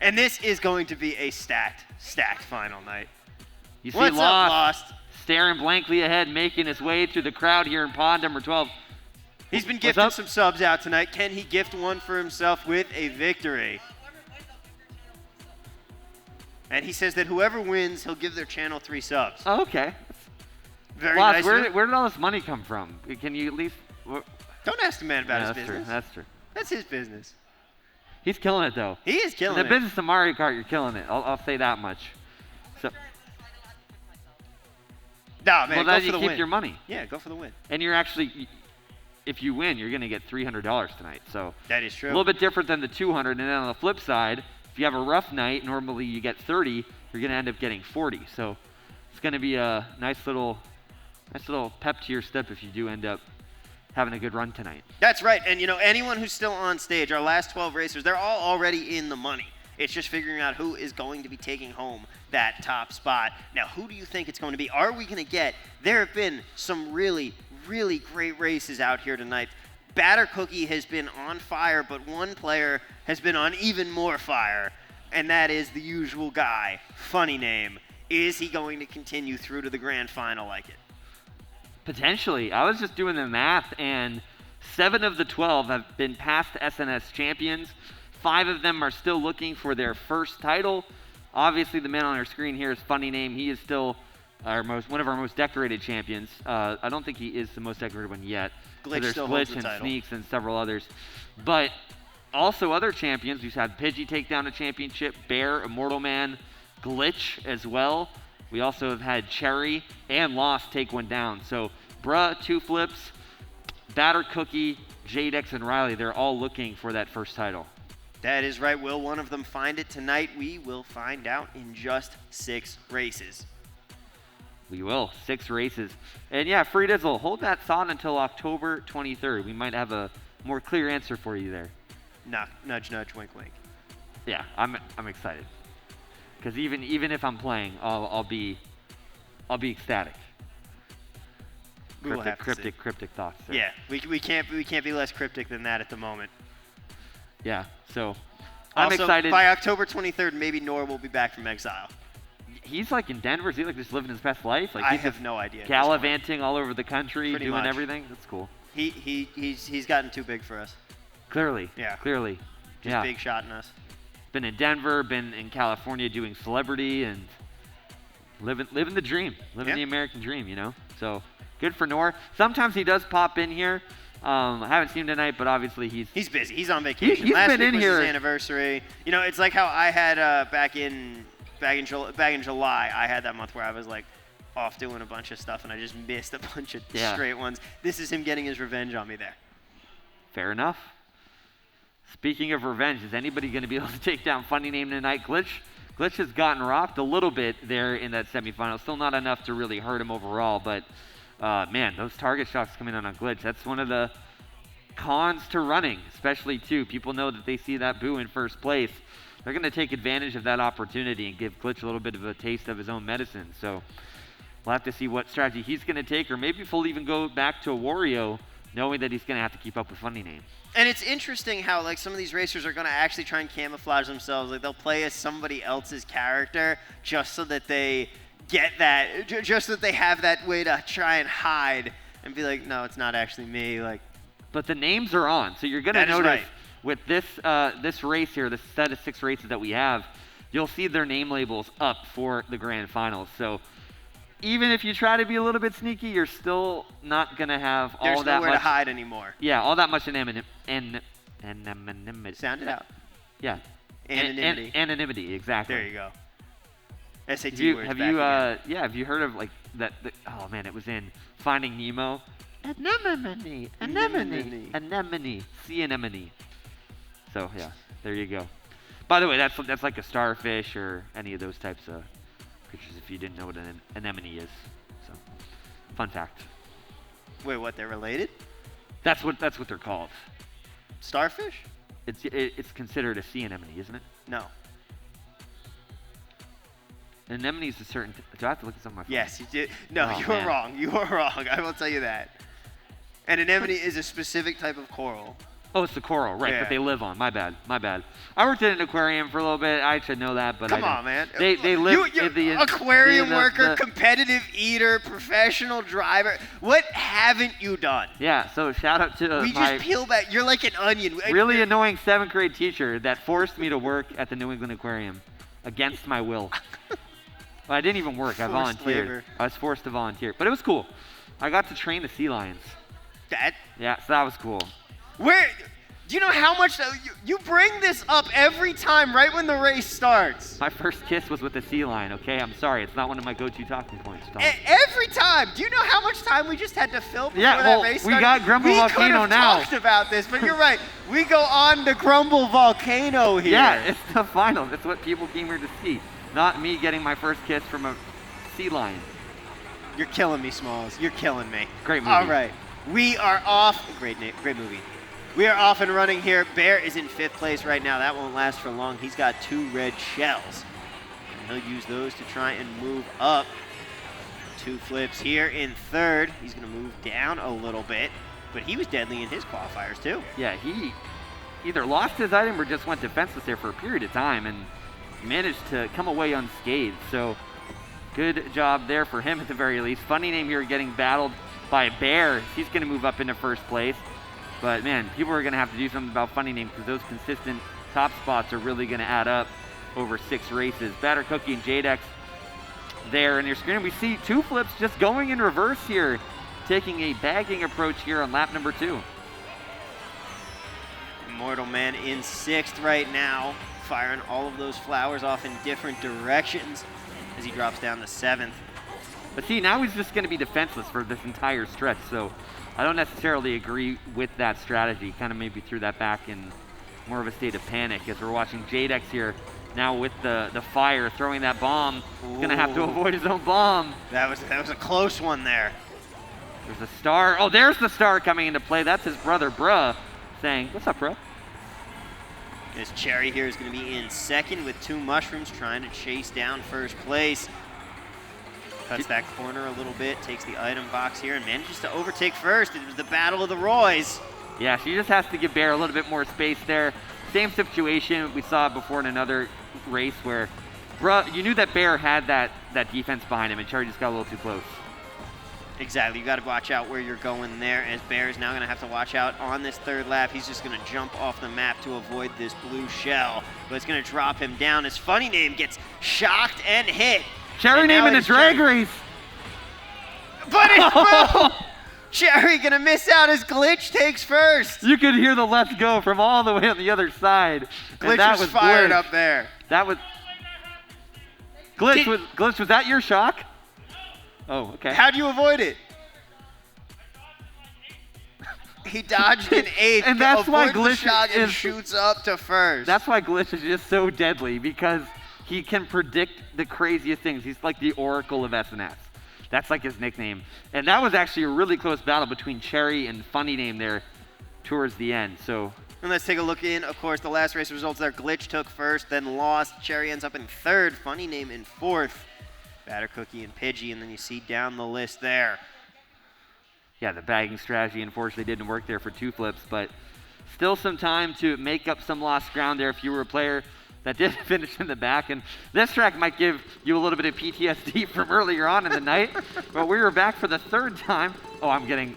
And this is going to be a stacked final night. You see What's up, Lost Lost? staring blankly ahead, making his way through the crowd here in pond number 12. He's been gifting some subs out tonight. Can he gift one for himself with a victory? And he says that whoever wins, he'll give their channel 3 subs. Oh, okay. Very Lost, nice. where did all this money come from? Can you at least... Don't ask the man about his that's business. True, that's true. That's his business. He's killing it, though. He is killing In it. the business of Mario Kart, you're killing it. I'll say that much. So, Nah, man, well, go then for you the keep win. your money. Yeah, go for the win. And you're actually, if you win, you're going to get $300 tonight. So That is true. a little bit different than the 200. And then on the flip side, if you have a rough night, normally you get 30. You're going to end up getting 40. So it's going to be a nice little pep to your step if you do end up having a good run tonight. That's right. And, you know, anyone who's still on stage, our last 12 racers, they're all already in the money. It's just figuring out who is going to be taking home that top spot. Now, who do you think it's going to be? Are we going to get... There have been some really, really great races out here tonight. Batter Cookie has been on fire, but one player has been on even more fire, and that is the usual guy. Funny name. Is he going to continue through to the grand final like it? Potentially. I was just doing the math, and 7 of the 12 have been past SNS champions. 5 of them are still looking for their first title. Obviously, the man on our screen here is Funny Name. He is still one of our most decorated champions. I don't think he is the most decorated one yet. Glitch there's still holds Glitch the and title. Sneaks and several others. But also other champions. We've had Pidgey take down a championship, Bear, Immortal Man, Glitch as well. We also have had Cherry and Lost take one down. So Bruh, 2 flips, Batter Cookie, Jadex, and Riley, they're all looking for that first title. That is right. Will one of them find it tonight? We will find out in just 6 races. We will. 6 races. And yeah, Free Dizzle, hold that thought until October 23rd. We might have a more clear answer for you there. Nudge, nudge, wink, wink. Yeah, I'm excited. Because even if I'm playing, I'll be ecstatic. We will have to see. Cryptic thoughts there. Yeah, we can't be less cryptic than that at the moment. Yeah, so I'm Also, excited. by October 23rd, maybe Nor will be back from exile. He's like in Denver. Is he like just living his best life? Like I he's have just no idea. gallivanting all over the country, Pretty doing much. everything. That's cool. He's gotten too big for us. Clearly. Yeah. Clearly. Just big shot in us. been in Denver, been in California doing celebrity and living the dream, living the American dream, you know? So good for Nor. Sometimes he does pop in here. I haven't seen him tonight, but obviously he's busy. He's on vacation. He's Last been week in was here. his anniversary. You know, it's like how I had back in July. I had that month where I was like off doing a bunch of stuff, and I just missed a bunch of straight ones. This is him getting his revenge on me there. Fair enough. Speaking of revenge, is anybody going to be able to take down Funny Name tonight? Glitch has gotten rocked a little bit there in that semifinal. Still not enough to really hurt him overall, but man, those target shots coming on Glitch, that's one of the cons to running, especially too. People know that they see that boo in first place. They're going to take advantage of that opportunity and give Glitch a little bit of a taste of his own medicine. So we'll have to see what strategy he's going to take, or maybe if he'll even go back to a Wario, knowing that he's going to have to keep up with Funny Name. And it's interesting how like some of these racers are going to actually try and camouflage themselves. Like they'll play as somebody else's character just so that they get that, just so that they have that way to try and hide and be like, no, it's not actually me. Like, but the names are on, so you're going to notice with this this race here, this set of 6 races that we have, you'll see their name labels up for the grand finals. So even if you try to be a little bit sneaky, you're still not going to have all that much. There's nowhere to hide anymore. Yeah, all that much anonymity. Sound it out. Yeah. Anonymity. Anonymity, exactly. There you go. SAT words have back you have you heard of like that? Oh man, it was in Finding Nemo. Anemone. Sea anemone. So yeah, there you go. By the way, that's like a starfish or any of those types of creatures. If you didn't know what an anemone is, so fun fact. Wait, what? They're related? That's what they're called. Starfish? It's considered a sea anemone, isn't it? No. An anemone is a certain. Do I have to look at some of my phone? Yes, you did. No, you were wrong. You were wrong. I will tell you that. An anemone is a specific type of coral. Oh, it's the coral, right, Yeah. that they live on. My bad. I worked in an aquarium for a little bit. I should know that, but Come I on, man. They live you in the aquarium worker, competitive eater, professional driver. What haven't you done? Yeah, so shout out to We my just peel back. You're like an onion. really annoying 7th grade teacher that forced me to work at the New England Aquarium against my will. Well, I didn't even work. I Forced volunteered. labor. I was forced to volunteer, but it was cool. I got to train the sea lions. Yeah, so that was cool. Where? Do you know how much you bring this up every time right when the race starts? My first kiss was with a sea lion, okay? I'm sorry. It's not one of my go-to talking points, Tom. Every time. Do you know how much time we just had to fill before that race started? We got Grumble Volcano now. We could have talked about this, but you're right. We go on to Grumble Volcano here. Yeah, it's the final. That's what people came here to see. Not me getting my first kiss from a sea lion. You're killing me, Smalls. You're killing me. Great movie. All right. We are off. Great movie. We are off and running here. Bear is in 5th place right now. That won't last for long. He's got 2 red shells. And he'll use those to try and move up. 2 flips here in 3rd. He's going to move down a little bit. But he was deadly in his qualifiers, too. Yeah, he either lost his item or just went defenseless there for a period of time and managed to come away unscathed. So good job there for him at the very least. Funny Name here getting battled by Bear. He's going to move up into 1st place. But man, people are going to have to do something about Funny Name because those consistent top spots are really going to add up over 6 races. Batter Cookie and Jadex there in your screen. We see 2 flips just going in reverse here, taking a bagging approach here on lap number 2. Immortal Man in 6th right now, firing all of those flowers off in different directions as he drops down to 7th. But see, now he's just going to be defenseless for this entire stretch, so I don't necessarily agree with that strategy. Kind of maybe threw that back in more of a state of panic as we're watching Jadex here now with the fire, throwing that bomb. He's going to have to avoid his own bomb. That was a close one there. There's a star. Oh, there's the star coming into play. That's his brother, Bruh, saying, "What's up, bro?" This Cherry here is going to be in 2nd with 2 mushrooms trying to chase down 1st place. Cuts that corner a little bit, takes the item box here, and manages to overtake 1st. It was the battle of the Roys. Yeah, she just has to give Bear a little bit more space there. Same situation we saw before in another race where you knew that Bear had that defense behind him, and Cherry just got a little too close. Exactly. You got to watch out where you're going there, as Bear is now going to have to watch out on this third lap. He's just going to jump off the map to avoid this blue shell, but it's going to drop him down. His funny name gets shocked and hit. Cherry name in a drag race. But it's Cherry going to miss out as Glitch takes first. You could hear the let's go from all the way on the other side. Glitch was fired up there. That was Glitch, was that your shock? Oh, okay. How'd you avoid it? He dodged an 8th, and that's why Glitch and shoots up to first. That's why Glitch is just so deadly, because he can predict the craziest things. He's like the Oracle of SNS. That's like his nickname. And that was actually a really close battle between Cherry and Funny Name there towards the end. So. And let's take a look in, of course, the last race results there. Glitch took first, then lost. Cherry ends up in 3rd. Funny Name in 4th. Batter Cookie and Pidgey, and then you see down the list there. Yeah, the bagging strategy unfortunately didn't work there for 2 flips, but still some time to make up some lost ground there if you were a player that did finish in the back. And this track might give you a little bit of PTSD from earlier on in the night, but we were back for the 3rd time. Oh, I'm getting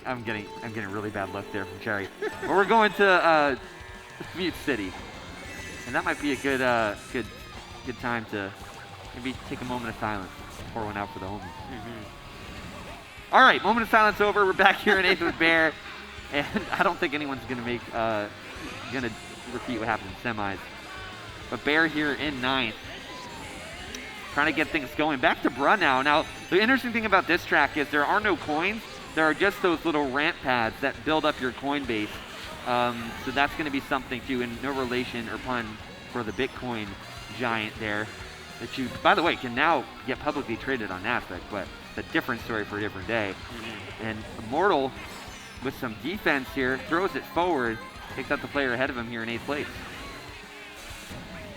really bad luck there from Cherry. But we're going to Mute City, and that might be a good time to maybe take a moment of silence, pour one out for the homies. All right, moment of silence over. We're back here in 8th with Bear, and I don't think anyone's gonna repeat what happened in semis. But Bear here in 9th, trying to get things going. Back to Bruh now. Now, the interesting thing about this track is there are no coins. There are just those little ramp pads that build up your coin base. So that's going to be something too, and no relation or pun for the Bitcoin giant there. That you, by the way, can now get publicly traded on NASDAQ, but it's a different story for a different day. And Immortal, with some defense here, throws it forward, takes out the player ahead of him here in 8th place.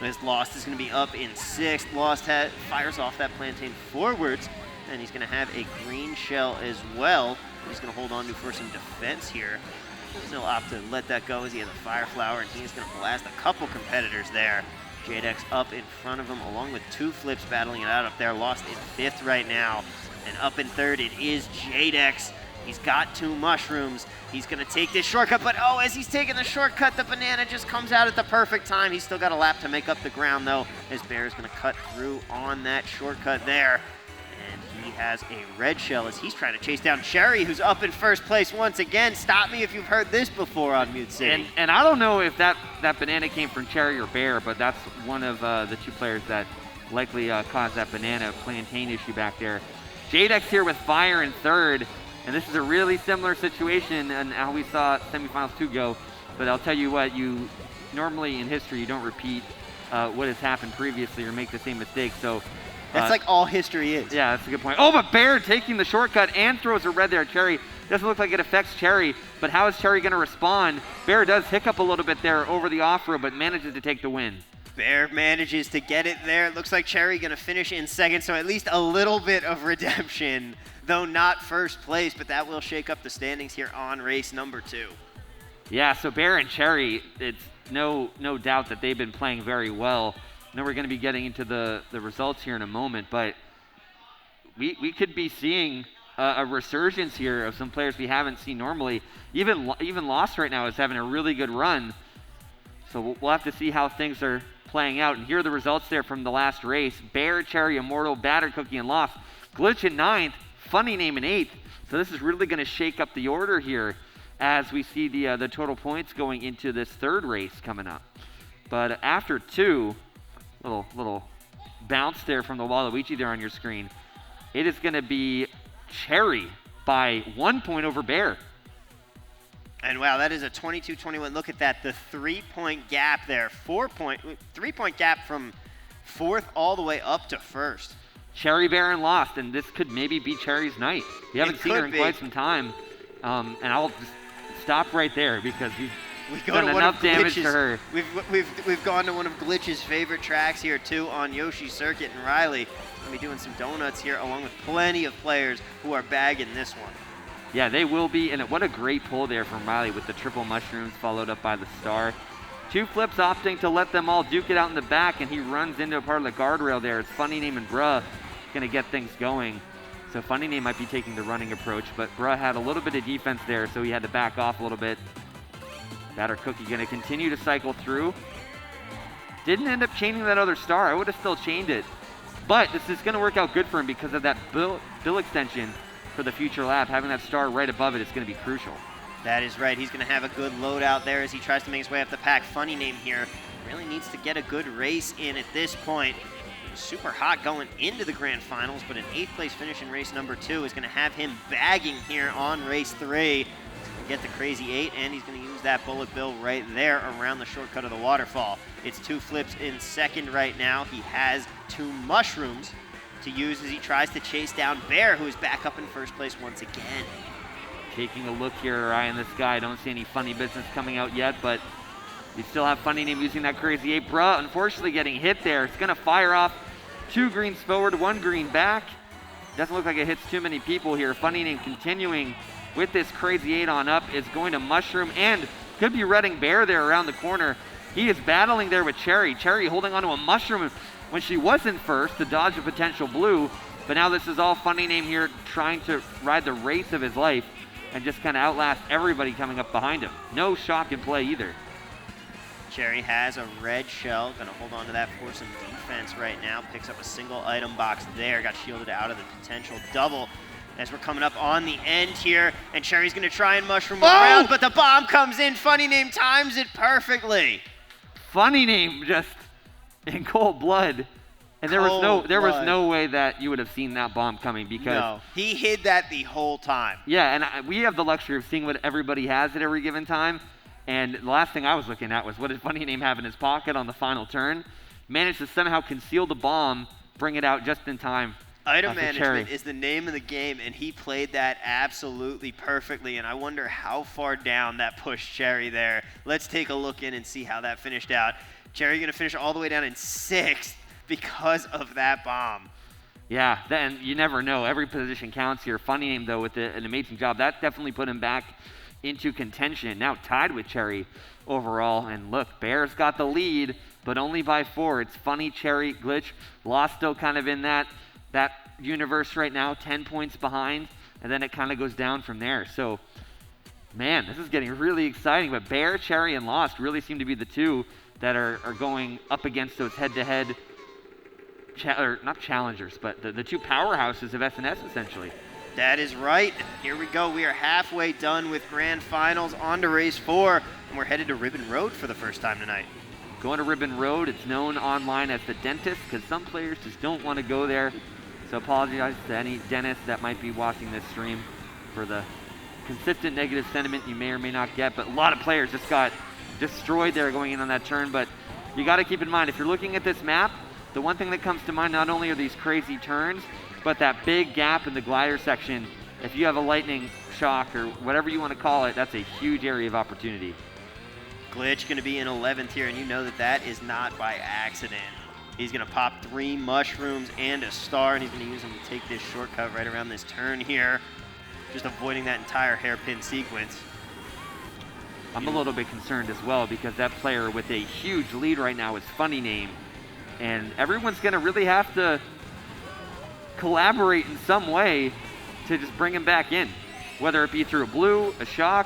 As Lost is going to be up in 6th. Lost fires off that plantain forwards, and he's going to have a green shell as well. He's going to hold on to for some defense here. Still opt to let that go as he has a fire flower, and he's going to blast a couple competitors there. Jadex up in front of him, along with 2 flips battling it out up there. Lost in 5th right now, and up in 3rd it is Jadex. He's got 2 mushrooms. He's going to take this shortcut, but oh, as he's taking the shortcut, the banana just comes out at the perfect time. He's still got a lap to make up the ground, though, as Bear is going to cut through on that shortcut there. And he has a red shell as he's trying to chase down Cherry, who's up in 1st place once again. Stop me if you've heard this before on Mute City. And I don't know if that banana came from Cherry or Bear, but that's one of the 2 players that likely caused that banana plantain issue back there. Jadex here with fire in 3rd. And this is a really similar situation and how we saw semifinals 2 go. But I'll tell you what, you normally in history, you don't repeat what has happened previously or make the same mistake. So that's like all history is. Yeah, that's a good point. Oh, but Bear taking the shortcut and throws a red there at Cherry. Doesn't look like it affects Cherry, but how is Cherry going to respond? Bear does hiccup a little bit there over the off-road, but manages to take the win. Bear manages to get it there. It looks like Cherry going to finish in 2nd, so at least a little bit of redemption, though not 1st place, but that will shake up the standings here on race number 2. Yeah, so Bear and Cherry, it's no doubt that they've been playing very well. I know we're going to be getting into the results here in a moment, but we could be seeing a resurgence here of some players we haven't seen normally. Even Lost right now is having a really good run, so we'll have to see how things are playing out. And here are the results there from the last race. Bear, Cherry, Immortal, Batter Cookie, and Lost. Glitch in 9th, Funny Name in 8th. So this is really going to shake up the order here as we see the total points going into this 3rd race coming up. But after 2, little bounce there from the Waluigi there on your screen, it is going to be Cherry by 1 point over Bear. And wow, that is a 22-21. Look at that, the 3-point gap there. 3-point gap from 4th all the way up to 1st. Cherry, Bear, and Lost, and this could maybe be Cherry's night. We haven't seen her in quite some time, and I'll just stop right there because we've done enough damage to her. We've gone to one of Glitch's favorite tracks here too on Yoshi Circuit in Riley. We'll be doing some donuts here along with plenty of players who are bagging this one. Yeah, they will be, and what a great pull there from Riley with the triple mushrooms followed up by the star. 2 flips opting to let them all duke it out in the back, and he runs into a part of the guardrail there. It's Funny Name and Bruh going to get things going. So Funny Name might be taking the running approach, but Bruh had a little bit of defense there, so he had to back off a little bit. Batter Cookie going to continue to cycle through. Didn't end up chaining that other star. I would have still chained it. But this is going to work out good for him because of that bill extension for the future lap. Having that star right above it is going to be crucial. That is right. He's going to have a good load out there as he tries to make his way up the pack. Funny Name here really needs to get a good race in at this point. Super hot going into the grand finals, but an 8th place finish in race number 2 is going to have him bagging here on race 3. He's going to get the crazy 8, and he's going to use that bullet bill right there around the shortcut of the waterfall. It's 2 flips in second right now. He has 2 mushrooms to use as he tries to chase down Bear, who is back up in first place once again. Taking a look here, eyeing this guy. I don't see any funny business coming out yet, but you still have Funny Name using that crazy 8. Bruh, unfortunately getting hit there. It's going to fire off 2 greens forward, 1 green back. Doesn't look like it hits too many people here. Funny Name continuing with this crazy 8 on up, is going to mushroom and could be redding Bear there around the corner. He is battling there with Cherry. Cherry holding onto a mushroom when she wasn't first to dodge a potential blue. But now this is all Funny Name here trying to ride the race of his life and just kind of outlast everybody coming up behind him. No shock in play either. Cherry has a red shell, going to hold on to that for some defense right now. Picks up a single item box there, got shielded out of the potential double as we're coming up on the end here. And Cherry's going to try and mushroom around, but the bomb comes in. Funny Name times it perfectly. Funny Name just in cold blood. And there was no way that you would have seen that bomb coming because no, he hid that the whole time. Yeah, and we have the luxury of seeing what everybody has at every given time. And the last thing I was looking at was what did Funny Name have in his pocket on the final turn. Managed to somehow conceal the bomb, bring it out just in time. Item management is the name of the game, and he played that absolutely perfectly, and I wonder how far down that pushed Cherry there. Let's take a look in and see how that finished out. Cherry going to finish all the way down in 6th because of that bomb. Yeah, then you never know. Every position counts here. Funny Name, though, with an amazing job. That definitely put him back into contention. Now tied with Cherry overall. And look, Bear's got the lead, but only by 4. It's Funny, Cherry, Glitch. Lost still kind of in that universe right now, 10 points behind, and then it kind of goes down from there. So, man, this is getting really exciting. But Bear, Cherry, and Lost really seem to be the 2 that are going up against those head-to-head, or not challengers, but the 2 powerhouses of SNS, essentially. That is right. Here we go. We are halfway done with grand finals, on to race 4, and we're headed to Ribbon Road for the first time tonight. Going to Ribbon Road, it's known online as the dentist because some players just don't want to go there. So apologize to any dentist that might be watching this stream for the consistent negative sentiment you may or may not get, but a lot of players just got destroyed there going in on that turn. But you got to keep in mind, if you're looking at this map, the one thing that comes to mind not only are these crazy turns, but that big gap in the glider section. If you have a lightning shock or whatever you want to call it, that's a huge area of opportunity. Glitch going to be in 11th here, and you know that is not by accident. He's going to pop 3 mushrooms and a star, and he's going to use them to take this shortcut right around this turn here, just avoiding that entire hairpin sequence. I'm a little bit concerned as well because that player with a huge lead right now is Funny Name, and everyone's going to really have to collaborate in some way to just bring him back in, whether it be through a blue, a shock,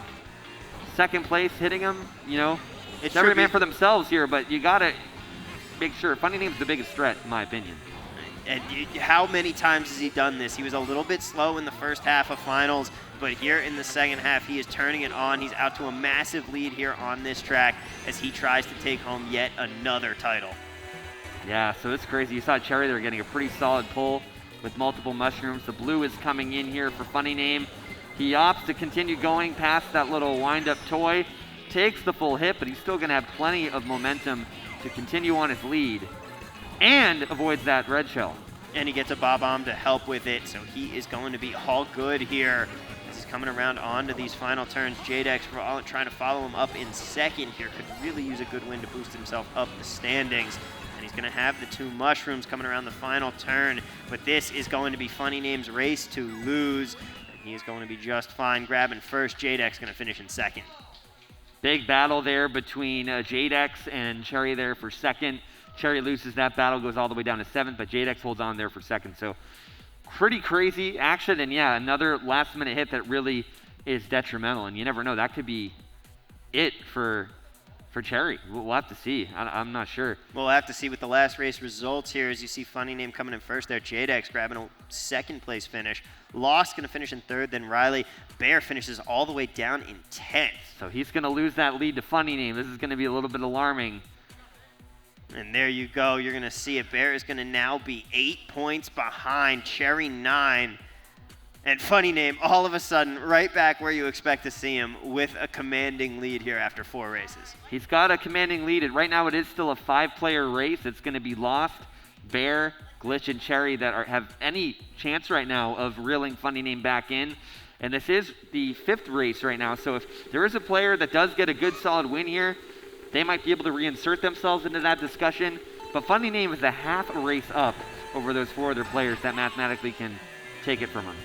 second place hitting him. You know, it's every man for themselves here, but you got to make sure. Funny Name's the biggest threat, in my opinion. And how many times has he done this? He was a little bit slow in the first half of finals, but here in the second half, he is turning it on. He's out to a massive lead here on this track as he tries to take home yet another title. Yeah, so it's crazy. You saw Cherry there getting a pretty solid pull with multiple mushrooms. The blue is coming in here for Funny Name. He opts to continue going past that little wind-up toy, takes the full hit, but he's still going to have plenty of momentum to continue on his lead and avoids that red shell. And he gets a Bob-omb to help with it, so he is going to be all good here. As he's coming around onto these final turns, Jadex trying to follow him up in second here. Could really use a good win to boost himself up the standings. And he's going to have the 2 mushrooms coming around the final turn. But this is going to be Funny Name's race to lose. And he is going to be just fine grabbing first. Jadex going to finish in second. Big battle there between Jadex and Cherry there for second. Cherry loses that battle, goes all the way down to 7th, but Jadex holds on there for second. So pretty crazy action, and yeah, another last-minute hit that really is detrimental, and you never know. That could be it for Cherry. We'll have to see. I'm not sure. We'll have to see with the last race results here. As you see, Funny Name coming in first there. Jadex grabbing a second-place finish. Lost going to finish in third. Then Riley. Bear finishes all the way down in 10th. So he's going to lose that lead to Funny Name. This is going to be a little bit alarming. And there you go. You're going to see it. Bear is going to now be 8 points behind. Cherry 9. And Funny Name, all of a sudden, right back where you expect to see him with a commanding lead here after 4 races. He's got a commanding lead, and right now it is still a 5-player race. It's going to be Lost, Bear, Glitch, and Cherry that have any chance right now of reeling Funny Name back in. And this is the 5th race right now, so if there is a player that does get a good solid win here, they might be able to reinsert themselves into that discussion. But Funny Name is a half a race up over those 4 other players that mathematically can take it from him.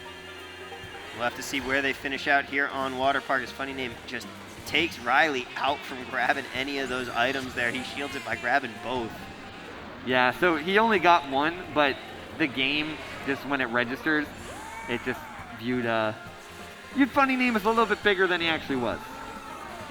We'll have to see where they finish out here on Water Park, as Funny Name just takes Riley out from grabbing any of those items there. He shields it by grabbing both. Yeah, so he only got 1, but the game, just when it registers, it just viewed Funny Name as a little bit bigger than he actually was.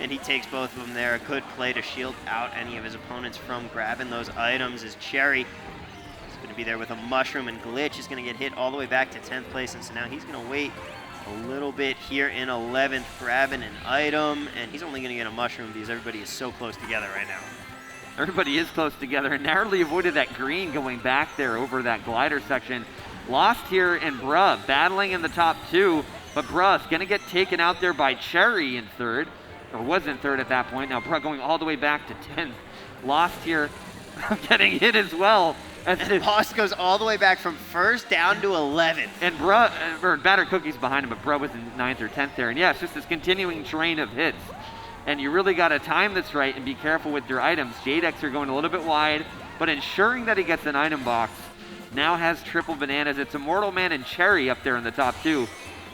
And he takes both of them there. A good play to shield out any of his opponents from grabbing those items, as Cherry is going to be there with a mushroom, and Glitch is going to get hit all the way back to 10th place, and so now he's going to wait a little bit here in 11th, grabbing an item, and he's only going to get a mushroom because everybody is so close together right now. Everybody is close together and narrowly avoided that green going back there over that glider section. Lost here in Bruh, battling in the top 2, but Bruh's going to get taken out there by Cherry in 3rd, or was in 3rd at that point. Now Bruh going all the way back to 10th. Lost here, getting hit as well. And Lost goes all the way back from 1st down to 11th. And Batter Cookie's behind him, but Bruh was in 9th or 10th there. And yeah, it's just this continuing train of hits. And you really got to time this right and be careful with your items. Jadex are going a little bit wide, but ensuring that he gets an item box. Now has triple bananas. It's Immortal Man and Cherry up there in the top 2.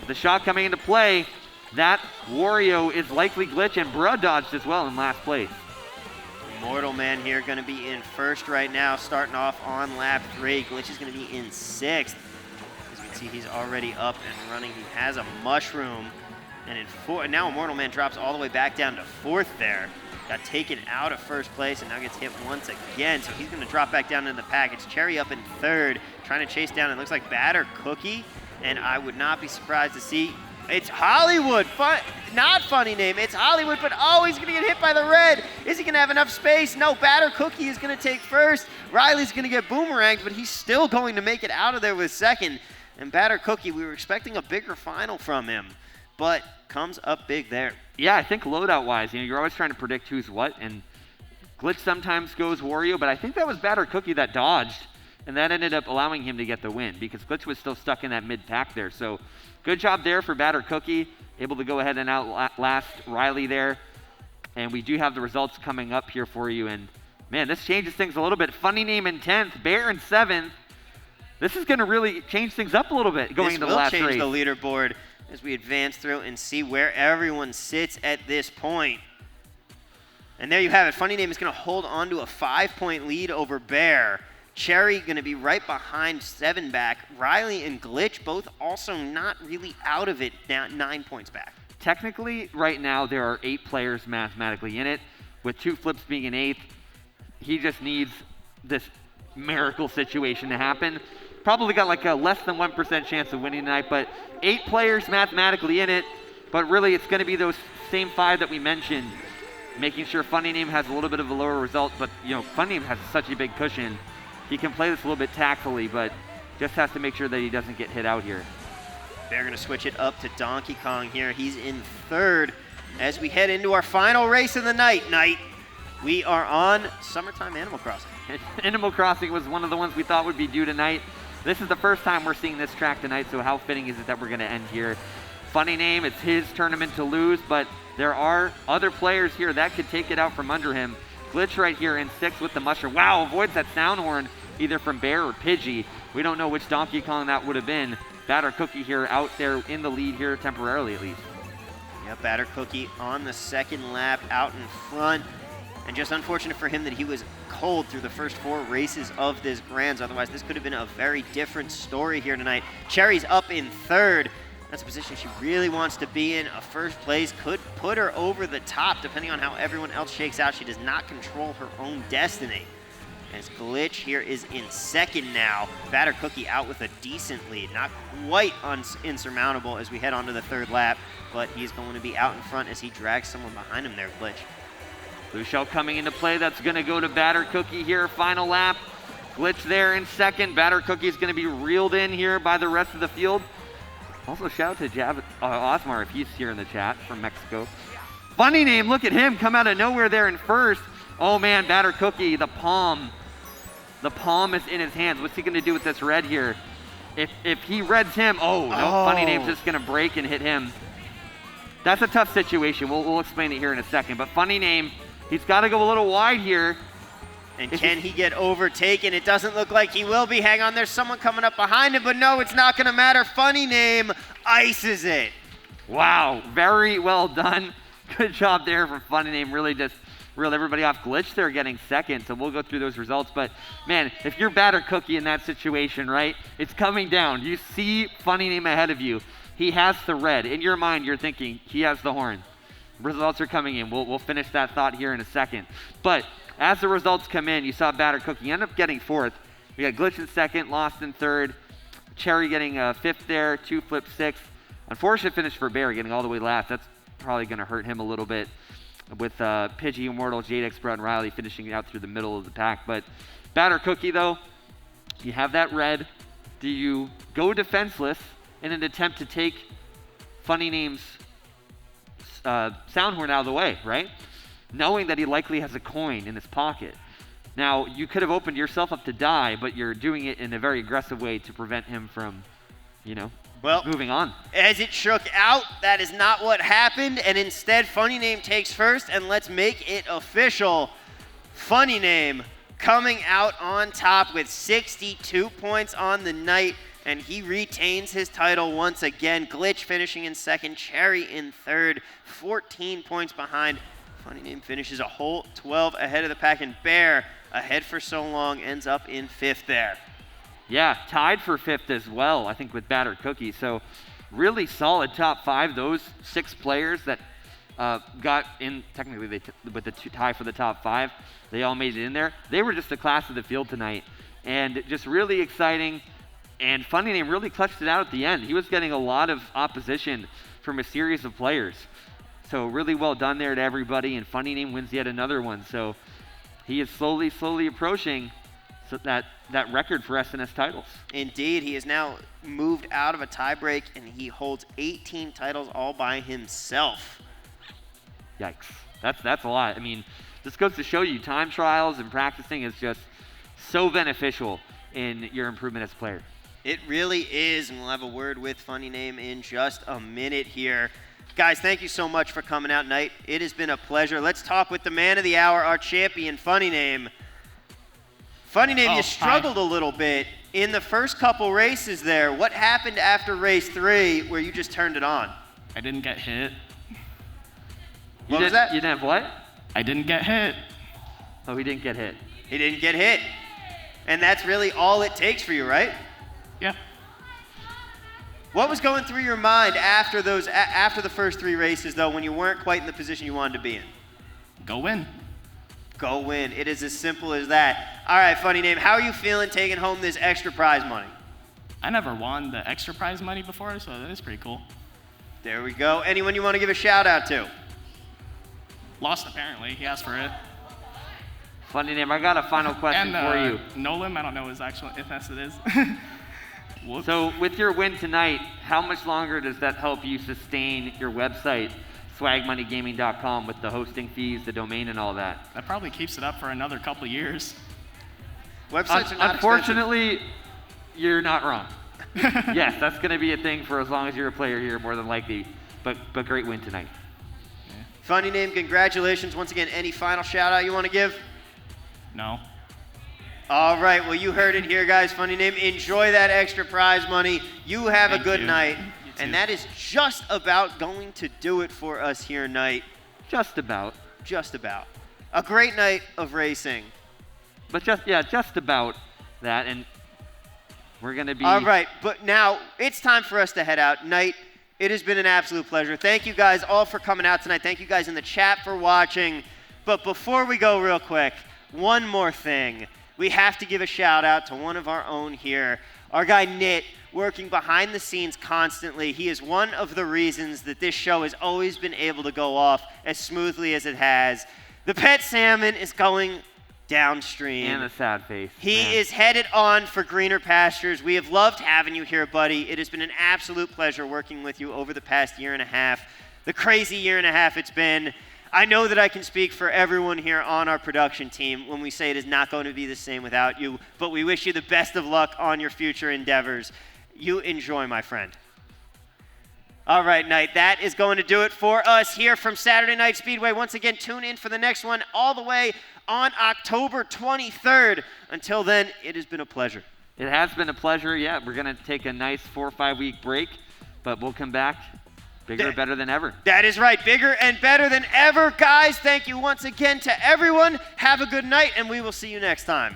The shot coming into play, that Wario is likely Glitch, and Bruh dodged as well in last place. Immortal Man here going to be in 1st right now, starting off on lap 3. Glitch is going to be in 6th. As you can see, he's already up and running. He has a mushroom. And in 4th, now Immortal Man drops all the way back down to 4th there. Got taken out of 1st place and now gets hit once again. So he's going to drop back down into the pack. It's Cherry up in 3rd, trying to chase down, it looks like Batter Cookie. And I would not be surprised to see it's Hollywood. Not Funny Name. It's Hollywood, but oh, he's going to get hit by the red. Is he going to have enough space? No, Batter Cookie is going to take 1st. Riley's going to get boomeranged, but he's still going to make it out of there with 2nd. And Batter Cookie, we were expecting a bigger final from him, but comes up big there. Yeah, I think loadout-wise, you're always trying to predict who's what, and Glitch sometimes goes Wario, but I think that was Batter Cookie that dodged, and that ended up allowing him to get the win because Glitch was still stuck in that mid-pack there. So good job there for Batter Cookie, able to go ahead and outlast Riley there. And we do have the results coming up here for you. And man, this changes things a little bit. Funny Name in 10th, Bear in 7th. This is going to really change things up a little bit going into the last race. This will change the leaderboard as we advance through and see where everyone sits at this point. And there you have it. Funny Name is going to hold on to a 5-point lead over Bear. Cherry going to be right behind 7 back. Riley and Glitch both also not really out of it, down 9 points back. Technically, right now, there are 8 players mathematically in it, with 2 flips being in 8th. He just needs this miracle situation to happen. Probably got like a less than 1% chance of winning tonight, but 8 players mathematically in it. But really, it's going to be those same 5 that we mentioned, making sure Funny Name has a little bit of a lower result. But, Funny Name has such a big cushion. He can play this a little bit tactfully, but just has to make sure that he doesn't get hit out here. They're going to switch it up to Donkey Kong here. He's in 3rd as we head into our final race of the night. We are on Summertime Animal Crossing. Animal Crossing was one of the ones we thought would be due tonight. This is the first time we're seeing this track tonight, so how fitting is it that we're going to end here? Funny Name, it's his tournament to lose, but there are other players here that could take it out from under him. Glitch right here in 6th with the mushroom. Wow, avoids that sound horn either from Bear or Pidgey. We don't know which Donkey Kong that would have been. Batter Cookie here out there in the lead here temporarily at least. Yeah, Batter Cookie on the 2nd lap out in front. And just unfortunate for him that he was cold through the first 4 races of this Grands. Otherwise, this could have been a very different story here tonight. Cherry's up in 3rd. That's a position she really wants to be in. A first place could put her over the top, depending on how everyone else shakes out. She does not control her own destiny. As Glitch here is in 2nd now. Batter Cookie out with a decent lead. Not quite insurmountable as we head on to the 3rd lap, but he's going to be out in front as he drags someone behind him there, Glitch. Blue shell coming into play. That's going to go to Batter Cookie here. Final lap. Glitch there in 2nd. Batter Cookie is going to be reeled in here by the rest of the field. Also, shout out to Osmar if he's here in the chat from Mexico. Funny name, look at him come out of nowhere there in 1st. Oh man, Batter Cookie, the palm. The palm is in his hands. What's he going to do with this red here? If he reds him, no, Funny name's just going to break and hit him. That's a tough situation. We'll explain it here in a second. But Funny name, he's got to go a little wide here. And can he get overtaken? It doesn't look like he will be. Hang on, there's someone coming up behind him, but no, it's not going to matter. Funny name ices it. Wow, very well done. Good job there for Funny name. Really just reeled everybody off. Glitch there getting 2nd, so we'll go through those results. But man, if you're Batter Cookie in that situation, right, it's coming down. You see Funny name ahead of you. He has the red. In your mind, you're thinking he has the horn. Results are coming in. We'll finish that thought here in a second. But as the results come in, you saw Batter Cookie end up getting 4th. We got Glitch in 2nd, Lost in 3rd. Cherry getting 5th there, 2 Flip 6th. Unfortunate finish for Bear, getting all the way last. That's probably going to hurt him a little bit with Pidgey, Immortal, Jadex, Brett, and Riley finishing out through the middle of the pack. But Batter Cookie, though, you have that red. Do you go defenseless in an attempt to take Funny name's sound horn out of the way, right? Knowing that he likely has a coin in his pocket. Now, you could have opened yourself up to die, but you're doing it in a very aggressive way to prevent him from, moving on. As it shook out, that is not what happened, and instead, Funny name takes 1st, and let's make it official. Funny name coming out on top with 62 points on the night, and he retains his title once again. Glitch finishing in 2nd, Cherry in 3rd, 14 points behind. Funny name finishes a whole 12 ahead of the pack, and Bear, ahead for so long, ends up in 5th there. Yeah, tied for 5th as well, I think, with Batter Cookie. So really solid top 5. Those 6 players that got in, technically with the tie for the top 5, they all made it in there. They were just the class of the field tonight, and just really exciting. And Funny name really clutched it out at the end. He was getting a lot of opposition from a series of players. So really well done there to everybody, and Funny name wins yet another one. So he is slowly approaching that record for SNS titles. Indeed, he has now moved out of a tiebreak, and he holds 18 titles all by himself. Yikes. That's a lot. I mean, this goes to show you time trials and practicing is just so beneficial in your improvement as a player. It really is, and we'll have a word with Funny name in just a minute here. Guys, thank you so much for coming out tonight. It has been a pleasure. Let's talk with the man of the hour, our champion, Funny name. Funny name, you struggled a little bit in the first couple races there. What happened after race 3 where you just turned it on? I didn't get hit. What was that? You didn't have what? I didn't get hit. Oh, he didn't get hit. He didn't get hit. And that's really all it takes for you, right? Yeah. What was going through your mind after the first 3 races, though, when you weren't quite in the position you wanted to be in? Go win. Go win. It is as simple as that. All right, Funny name, how are you feeling taking home this extra prize money? I never won the extra prize money before, so that is pretty cool. There we go. Anyone you want to give a shout out to? Lost, apparently. He asked for it. Funny name, I got a final question for you. Nolan, I don't know his actual, if that's it is. So with your win tonight, how much longer does that help you sustain your website, swagmoneygaming.com, with the hosting fees, the domain, and all that? That probably keeps it up for another couple of years. Websites are not Unfortunately, expensive. You're not wrong. Yes, that's going to be a thing for as long as you're a player here, more than likely. But great win tonight. Yeah. Funny name, congratulations. Once again, any final shout out you want to give? No. All right, well, you heard it here, guys. Funny name, enjoy that extra prize money. You have a good night. And that is just about going to do it for us here tonight. Just about. Just about. A great night of racing. But just about that, and we're gonna be. All right, but now it's time for us to head out. Knight, it has been an absolute pleasure. Thank you guys all for coming out tonight. Thank you guys in the chat for watching. But before we go real quick, one more thing. We have to give a shout out to one of our own here, our guy Nit, working behind the scenes constantly. He is one of the reasons that this show has always been able to go off as smoothly as it has. The pet salmon is going downstream. And a sad face. He is headed on for greener pastures. We have loved having you here, buddy. It has been an absolute pleasure working with you over the past year and a half. The crazy year and a half it's been. I know that I can speak for everyone here on our production team when we say it is not going to be the same without you, but we wish you the best of luck on your future endeavors. You enjoy, my friend. All right, Knight, that is going to do it for us here from Saturday Night Speedway. Once again, tune in for the next one all the way on October 23rd. Until then, it has been a pleasure. It has been a pleasure. Yeah, we're going to take a nice 4 or 5 week break, but we'll come back bigger and better than ever. That is right, bigger and better than ever. Guys, thank you once again to everyone. Have a good night, and we will see you next time.